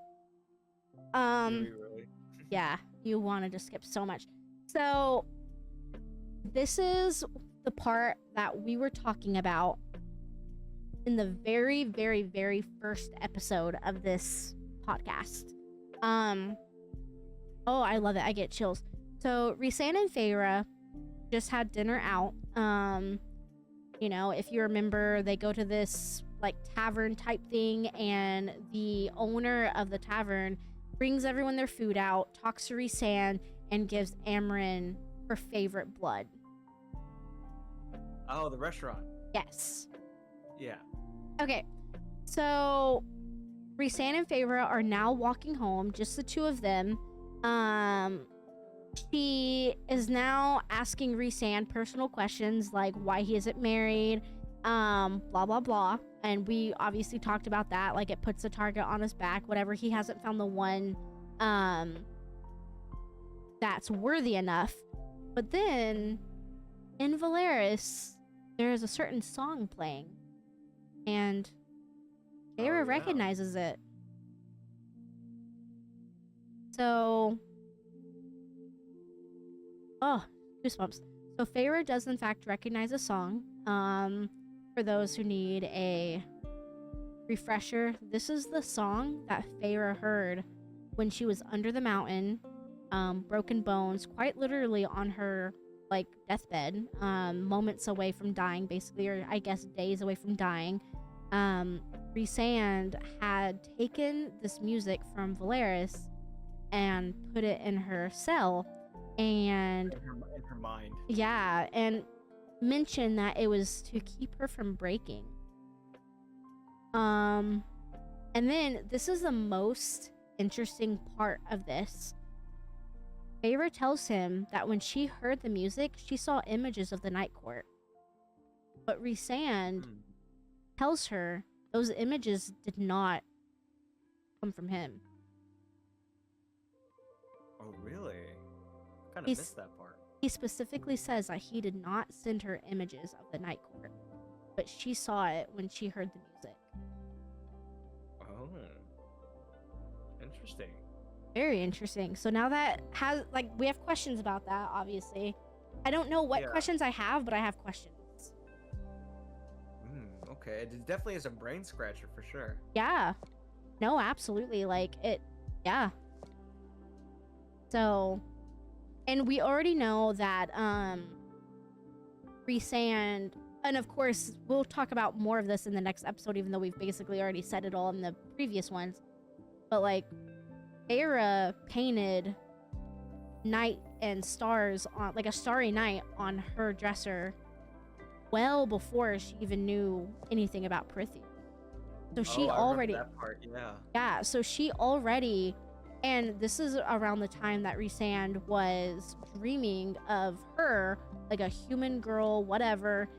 Did we really? Yeah, you wanted to skip so much. So this is the part that we were talking about in the very, very, very first episode of this podcast. Oh, I love it. I get chills. So Rhysand and Feyre just had dinner out. You know, if you remember, they go to this like tavern type thing, and the owner of the tavern brings everyone their food out, talks to Rhysand, and gives Amren her favorite blood. Oh, the restaurant. Yes. Yeah. Okay. So Rhysand and Feyre are now walking home, just the two of them. She is now asking Rhysand personal questions like why he isn't married, blah blah blah. And we obviously talked about that. Like, it puts a target on his back, whatever. He hasn't found the one that's worthy enough. But then in Valeris, there is a certain song playing, and Feyre recognizes it. So, oh, goosebumps. So Feyre does in fact recognize a song. For those who need a refresher, this is the song that Feyre heard when she was under the mountain, broken bones, quite literally on her like deathbed, moments away from dying, basically, or I guess days away from dying. Rhysand had taken this music from Valeris and put it in her cell, and in her mind. Yeah, and mentioned that it was to keep her from breaking. And then this is the most interesting part of this. Feyre tells him that when she heard the music, she saw images of the Night Court. But Rhysand tells her those images did not come from him. Oh, really? Kind of missed that part. He specifically says that he did not send her images of the Night Court, but she saw it when she heard the music. Oh. Interesting. Very interesting. So now that has, like, we have questions about that, obviously. I don't know what questions I have, but I have questions. Okay. It definitely is a brain scratcher for sure. Yeah. No, absolutely. Like, yeah. So, and we already know that, Rhysand, and of course, we'll talk about more of this in the next episode, even though we've basically already said it all in the previous ones. But, like, Feyre painted night and stars on, like, a starry night on her dresser well before she even knew anything about Prythia. So she already, that part, yeah, so she already, and this is around the time that Rhysand was dreaming of her, like a human girl, whatever.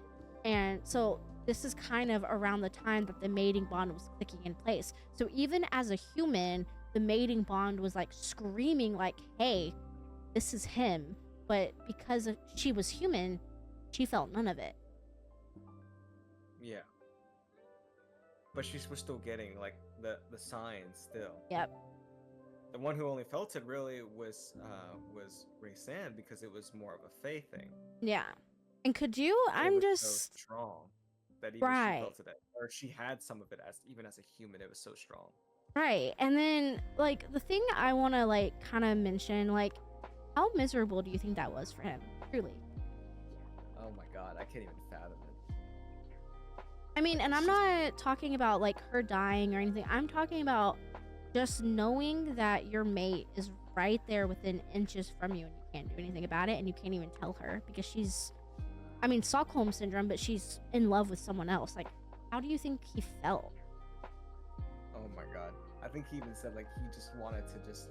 And so this is kind of around the time that the mating bond was clicking in place. So even as a human, the mating bond was like screaming like, hey, this is him. But because she was human, she felt none of it. Yeah. But she was still getting like the signs still. Yep. The one who only felt it really was Rhysand, because it was more of a faith thing. Yeah. And could you? I'm just so strong that even she felt it, or she had some of it even as a human. It was so strong. Right. And then, like, the thing I want to, like, kind of mention, like, how miserable do you think that was for him? Truly. Oh my god, I can't even fathom it. I mean, and I'm not talking about, like, her dying or anything. I'm talking about just knowing that your mate is right there within inches from you and you can't do anything about it, and you can't even tell her because she's, I mean, Stockholm syndrome, but she's in love with someone else. Like, how do you think he felt? Oh my god. I think he even said, like, he just wanted to just,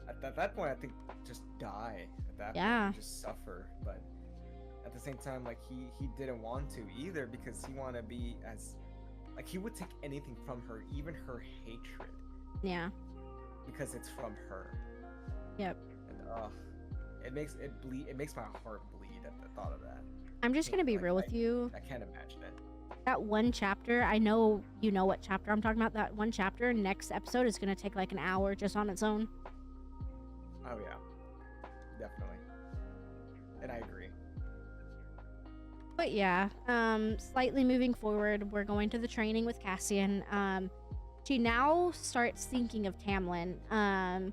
at that point, I think, just die. At that point, just suffer. But at the same time, like, he didn't want to either, because he wanted to be as, like, he would take anything from her, even her hatred. Yeah. Because it's from her. Yep. And it makes my heart bleed at the thought of that. I'm just gonna be real with you. I can't imagine it. That one chapter, I know you know what chapter I'm talking about. That one chapter, next episode, is gonna take like an hour just on its own. Oh yeah, definitely. And I agree. But yeah, slightly moving forward, we're going to the training with Cassian. She now starts thinking of Tamlin, and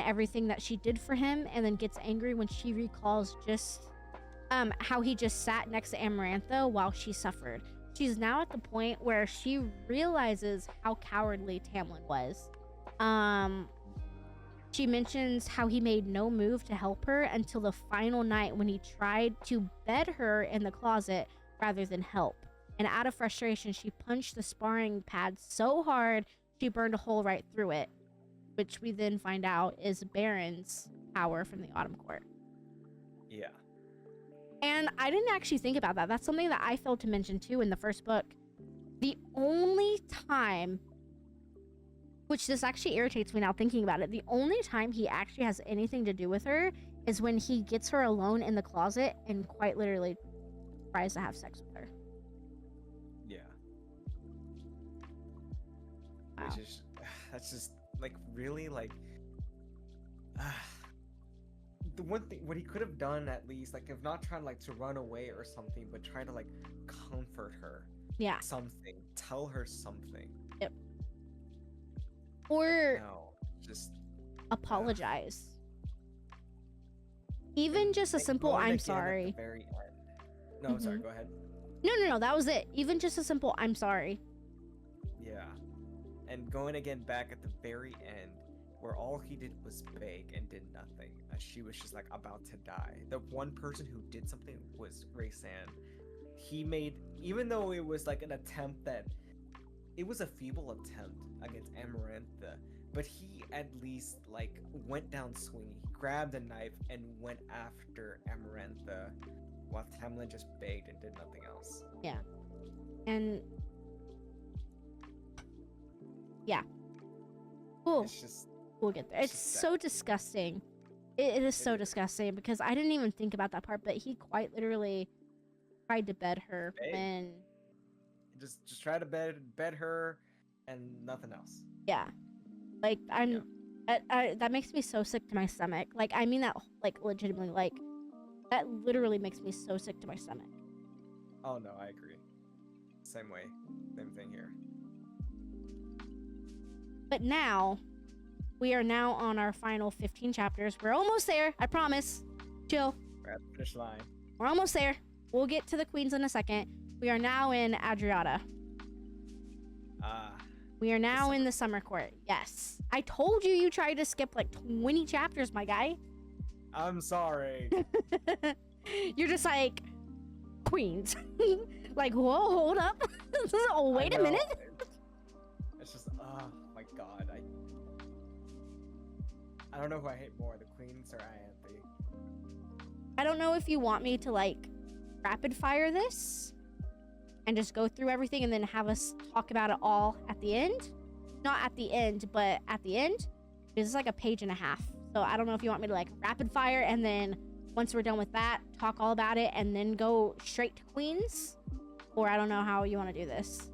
everything that she did for him, and then gets angry when she recalls just how he just sat next to Amarantha while she suffered. She's now at the point where she realizes how cowardly Tamlin was. She mentions how he made no move to help her until the final night when he tried to bed her in the closet rather than help. And out of frustration, she punched the sparring pad so hard she burned a hole right through it, which we then find out is Baron's power from the Autumn Court. Yeah. And I didn't actually think about that. That's something that I failed to mention too in the first book. The only time, which this actually irritates me now thinking about it, the only time he actually has anything to do with her is when he gets her alone in the closet and quite literally tries to have sex with her. Yeah. Wow. Which is, that's just like really like, the one thing what he could have done at least, like if not trying like to run away or something, but try to like comfort her. Yeah. Something. Tell her something. Yep. Or No, just apologize. Even just a like, simple going I'm again at the sorry. very end. No, I'm sorry, go ahead. No, that was it. Even just a simple I'm sorry. Yeah. And going again back at the very end, where all he did was beg and did nothing, as she was just like about to die. The one person who did something was Raysan. He made, even though it was like an attempt that, it was a feeble attempt against Amarantha, but he at least like went down swinging. He grabbed a knife and went after Amarantha, while Tamlin just begged and did nothing else. Yeah. And yeah. Cool. It's just, We'll get there. it's It's just so sad. disgusting. It is so It is. disgusting because I didn't even think about that part, but he quite literally tried to bed her Beg. when, just try to bed her and nothing else. yeah. Like, that makes me so sick to my stomach. Like, I mean that, like, legitimately, like, that literally makes me so sick to my stomach. Oh no, I agree. Same way. Same thing here. But now, we are now on our final 15 chapters. We're almost there. I promise. Chill. We're at the finish line. We're almost there. We'll get to the queens in a second. We are now in Adriata. We are now in the summer court. Yes. I told you you tried to skip like 20 chapters, my guy. I'm sorry. You're just like, queens. Like, whoa, hold up. Oh, wait a minute. It's just, oh my god. I don't know who I hate more, the queens or Ianthe. I don't know if you want me to like rapid fire this and just go through everything and then have us talk about it all at the end. Not at the end, but at the end. Because it's like a page and a half. So I don't know if you want me to like rapid fire and then once we're done with that, talk all about it and then go straight to queens. Or I don't know how you want to do this.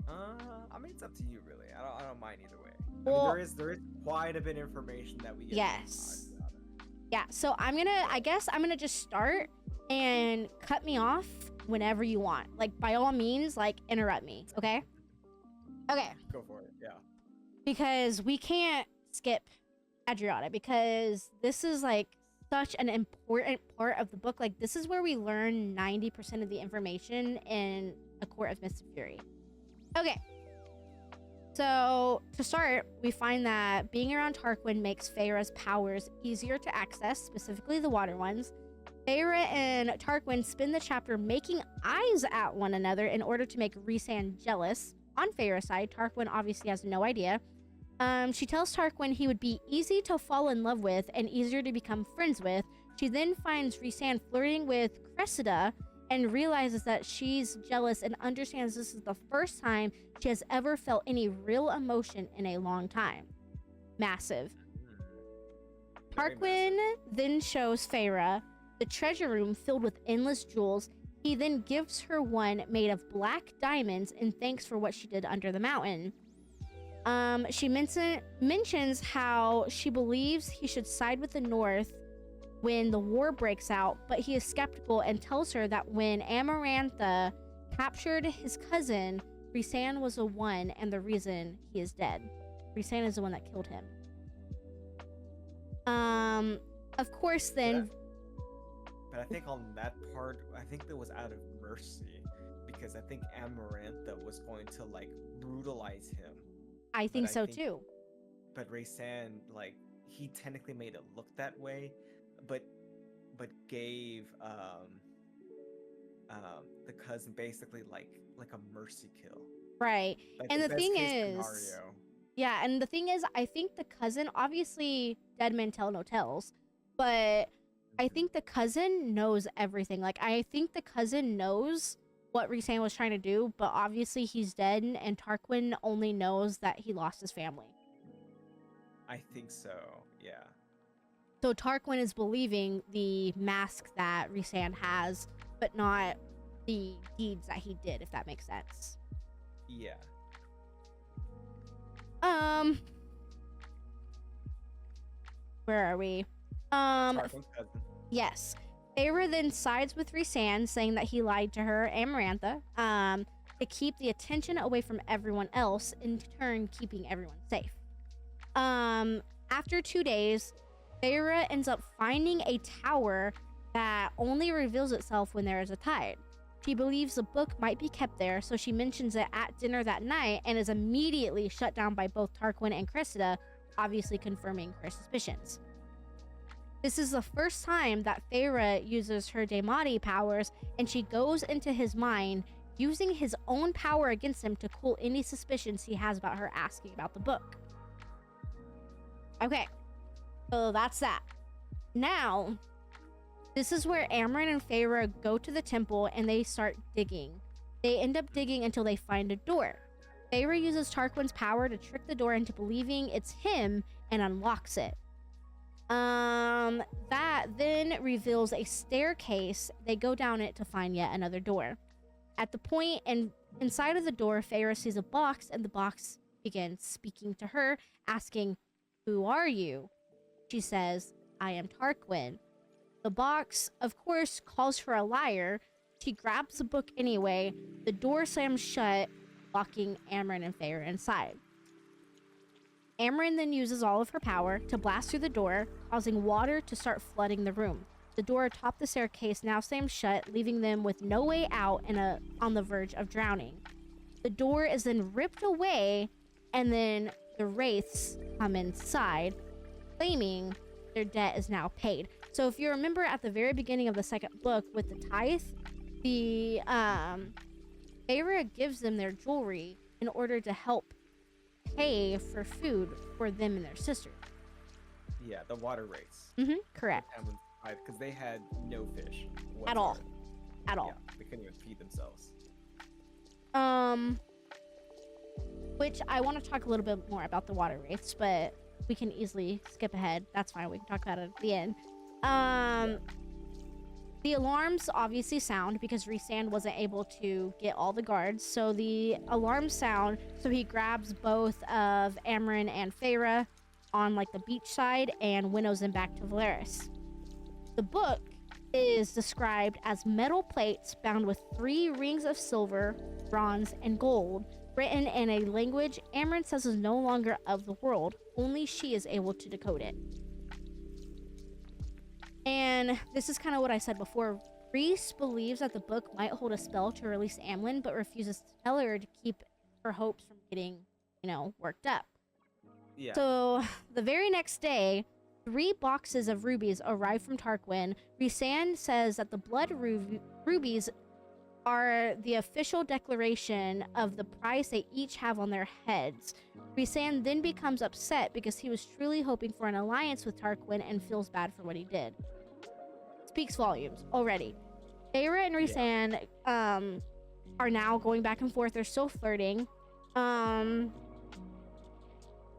I mean, it's up to you, really. I don't mind either way. Well, I mean, there is quite a bit of information that we get. Yes. Yeah, so I guess I'm gonna just start and cut me off whenever you want. Like, by all means, like, interrupt me, okay? Okay. Go for it, yeah. Because we can't skip Adriata because this is, like, such an important part of the book. Like, this is where we learn 90% of the information in A Court of Mist and Fury. Okay. So, to start, we find that being around Tarquin makes Feyre's powers easier to access, specifically the water ones. Feyre and Tarquin spend the chapter making eyes at one another in order to make Rhysand jealous. On Feyre's side, Tarquin obviously has no idea. She tells Tarquin he would be easy to fall in love with and easier to become friends with. She then finds Rhysand flirting with Cressida and realizes that she's jealous and understands this is the first time she has ever felt any real emotion in a long time. Massive. Very Tarquin then shows Feyre the treasure room filled with endless jewels. He then gives her one made of black diamonds in thanks for what she did under the mountain. She mentions how she believes he should side with the North when the war breaks out, but he is skeptical and tells her that when Amarantha captured his cousin, Rhysand was the one and the reason he is dead. Rhysand is the one that killed him. Of course, then. But I think on that part, I think that was out of mercy, because I think Amarantha was going to like brutalize him. I think so too. But Rhysand, like, he technically made it look that way, but gave the cousin basically like a mercy kill. Right. Like And the thing is, scenario. yeah, and the thing is, I think the cousin, obviously dead men tell no tales, but I think the cousin knows everything. Like, I think the cousin knows what Rhysand was trying to do, but obviously he's dead, and Tarquin only knows that he lost his family. I think so, yeah. So Tarquin is believing the mask that Rhysand has, but not the deeds that he did, if that makes sense. Yeah. Where are we? Tarquin's cousin. Yes. Feyre then sides with Rhysand, saying that he lied to her, Amarantha, to keep the attention away from everyone else, in turn keeping everyone safe. After 2 days, Feyre ends up finding a tower that only reveals itself when there is a tide. She believes the book might be kept there, so she mentions it at dinner that night and is immediately shut down by both Tarquin and Cressida, obviously confirming her suspicions. This is the first time that Feyre uses her Daemati powers, and she goes into his mind, using his own power against him to cool any suspicions he has about her asking about the book. Okay, so that's that. Now, this is where Amren and Feyre go to the temple and they start digging. They end up digging until they find a door. Feyre uses Tarquin's power to trick the door into believing it's him and unlocks it. That then reveals a staircase. They go down it to find yet another door. At the point and inside of the door, Feyre sees a box, and the box begins speaking to her, asking, "Who are you?" She says, "I am Tarquin." The box, of course, calls her a liar. She grabs the book anyway. The door slams shut, locking Amren and Feyre inside. Amren then uses all of her power to blast through the door, causing water to start flooding the room. The door atop the staircase now slams shut, leaving them with no way out and on the verge of drowning. The door is then ripped away, and then the wraiths come inside, claiming their debt is now paid. So if you remember at the very beginning of the second book with the tithe, the Feyre gives them their jewelry in order to help pay for food for them and their sister. Yeah, the water race. Correct. Because they had no fish At all. whatsoever. At all. Yeah, they couldn't even feed themselves. Which I want to talk a little bit more about the water wraiths, but we can easily skip ahead. That's fine. We can talk about it at the end. The alarms obviously sound because Rhysand wasn't able to get all the guards. So the alarms sound. So he grabs both of Amren and Feyre on like the beach side and winnows them back to Valeris. The book is described as metal plates bound with 3 rings of silver, bronze, and gold, written in a language Amren says is no longer of the world. Only she is able to decode it. And this is kind of what I said before. Rhys believes that the book might hold a spell to release Amlin, but refuses to tell her to keep her hopes from getting, worked up. Yeah. So the very next day, 3 boxes of rubies arrive from Tarquin. Rhysand says that the blood rubies are the official declaration of the price they each have on their heads. Rhysand then becomes upset because he was truly hoping for an alliance with Tarquin and feels bad for what he did. Speaks volumes already. Feyre and Rhysand are now going back and forth. They're still flirting.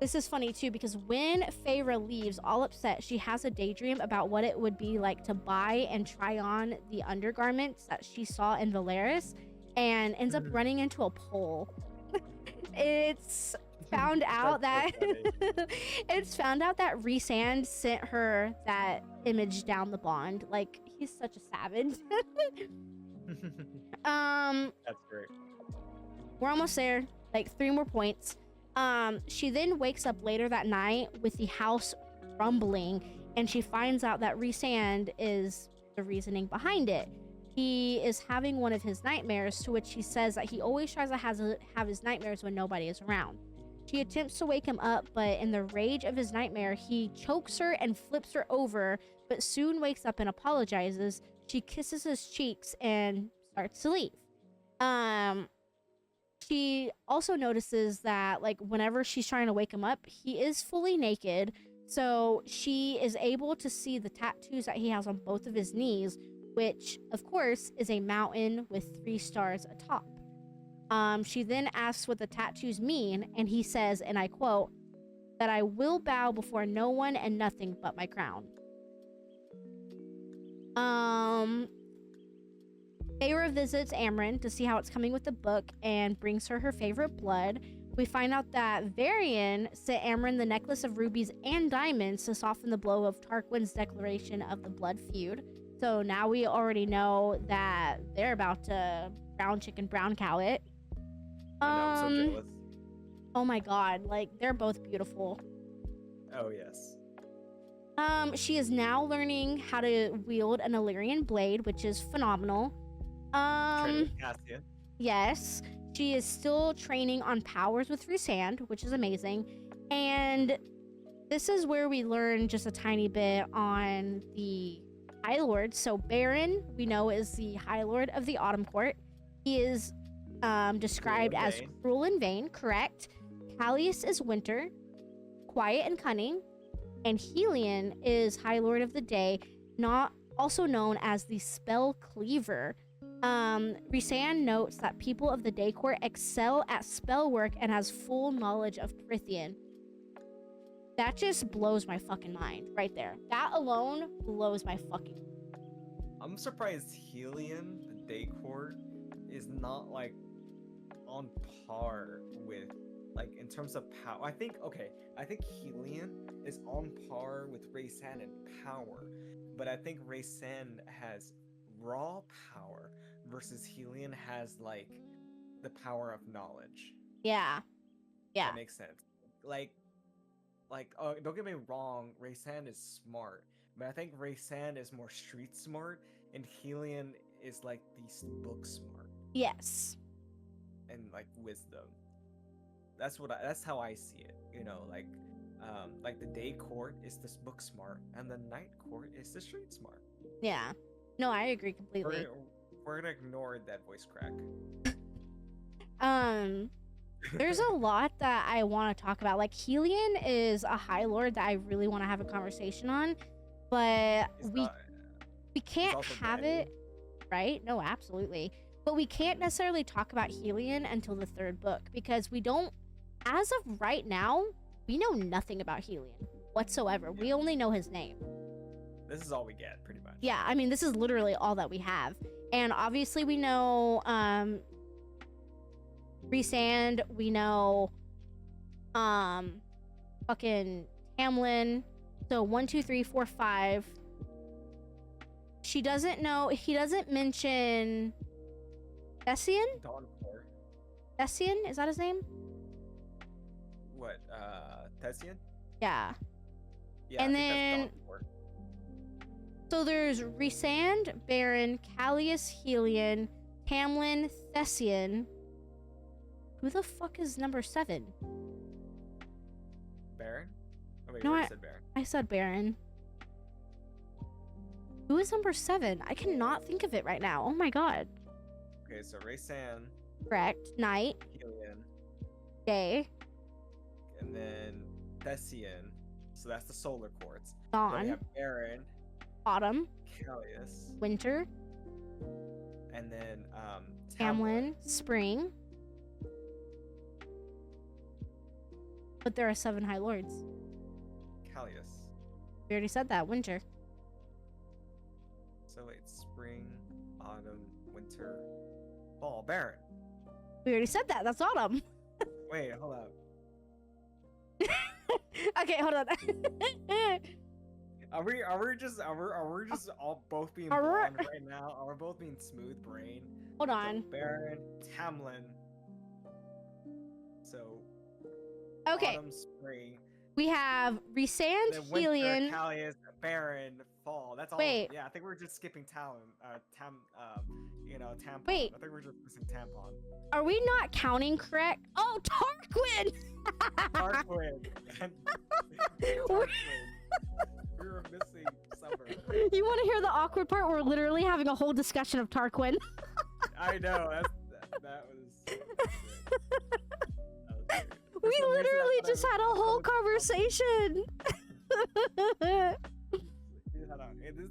This is funny too because when Feyre leaves all upset, she has a daydream about what it would be like to buy and try on the undergarments that she saw in Valeris and ends up running into a pole. It's found out that Rhysand sent her that image down the bond. Like, he's such a savage. That's great. We're almost there. Like 3 more points. She then wakes up later that night with the house rumbling, and she finds out that Rhysand is the reasoning behind it. He is having one of his nightmares, to which he says that he always tries to have his nightmares when nobody is around. She attempts to wake him up, but in the rage of his nightmare, he chokes her and flips her over, but soon wakes up and apologizes. She kisses his cheeks and starts to leave. She also notices that, like, whenever she's trying to wake him up, he is fully naked. So she is able to see the tattoos that he has on both of his knees, which, of course, is a mountain with 3 stars atop. She then asks what the tattoos mean, and he says, and I quote, that I will bow before no one and nothing but my crown. Feyre visits Amren to see how it's coming with the book and brings her favorite blood. We find out that Varian sent Amren the necklace of rubies and diamonds to soften the blow of Tarquin's declaration of the blood feud. So now we already know that they're about to brown chicken brown cow it. I know, I'm so jealous. Oh my god, like, they're both beautiful. Oh, yes. She is now learning how to wield an Illyrian blade, which is phenomenal. Training with Cassian. Yes, she is still training on powers with Rhysand, which is amazing. And this is where we learn just a tiny bit on the High Lord. So Baron, we know, is the High Lord of the Autumn Court. He is described as cruel and vain, correct. Callias is winter, quiet and cunning. And Helion is High Lord of the Day, not also known as the Spell Cleaver. Rhysand notes that people of the Day Court excel at spell work and has full knowledge of Prythian. That just blows my fucking mind right there. That alone blows my fucking mind. I'm surprised Helion, the Day Court, is not, like, on par with, like, in terms of power. I think Helion is on par with Rhysand in power, but I think Rhysand has raw power versus Helion has, like, the power of knowledge. Yeah. That makes sense. Like, don't get me wrong, Rhysand is smart, but I think Rhysand is more street smart, and Helion is, like, the book smart. Yes. And, like, wisdom. That's how I see it. You know, like the Day Court is this book smart, and the Night Court is the street smart. Yeah. No, I agree completely. We're gonna ignore that voice crack. There's a lot that I want to talk about. Like, Helion is a High Lord that I really want to have a conversation on, but we can't have it, right? No, absolutely. But we can't necessarily talk about Helion until the 3rd book, because we don't, as of right now, we know nothing about Helion whatsoever. We only know his name. This is all we get, pretty much. Yeah, I mean, this is literally all that we have. And obviously we know Rhysand, we know fucking Tamlin. So 1, 2, 3, 4, 5. He doesn't mention Thessian? Thessian? Is that his name? What, Thessian? Yeah. Yeah, and I think then that's Dawncore. So there's Rhysand, Baron, Callias, Helion, Tamlin, Thessian. Who the fuck is number 7? Baron? Oh wait, No, you said Baron. I said Baron. Who is number 7? I cannot think of it right now. Oh my god. Okay, so Rhysand. Correct. Night. Helion. Day. And then Thessian. So that's the solar quartz. Dawn. Then we have Baron. Autumn. Callias. Winter. And then Tamlin. Spring. But there are 7 High Lords. Callias. We already said that. Winter. So wait, spring, autumn, winter, fall, Baron. We already said that. That's Autumn. Wait, hold up. Okay, hold on. Are we just all both being Are we- blonde right now? Are we both being smooth brain? Hold on. So Baron, Tamlin. So Okay, autumn, spring, we have Resand, then winter, Helion. Callias, Baron, fall. That's all. Wait. Yeah, I think we're just skipping tampon. Wait. I think we're just missing tampon. Are we not counting correct? Oh, Tarquin! Tarquin. Tarquin. We were missing summer. You want to hear the awkward part? We're literally having a whole discussion of Tarquin. I know. That was. We literally just had a whole conversation.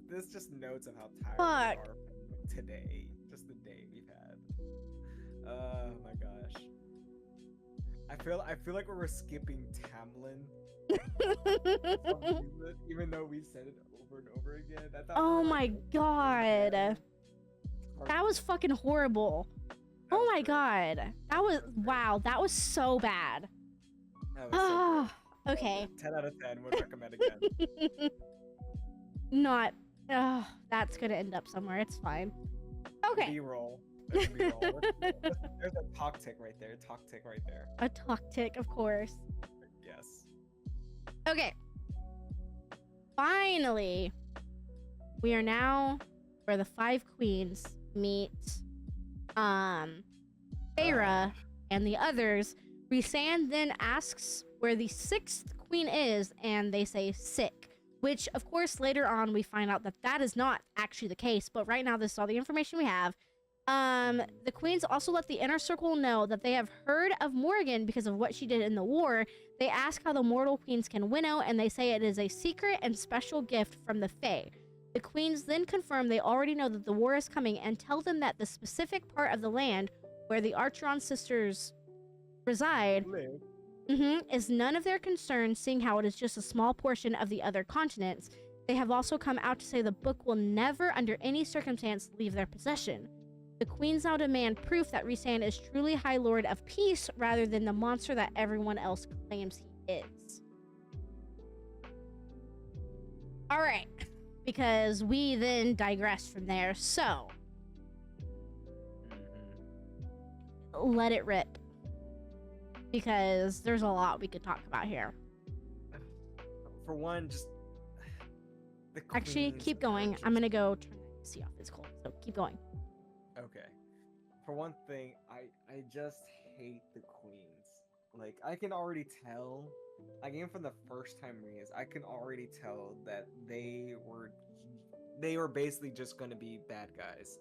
This just notes of how tired Fuck. we are from today. Just the day we've had. Oh my gosh. I feel like we were skipping Tamlin. Even though we said it over and over again. I thought Oh we were, my god. That was fucking horrible. Oh my god. That was, wow, that was so bad. That was so Oh, good. okay. 10 out of 10 would recommend again. Not, that's gonna end up somewhere. It's fine. Okay. B-roll. There's B-roll. There's a talk tick right there. Talk tick right there. A talk tick, of course. Yes. Okay. Finally, we are now where the 5 queens meet Feyre and the others. Rhysand then asks where the 6th queen is, and they say sick, which of course later on we find out that that is not actually the case, but right now this is all the information we have. The queens also let the inner circle know that they have heard of Morgan because of what she did in the war. They ask how the mortal queens can winnow, and they say it is a secret and special gift from the Fae. The queens then confirm they already know that the war is coming and tell them that the specific part of the land where the Archeron sisters reside is none of their concern, seeing how it is just a small portion of the other continents. They have also come out to say the book will never, under any circumstance, leave their possession. The queens now demand proof that Rhysand is truly High Lord of Peace rather than the monster that everyone else claims he is. Alright, because we then digress from there, so let it rip. Because there's a lot we could talk about here. For one, just the Actually, queens keep are going. just- I'm gonna go turn the AC off. It's cold, so keep going. Okay. For one thing, I just hate the queens. Like, I can already tell, like, even from the first time reading this, I can already tell that they were basically just gonna be bad guys.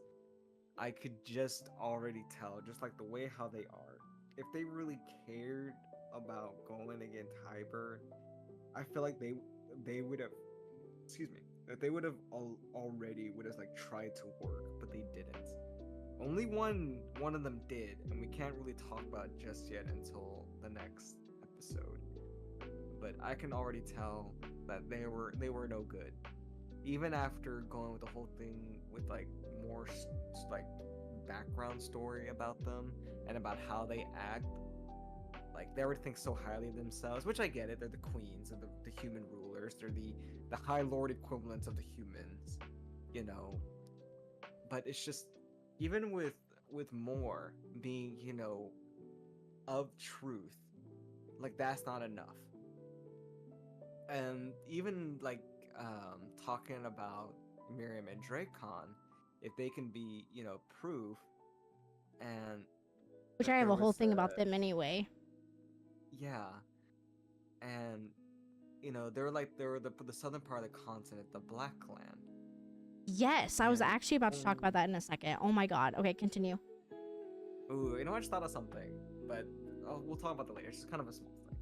I could just already tell, just like the way how they are. If they really cared about going against Hybern, I feel like they would have, excuse me, that they would have already would have like tried to work, but they didn't. Only one of them did, and we can't really talk about it just yet until the next episode. But I can already tell that they were no good. Even after going with the whole thing with like more like background story about them and about how they act, like they would think so highly of themselves, which I get it. They're the queens and the human rulers. They're the High Lord equivalents of the humans, you know. But it's just, even with more being, you know, of truth, like that's not enough. And even like talking about Miriam and Dracon, if they can be, you know, proof, and Which that I have there a whole was thing about them anyway. yeah, and you know they're the southern part of the continent, the Black Land. Yes, I was Yeah. actually about to talk about that in a second. Oh my god. Okay, continue. Ooh, you know, I just thought of something, but we'll talk about that later. It's just kind of a small thing.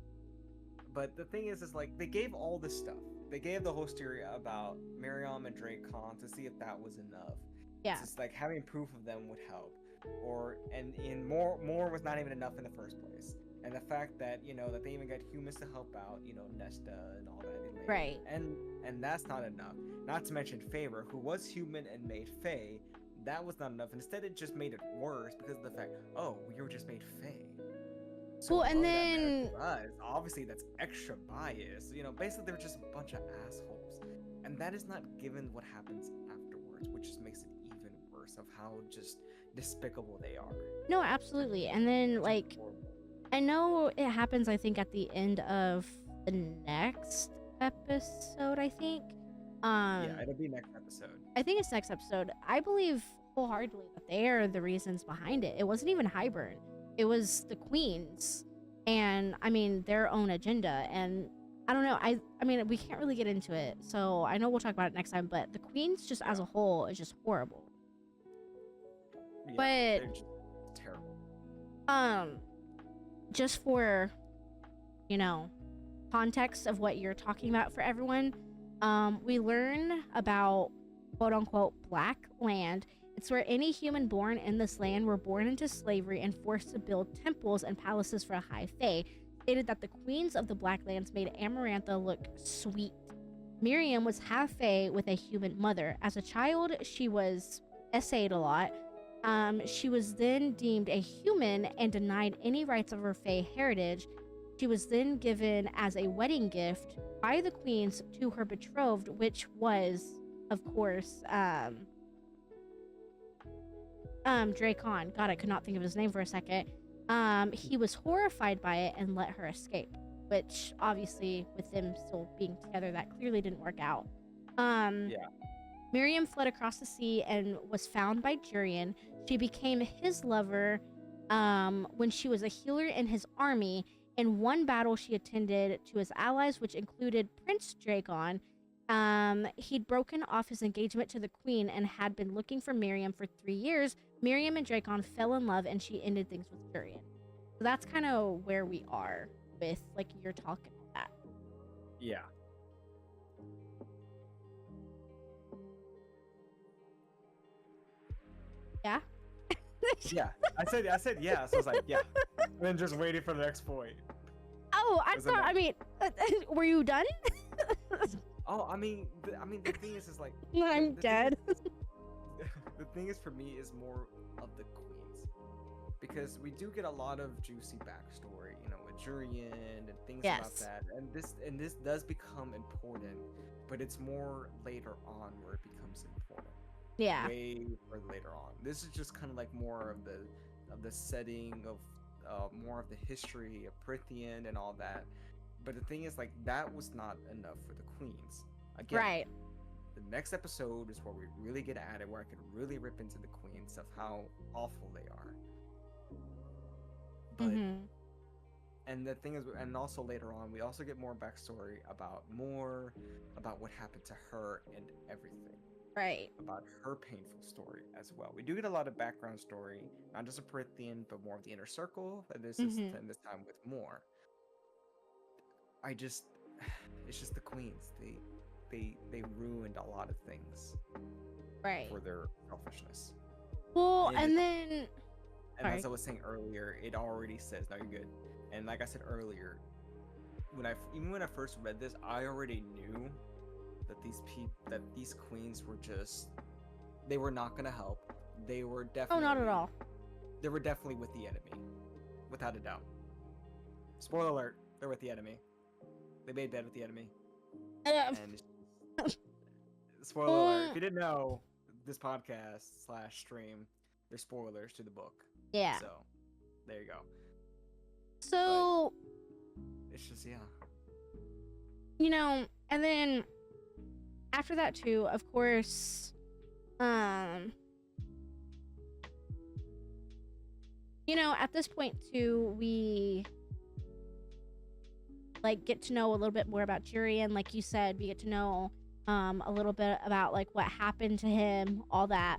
But the thing is like they gave all this stuff. They gave the whole story about Miriam and Dracon to see if that was enough. Yeah. It's just like having proof of them would help, and more was not even enough in the first place. And the fact that, you know, that they even got humans to help out, you know, Nesta and all that. Right. And that's not enough. Not to mention Feyre, who was human and made Fae. That was not enough. Instead, it just made it worse because of the fact, oh, you were just made Fae. So Well, and why would that matter then to us? Obviously, that's extra bias. You know, basically, they're just a bunch of assholes. And that is not given what happens afterwards, which just makes it even worse of how just despicable they are. No, absolutely. And then, Just like, horrible. I know it happens, I think, at the end of the next episode, I think. Yeah, it'll be next episode. I think it's next episode. I believe wholeheartedly that they are the reasons behind it. It wasn't even Hybern. It was the queens. And, I mean, their own agenda. And I don't know. I mean, we can't really get into it. So I know we'll talk about it next time. But the queens, just as a whole, is just horrible. Yeah, But they're just terrible. just for, you know, context of what you're talking about for everyone, we learn about quote unquote black land. It's where any human born in this land were born into slavery and forced to build temples and palaces for a high fae. Stated that the queens of the Black Lands made Amarantha look sweet. Miriam was half fae with a human mother. As a child, she was essayed a lot. She was then deemed a human and denied any rights of her fae heritage. She was then given as a wedding gift by the queens to her betrothed, which was, of course, Dracon. God, I could not think of his name for a second. He was horrified by it and let her escape, which obviously, with them still being together, that clearly didn't work out. Yeah. Miriam fled across the sea and was found by Jurian. She became his lover when she was a healer in his army. In one battle she attended to his allies, which included Prince Dracon. He'd broken off his engagement to the queen and had been looking for Miriam for 3 years. Miriam and Dracon fell in love and she ended things with Jurian. So that's kind of where we are with, like, you're talking about that. Yeah. Yeah? Yeah. I said yeah. So I was like, yeah. And then just waiting for the next point. Oh, I Was it thought, not- I mean, were you done? Oh, I mean, the thing is like. I'm the thing dead. The thing is, for me, is more of the queens, because we do get a lot of juicy backstory, you know, with Jurian and things about Yes. that, and this does become important, but it's more later on where it becomes important. Yeah. Way further later on. This is just kind of like more of the setting of more of the history of Prithian and all that. But the thing is, like, that was not enough for the queens. Again, Right. the next episode is where we really get at it, where I can really rip into the queens of how awful they are. But Mhm. and the thing is, and also later on, we also get more backstory about what happened to her and everything, Right. about her painful story as well. We do get a lot of background story, not just of Prithian, but more of the inner circle. And this is Mhm. and this time with more. It's just the queens. They ruined a lot of things Right. for their selfishness. Well, And and it- then And as Sorry. I was saying earlier, it already says, no, you're good. And like I said earlier, even when I first read this, I already knew that these queens were just, they were not gonna help. They were definitely. oh, not at all. They were definitely with the enemy, without a doubt. Spoiler alert: they're with the enemy. They made bed with the enemy. And spoiler alert: if you didn't know, this podcast / stream, there's spoilers to the book. Yeah. So, there you go. So, It's just, yeah. you know, and then after that too, of course, you know, at this point too, we like get to know a little bit more about Jurian. Like you said, we get to know a little bit about like what happened to him, all that.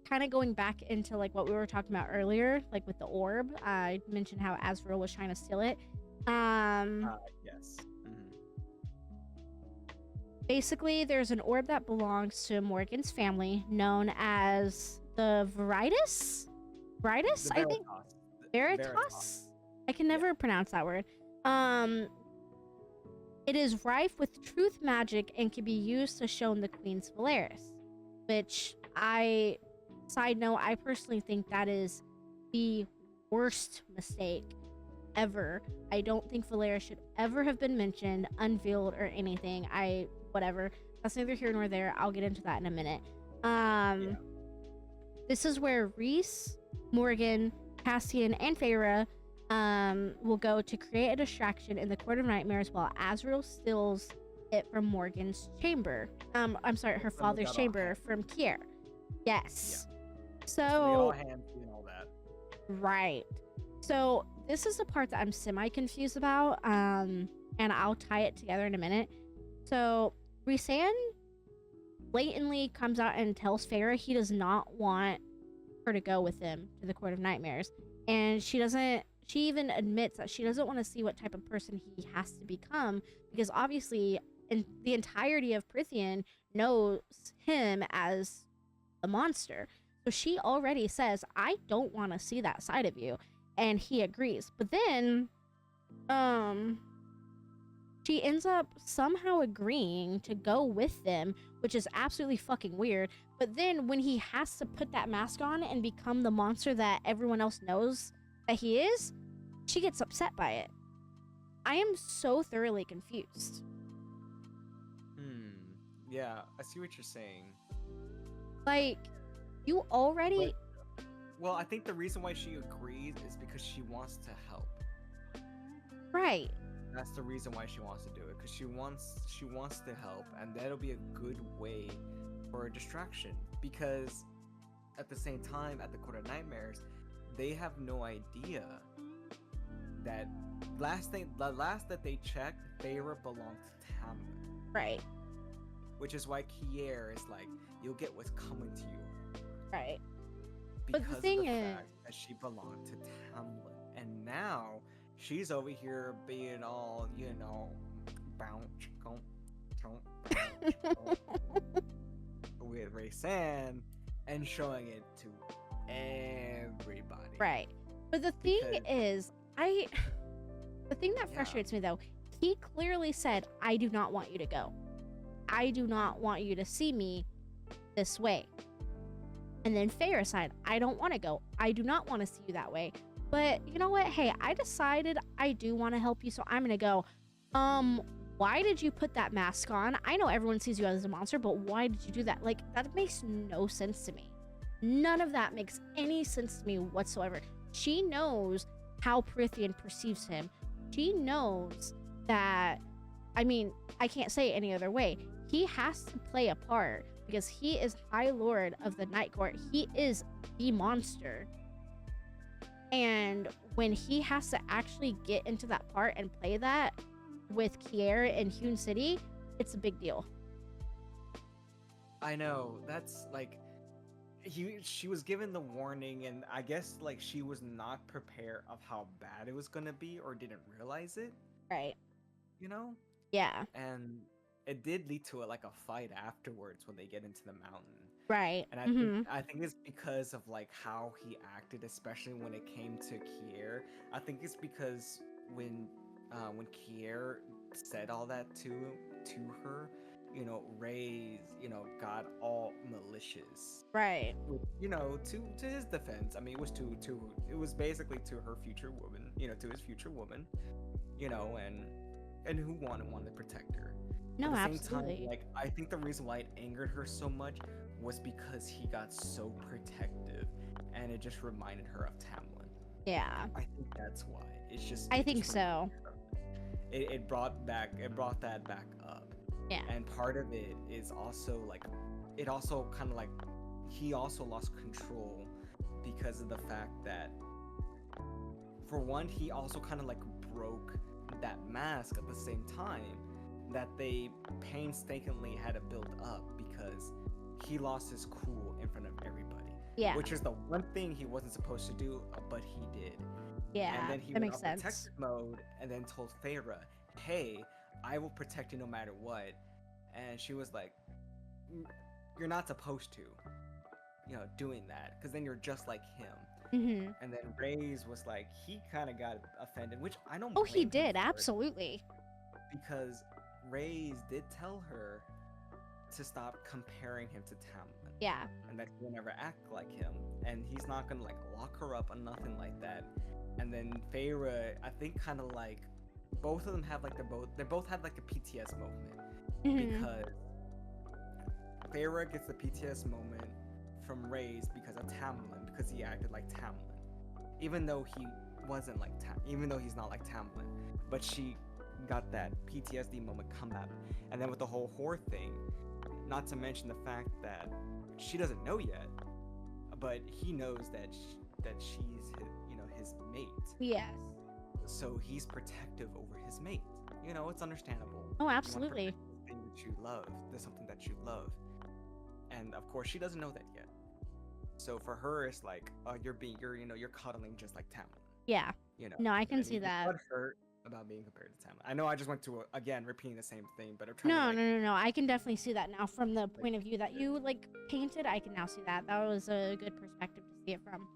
Kind of going back into like what we were talking about earlier, like with the orb. I mentioned how Azrael was trying to steal it. Yes. Basically, there's an orb that belongs to Morgan's family, known as the Veritas. Veritas, The I think. Veritas. I can never pronounce that word. It is rife with truth magic and can be used to shown the Queen's Valaris, which side note, I personally think that is the worst mistake ever. I don't think Valeria should ever have been mentioned, unveiled, or anything. Whatever. That's neither here nor there. I'll get into that in a minute. Yeah. This is where Reese, Morgan, Cassian, and Feyre will go to create a distraction in the Court of Nightmares while Azrael steals it from Morgan's chamber. I'm sorry, her father's chamber from Kier. Yes. Yeah. So We all hands and all that. right. So this is the part that I'm semi confused about. And I'll tie it together in a minute. So Rhysand blatantly comes out and tells Feyre he does not want her to go with him to the Court of Nightmares. And she even admits that she doesn't want to see what type of person he has to become, because obviously the entirety of Prythian knows him as a monster. So she already says, I don't want to see that side of you. And he agrees. But then, she ends up somehow agreeing to go with them, which is absolutely fucking weird. But then when he has to put that mask on and become the monster that everyone else knows that he is, she gets upset by it. I am so thoroughly confused. Yeah, I see what you're saying. Like, you already... Well, I think the reason why she agrees is because she wants to help. Right. That's the reason why she wants to do it, because she wants to help, and that'll be a good way for a distraction. Because at the same time, at the Court of Nightmares, they have no idea that the last that they checked, Feyre belonged to Tamlin. Right. Which is why Kier is like, you'll get what's coming to you. Right. Because But the thing of the is... fact that she belonged to Tamlin. And now she's over here being all, bounce, with Rhysand and showing it to everybody. Right. But the thing is, the thing that frustrates me though, he clearly said, I do not want you to go. I do not want you to see me this way. And then Feyre said, I don't want to go. I do not want to see you that way. But you know what? Hey, I decided I do want to help you, so I'm going to go. Why did you put that mask on? I know everyone sees you as a monster, but why did you do that? Like, that makes no sense to me. None of that makes any sense to me whatsoever. She knows how Prythian perceives him. She knows that, I mean, I can't say it any other way. He has to play a part because he is High Lord of the Night Court. He is the monster. And when he has to actually get into that part and play that with Kier in Hewn City, it's a big deal. I know. That's like, she was given the warning, and I guess like she was not prepared of how bad it was gonna be, or didn't realize it. Right. Yeah. And it did lead to like a fight afterwards when they get into the mountain. Right. And I think it's because of like how he acted, especially when it came to Kier. I think it's because when Kier said all that to her, Ray's, got all malicious. Right. To his defense. I mean, it was basically to her future woman, to his future woman, and who wanted to protect her. No, At the same absolutely. time, like, I think the reason why it angered her so much was because he got so protective, and it just reminded her of Tamlin. Yeah. I think that's why. It's just. I think so. It brought that back up. Yeah. And part of it is also like, it also kind of like, he also lost control because of the fact that, for one, he also kind of like broke that mask at the same time that they painstakingly had to build up, because he lost his cool in front of everybody. Yeah. Which is the one thing he wasn't supposed to do, but he did. Yeah. And then he that went makes on sense. protective mode and then told Feyre, hey, I will protect you no matter what. And she was like, you're not supposed to, doing that, because then you're just like him. Mm-hmm. And then Ray's was like, he kind of got offended, which I don't Oh, blame he him did. for it, Absolutely. because Ray's did tell her to stop comparing him to Tamlin. Yeah. and that he will never act like him, and he's not gonna like lock her up or nothing like that. And then Feyre, I think, kind of like both of them have like they both had like a PTS moment because Feyre gets the PTS moment from Reyes because of Tamlin, because he acted like Tamlin, even though he wasn't like even though he's not like Tamlin, but she got that PTSD moment come at him. And then with the whole whore thing, not to mention the fact that she doesn't know yet, but he knows that she's his mate. Yes. So he's protective over his mate. It's understandable. Oh, You wanna absolutely. protect the thing that you love. There's something that you love, and of course she doesn't know that yet. So for her, it's like, you're cuddling just like Tamlin. Yeah. No, I can And see you that. got hurt about being compared to Tamlin. I know I just went to again repeating the same thing, but I'm trying No, to no, no, no. I can definitely see that now from the point of view that you like painted. I can now see that. That was a good perspective to see it from.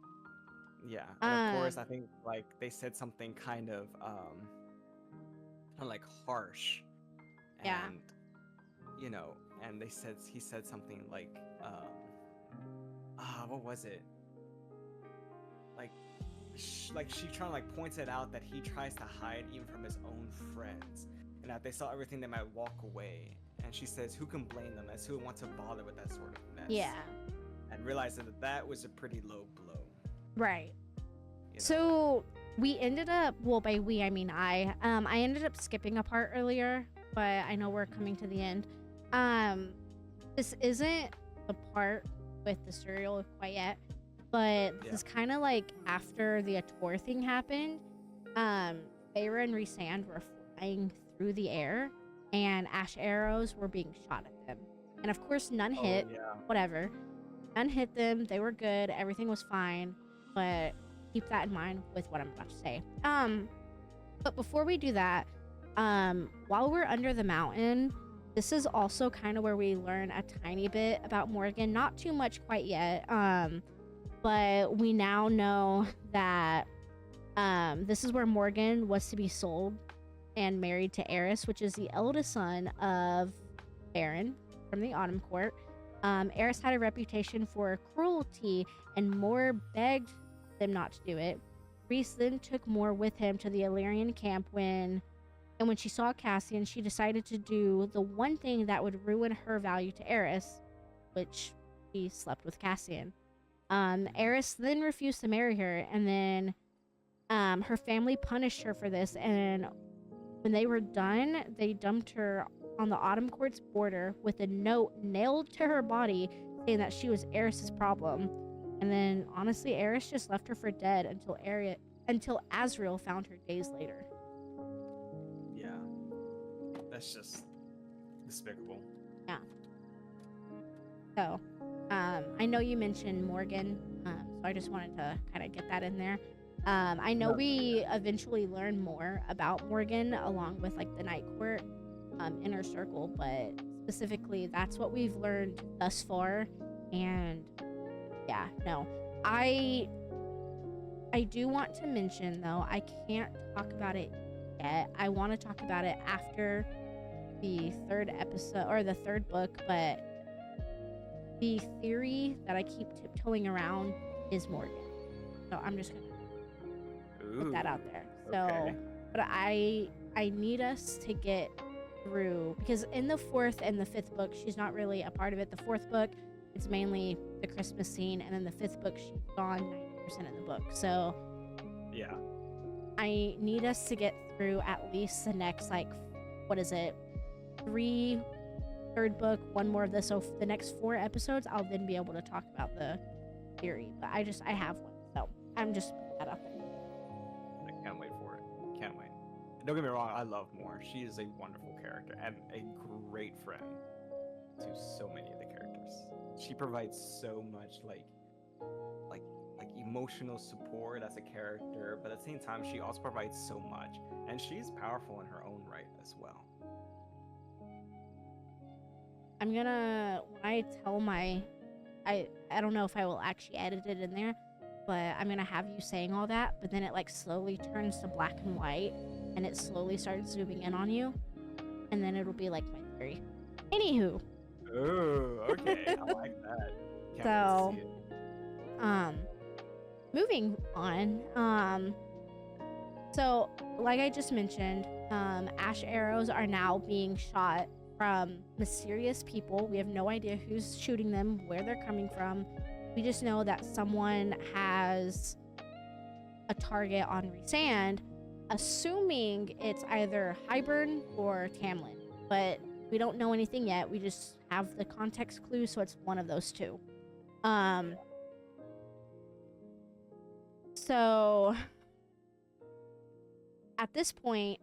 yeah. And of course, I think like they said something kind of like harsh, and Yeah. and he said something like what was it? Like she trying to like points it out that he tries to hide even from his own friends, and that they saw everything they might walk away. And she says, "Who can blame them? As who wants to bother with that sort of mess?" Yeah. And realizing that that was a pretty low blow. Right. you know? So we ended up, well, by we I mean I ended up skipping a part earlier, but I know we're coming to the end. This isn't the part with the cereal quite yet, but this is kind of like after the Ator thing happened. Feyre and Rhysand were flying through the air, and ash arrows were being shot at them, and of course none hit. Whatever, none hit them. They were good. Everything was fine. But keep that in mind with what I'm about to say. But before we do that, while we're under the mountain, this is also kind of where we learn a tiny bit about Morgan. Not too much quite yet. But we now know that this is where Morgan was to be sold and married to Eris, which is the eldest son of Baron from the Autumn Court. Eris had a reputation for cruelty, and Mor begged them not to do it. Rhys then took Mor with him to the Illyrian camp when she saw Cassian, she decided to do the one thing that would ruin her value to Eris, which she slept with Cassian. Eris then refused to marry her, and then her family punished her for this, and when they were done, they dumped her on the Autumn Court's border with a note nailed to her body saying that she was Eris's problem. And then, honestly, Eris just left her for dead until Azriel found her days later. Yeah. That's just despicable. Yeah. So, I know you mentioned Morgan, so I just wanted to kind of get that in there. I know we eventually learn more about Morgan along with like the Night Court inner circle, but specifically that's what we've learned thus far. And yeah, no, I do want to mention though, I can't talk about it yet. I want to talk about it after the third episode or the third book, but the theory that I keep tiptoeing around is Morgan. So I'm just gonna put that out there. So, okay. but I need us to get through, because in the fourth and the fifth book, she's not really a part of it. The fourth book, it's mainly the Christmas scene, and then the fifth book, she's gone 90% of the book. So, yeah, I need us to get through at least the next, like, what is it? 3 third book, 1 more of this. So the next 4 episodes, I'll then be able to talk about the theory. But I have one, so I'm just putting that out there. I can't wait for it. Can't wait. Don't get me wrong, I love Mor. She is a wonderful character and a great friend to so many of the characters. She provides so much like emotional support as a character, but at the same time she also provides so much, and she's powerful in her own right as well. I'm gonna, when I tell I don't know if I will actually edit it in there, but I'm gonna have you saying all that, but then it like slowly turns to black and white, and it slowly starts zooming in on you, and then it'll be like my theory. Anywho. Oh, okay. I like that. Can't wait to So, see it. moving on. So like I just mentioned, ash arrows are now being shot from mysterious people. We have no idea who's shooting them, where they're coming from. We just know that someone has a target on Rhysand, assuming it's either Hybern or Tamlin. But we don't know anything yet. We just have the context clue, so it's one of those two. So at this point,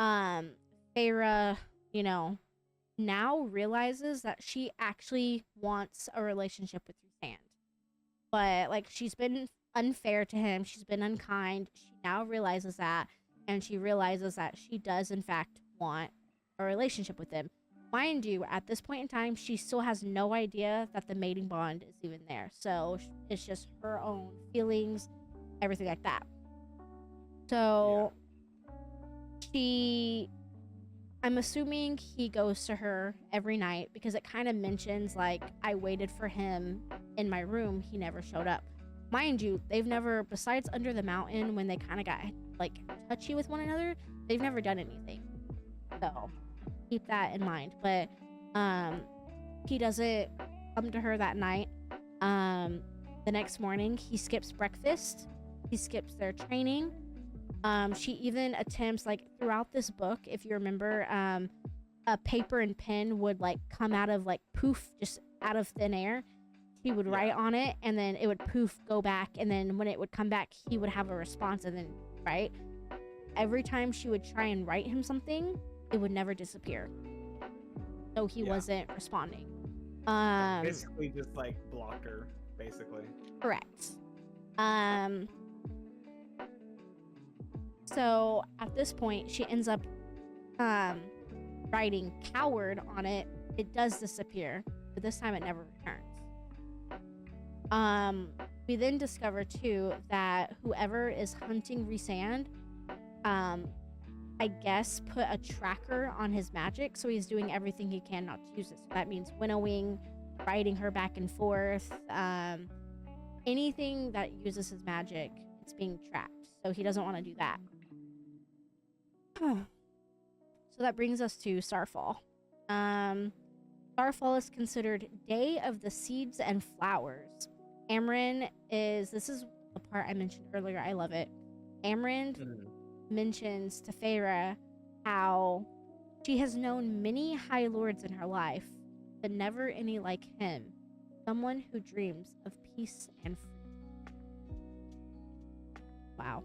Feyre, now realizes that she actually wants a relationship with Rhysand. But like she's been unfair to him, she's been unkind. She now realizes that, and she realizes that she does in fact want a relationship with him. Mind you, at this point in time, she still has no idea that the mating bond is even there. So it's just her own feelings, everything like that. So I'm assuming he goes to her every night because it kind of mentions like, I waited for him in my room, he never showed up. Mind you, they've never, besides Under the Mountain when they kind of got like touchy with one another, they've never done anything. So keep that in mind. But he doesn't come to her that night. The next morning he skips breakfast, he skips their training. She even attempts, like throughout this book, if you remember, a paper and pen would like come out of like poof, just out of thin air. He would write on it, and then it would poof, go back, and then when it would come back, he would have a response, and then right. Every time she would try and write him something, it would never disappear. So he wasn't responding. Basically, just like blocker, basically. Correct. So at this point, she ends up writing coward on it. It does disappear, but this time it never returns. We then discover too that whoever is hunting Rhysand, I guess put a tracker on his magic, so he's doing everything he can not to use it. So that means winnowing, riding her back and forth, anything that uses his magic, it's being tracked. So he doesn't want to do that. So that brings us to Starfall. Starfall is considered Day of the Seeds and Flowers. This is the part I mentioned earlier, I love it. Amryn mentions to Feyre how she has known many High Lords in her life, but never any like him, someone who dreams of peace and freedom. Wow.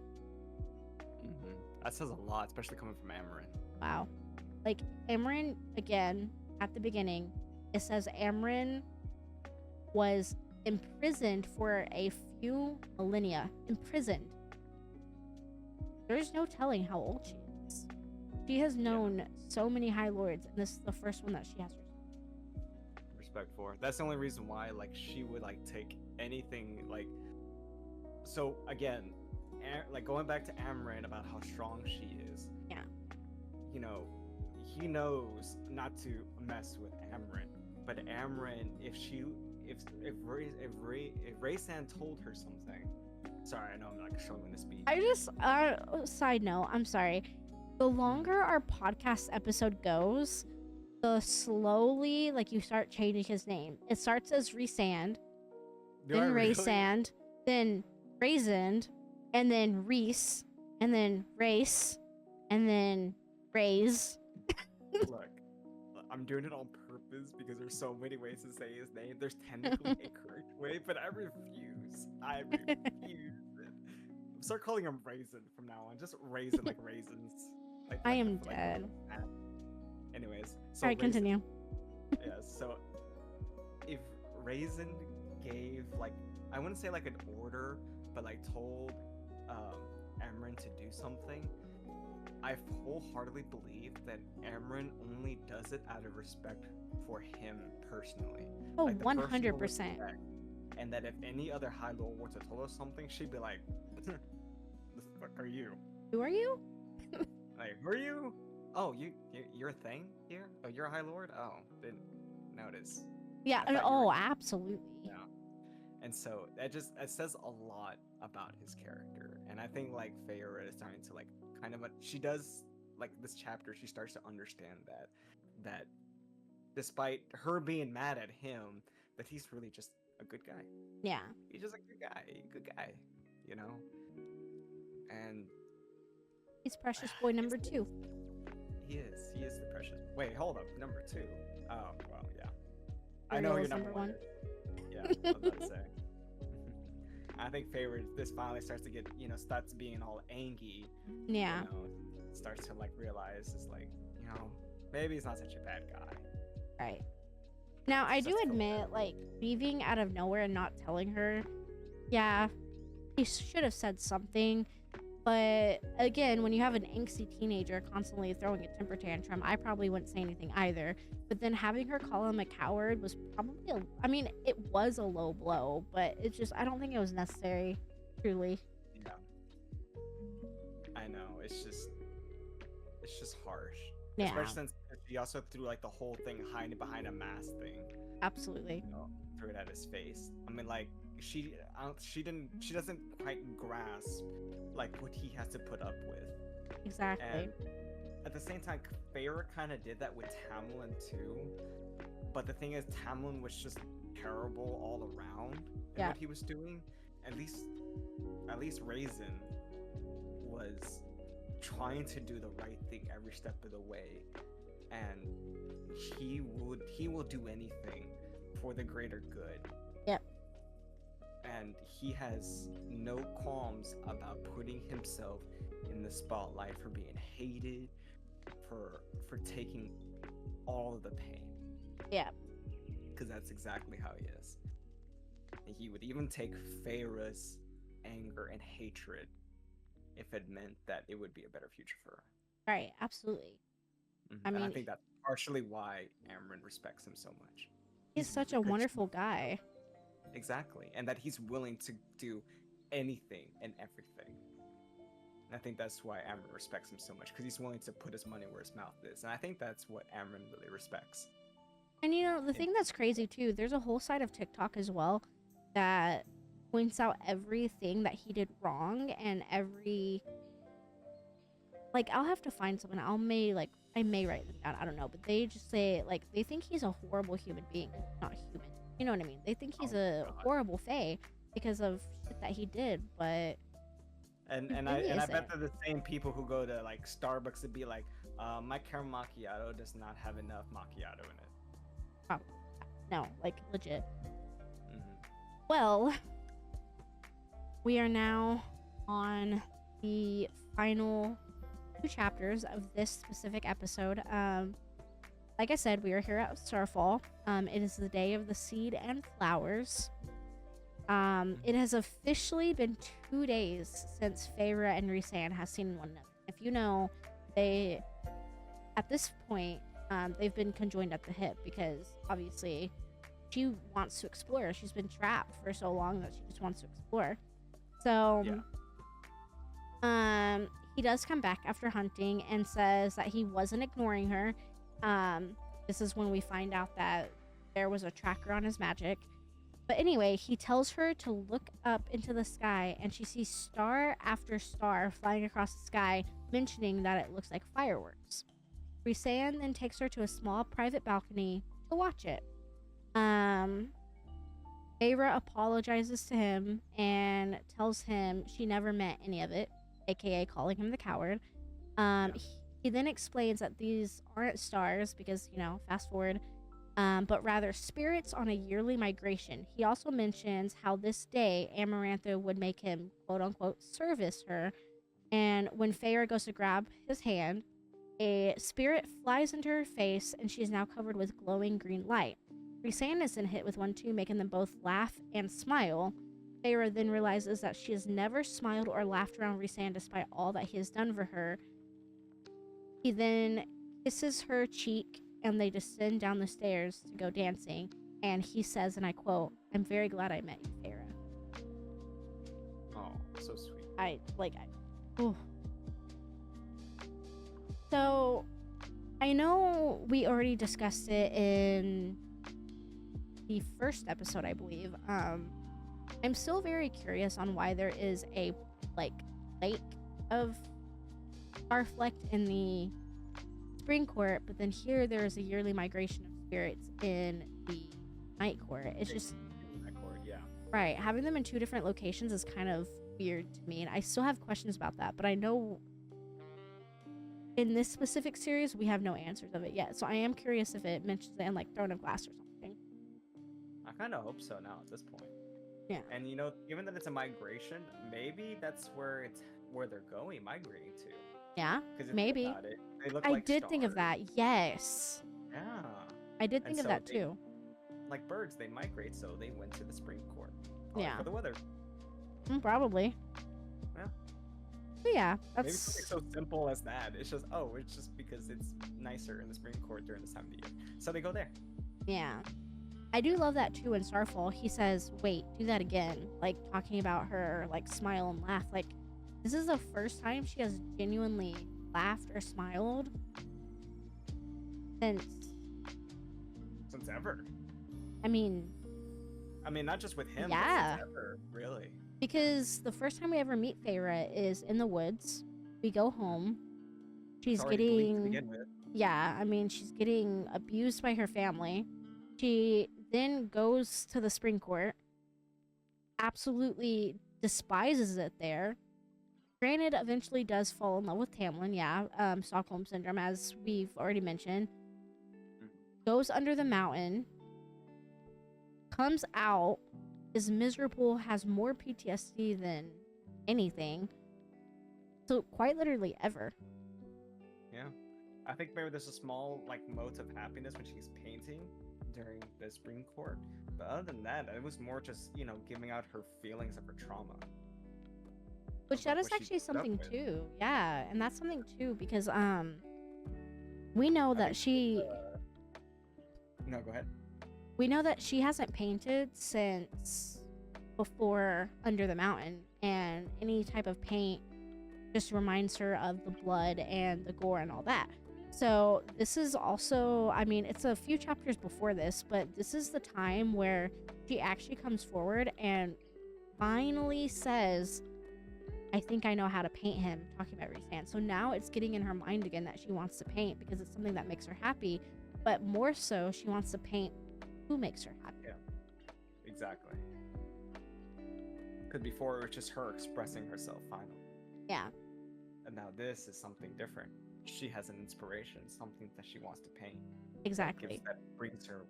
That says a lot, especially coming from Amryn. Wow. Like, Amryn, again, at the beginning, it says Amryn was imprisoned for a few millennia. Imprisoned. There's no telling how old she is. She has known so many High Lords, and this is the first one that she has respect for. That's the only reason why, like, she would, like, take anything, like... So, again, like, going back to Amryn about how strong she is. Yeah. You know, he knows not to mess with Amryn. But Amryn, if Rhysand told her something... Sorry, I know I'm like showing the speed. Side note, I'm sorry. The longer our podcast episode goes, the slowly, like, you start changing his name. It starts as Rhysand, then Rhysand, then Raisined, and then Reese, and then Race, and then Raise. Look, I'm doing it on purpose because there's so many ways to say his name. There's technically a correct way, but I refuse. I refuse it. Start calling him Raisin from now on. Just Raisin like raisins. I am dead. Anyways. So Alright, continue. Yeah, so if Raisin gave, like, I wouldn't say like an order, but like told Amryn to do something, I wholeheartedly believe that Amryn only does it out of respect for him personally. Oh, like 100%. Respect. And that if any other High Lord were to tell us something, she'd be like, "The fuck are you? Who are you?" Like, who are you? Oh, you're a thing here? Oh, you're a High Lord? Oh, didn't notice. Yeah. I thought you Oh, were. absolutely. Yeah. And so it says a lot about his character, and I think like Feyre is starting to like kind of she does like this chapter she starts to understand that despite her being mad at him, that he's really just a good guy. Yeah. He's just a good guy, you know. And He's precious boy number 2. he is the precious. Wait, hold up, number 2. Oh well, yeah. I know Ariel who your is number number 1 1. is. Yeah, I was about to say. I think Favorite this finally starts to get, starts being all angry. Yeah. Starts to like realize it's like, maybe he's not such a bad guy. Right. Now, I do Starts to feel admit, bad. like, leaving out of nowhere and not telling her, yeah, he should have said something. But again, when you have an angsty teenager constantly throwing a temper tantrum, I probably wouldn't say anything either. But then having her call him a coward was probably I mean, it was a low blow, but it's just, I don't think it was necessary, truly. Yeah. I know. It's just harsh. Yeah, Especially since she also threw like the whole thing hiding behind a mask thing. absolutely. Threw it at his face. I mean, like she doesn't quite grasp like what he has to put up with. Exactly. And at the same time, Feyre kind of did that with Tamlin too. But the thing is, Tamlin was just terrible all around in Yeah. what he was doing. At least Raisin was trying to do the right thing every step of the way, and he will do anything for the greater good. Yep. And he has no qualms about putting himself in the spotlight for being hated, for taking all of the pain. Yeah. Because that's exactly how he is. And he would even take Feyre's anger and hatred if it meant that it would be a better future for her. Right. Absolutely. I And I mean, think that's partially why Amryn respects him so much. he's such a good. wonderful guy. Exactly. And that he's willing to do anything and everything. And I think that's why Amryn respects him so much, because he's willing to put his money where his mouth is. And I think that's what Amryn really respects. And the thing that's crazy too, there's a whole side of TikTok as well that points out everything that he did wrong and I'll have to find someone. I may write them down. I don't know, but they just say like they think he's a horrible human being, not human. You know what I mean? They think he's a horrible fae because of shit that he did, but And It and really I bet isn't. they're the same people who go to like Starbucks to be like, my caramel macchiato does not have enough macchiato in it. no, like legit. Mhm. Well, we are now on the final 2 chapters of this specific episode. Like I said, we are here at Starfall. It is the day of the seed and flowers. It has officially been 2 days since Feyre and Rhysand has seen one another. If you know, at this point, they've been conjoined at the hip because obviously she wants to explore. She's been trapped for so long that she just wants to explore. So, he does come back after hunting and says that he wasn't ignoring her. This is when we find out that there was a tracker on his magic. But anyway, he tells her to look up into the sky, and she sees star after star flying across the sky, mentioning that it looks like fireworks. Rhysand then takes her to a small private balcony to watch it. Feyre apologizes to him and tells him she never meant any of it, aka calling him the coward. He then explains that these aren't stars because, fast forward, but rather spirits on a yearly migration. He also mentions how this day Amarantha would make him, quote unquote, service her. And when Feyre goes to grab his hand, a spirit flies into her face and she is now covered with glowing green light. Rhysand is then hit with one too, making them both laugh and smile. Feyre then realizes that she has never smiled or laughed around Rhysand despite all that he has done for her. He then kisses her cheek and they descend down the stairs to go dancing. And he says, and I quote, "I'm very glad I met you, Feyre." Oh, so sweet. Ooh. So, I know we already discussed it in the first episode, I believe. I'm still very curious on why there is a like lake of Starflecked in the spring court, but then here there is a yearly migration of spirits in the night court. It's just That chord, yeah. right. Having them in two different locations is kind of weird to me, and I still have questions about that. But I know in this specific series we have no answers of it yet, so I am curious if it mentions it in like Throne of Glass or something. I kind of hope so now at this point. Yeah. And given that it's a migration, maybe that's where they're going, migrating to. Yeah, Because maybe. about it, they look I like did think of stars. that. Yes, Yeah. I did And think of so that they- too. Like birds, they migrate, so they went to the spring court. Probably Yeah. For the weather. Probably. Yeah. But yeah, Maybe that's something so simple as that. It's just because it's nicer in the spring court during this time of the year. So they go there. yeah. I do love that too in Starfall. He says, "Wait, do that again." Like talking about her like smile and laugh. Like this is the first time she has genuinely laughed or smiled since Since ever. I mean, Not just with him, Yeah. but since ever, really. because the first time we ever meet Feyre is in the woods. We go home. She's It's already bleak to getting begin with. yeah, she's getting abused by her family. She then goes to the spring court, absolutely despises it there. Granted, eventually does fall in love with Tamlin, yeah, Stockholm Syndrome, as we've already mentioned. Goes under the mountain, comes out, is miserable, has more PTSD than anything. So, quite literally, ever. Yeah. I think maybe there's a small mote of happiness when she's painting during the spring court. But other than that, it was more just, giving out her feelings of her trauma. Which Of, that is what she actually grew up something with. too. Yeah, and that's something too because we know I that think she No, go ahead. we know that she hasn't painted since before Under the Mountain, and any type of paint just reminds her of the blood and the gore and all that. So this is also, it's a few chapters before this, but this is the time where she actually comes forward and finally says, "I think I know how to paint him," talking about Rhysand. So now it's getting in her mind again that she wants to paint because it's something that makes her happy, but more so she wants to paint who makes her happy. Exactly. Because before it was just her expressing herself finally. Yeah, And now this is something different. She has an inspiration, something that she wants to paint. exactly. That brings her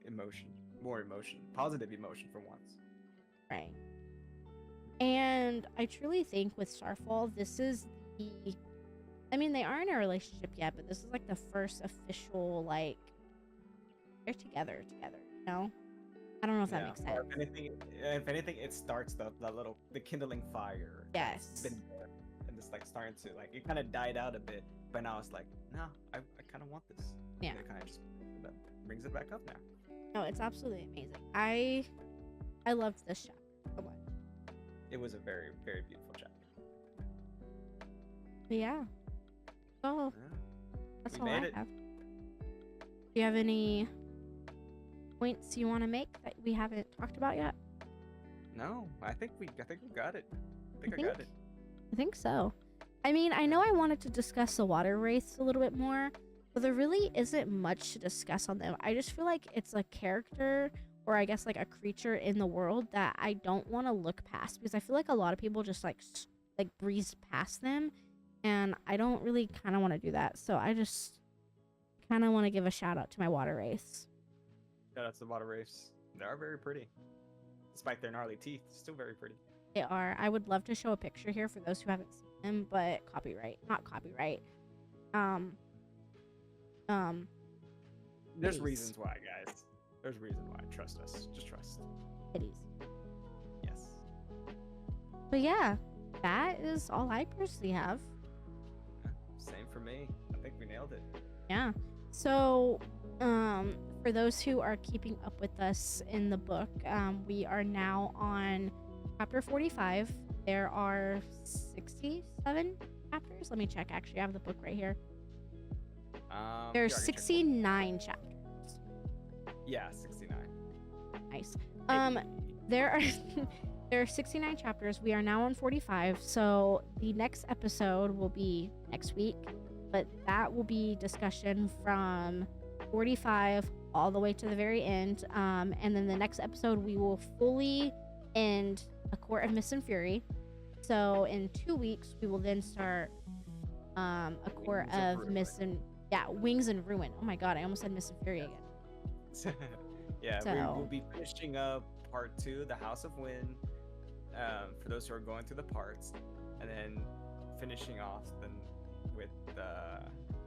emotion, more emotion, positive emotion for once. Right. And I truly think with Starfall, this is the. They aren't in a relationship yet, but this is the first official, they're together, you know? I don't know if that makes Or sense. if anything, it starts the kindling fire. Yes. That's been there, and it's starting to it kind of died out a bit, but now it's no, I kind of want this. Yeah. And it kind of just brings it back up now. No, it's absolutely amazing. I loved this chapter so much. It was a very, very beautiful chapter. But yeah. So Yeah. that's We all I made it. have. Do you have any points you want to make that we haven't talked about yet? No, I think we got it. I think- got it. I think so. I know I wanted to discuss the water wraiths a little bit more, but there really isn't much to discuss on them. I just feel like it's a character, or I guess a creature in the world that I don't want to look past, because I feel like a lot of people just breeze past them, and I don't really kind of want to do that. So I just kind of want to give a shout out to my water wraiths. Yeah, that's the water wraiths. They are very pretty, despite their gnarly teeth. Still very pretty. They are. I would love to show a picture here for those who haven't seen them, but not copyright. There's Please. reasons why, guys. There's reason why. Trust us. Just trust. Kitties. Yes. But yeah, that is all I personally have. Yeah, same for me. I think we nailed it. Yeah. So, for those who are keeping up with us in the book, we are now on chapter 45. There are 67 chapters. Let me check. Actually, I have the book right here. We There's already checked 69 chapters. Yeah, 69. Nice. There are there are 69 chapters. We are now on 45. So the next episode will be next week, but that will be discussion from 45 all the way to the very end. And then the next episode we will fully end A Court of Mist and Fury. So in 2 weeks we will then start A Court of Mist and Wings and Ruin. Oh my god, I almost said Mist and Fury again. Yeah, So- we will be finishing up part 2, the House of Wind, for those who are going through the parts, and then finishing off then with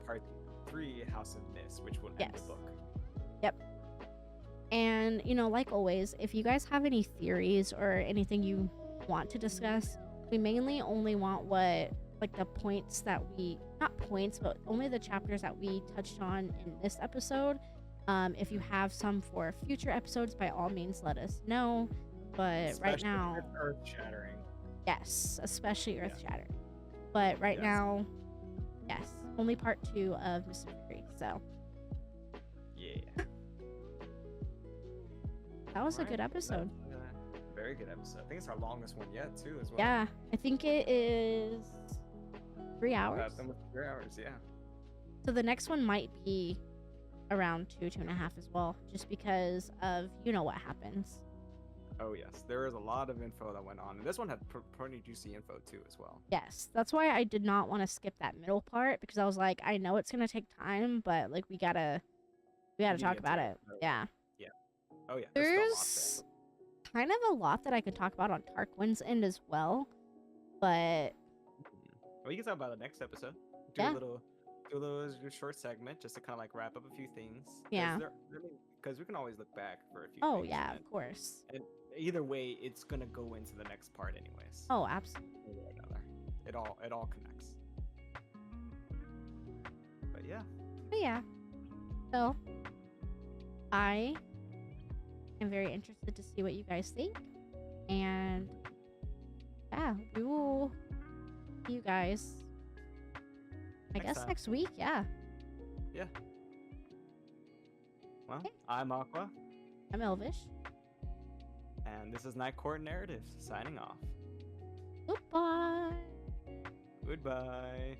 part 3, House of Mist, which will end Yes. the book. And, you know, like always, if you guys have any theories or anything you want to discuss, we mainly only want what, like, the points that we, not points, but only the chapters that we touched on in this episode. If you have some for future episodes, by all means, let us know. But right Especially now, if it's earth-shattering. yes, especially Earth Shattering. But right Yes. now, yes, only part 2 of Mr. Fury. So Yeah. that was a Alright, good episode. that's a very good episode. I think it's our longest one yet, too, as well. Yeah, I think it is 3 hours. Almost 3 hours, yeah. So the next one might be around 2.5 as well, just because of, you know, what happens. Oh, yes. There was a lot of info that went on. And this one had pretty juicy info, too, as well. Yes, that's why I did not want to skip that middle part, because I was like, I know it's gonna take time, but like we gotta need to talk get about to it. it. Yeah. Oh, yeah. There's kind of a lot that I could talk about on Tarquin's end as well, but Well, you can talk about the next episode. Do Yeah. a little short segment just to kind of like wrap up a few things. Yeah. Because we can always look back for a few. oh things, yeah, and of course. either way, it's gonna go into the next part anyways. Oh, absolutely. One way or another. It all connects. But yeah. But yeah. So I am very interested to see what you guys think. And yeah, we will see you guys I Next guess time. next week, yeah. Well, Okay. I'm Aqua, I'm Elvish. and this is Night Court Narratives signing off. Goodbye. Goodbye.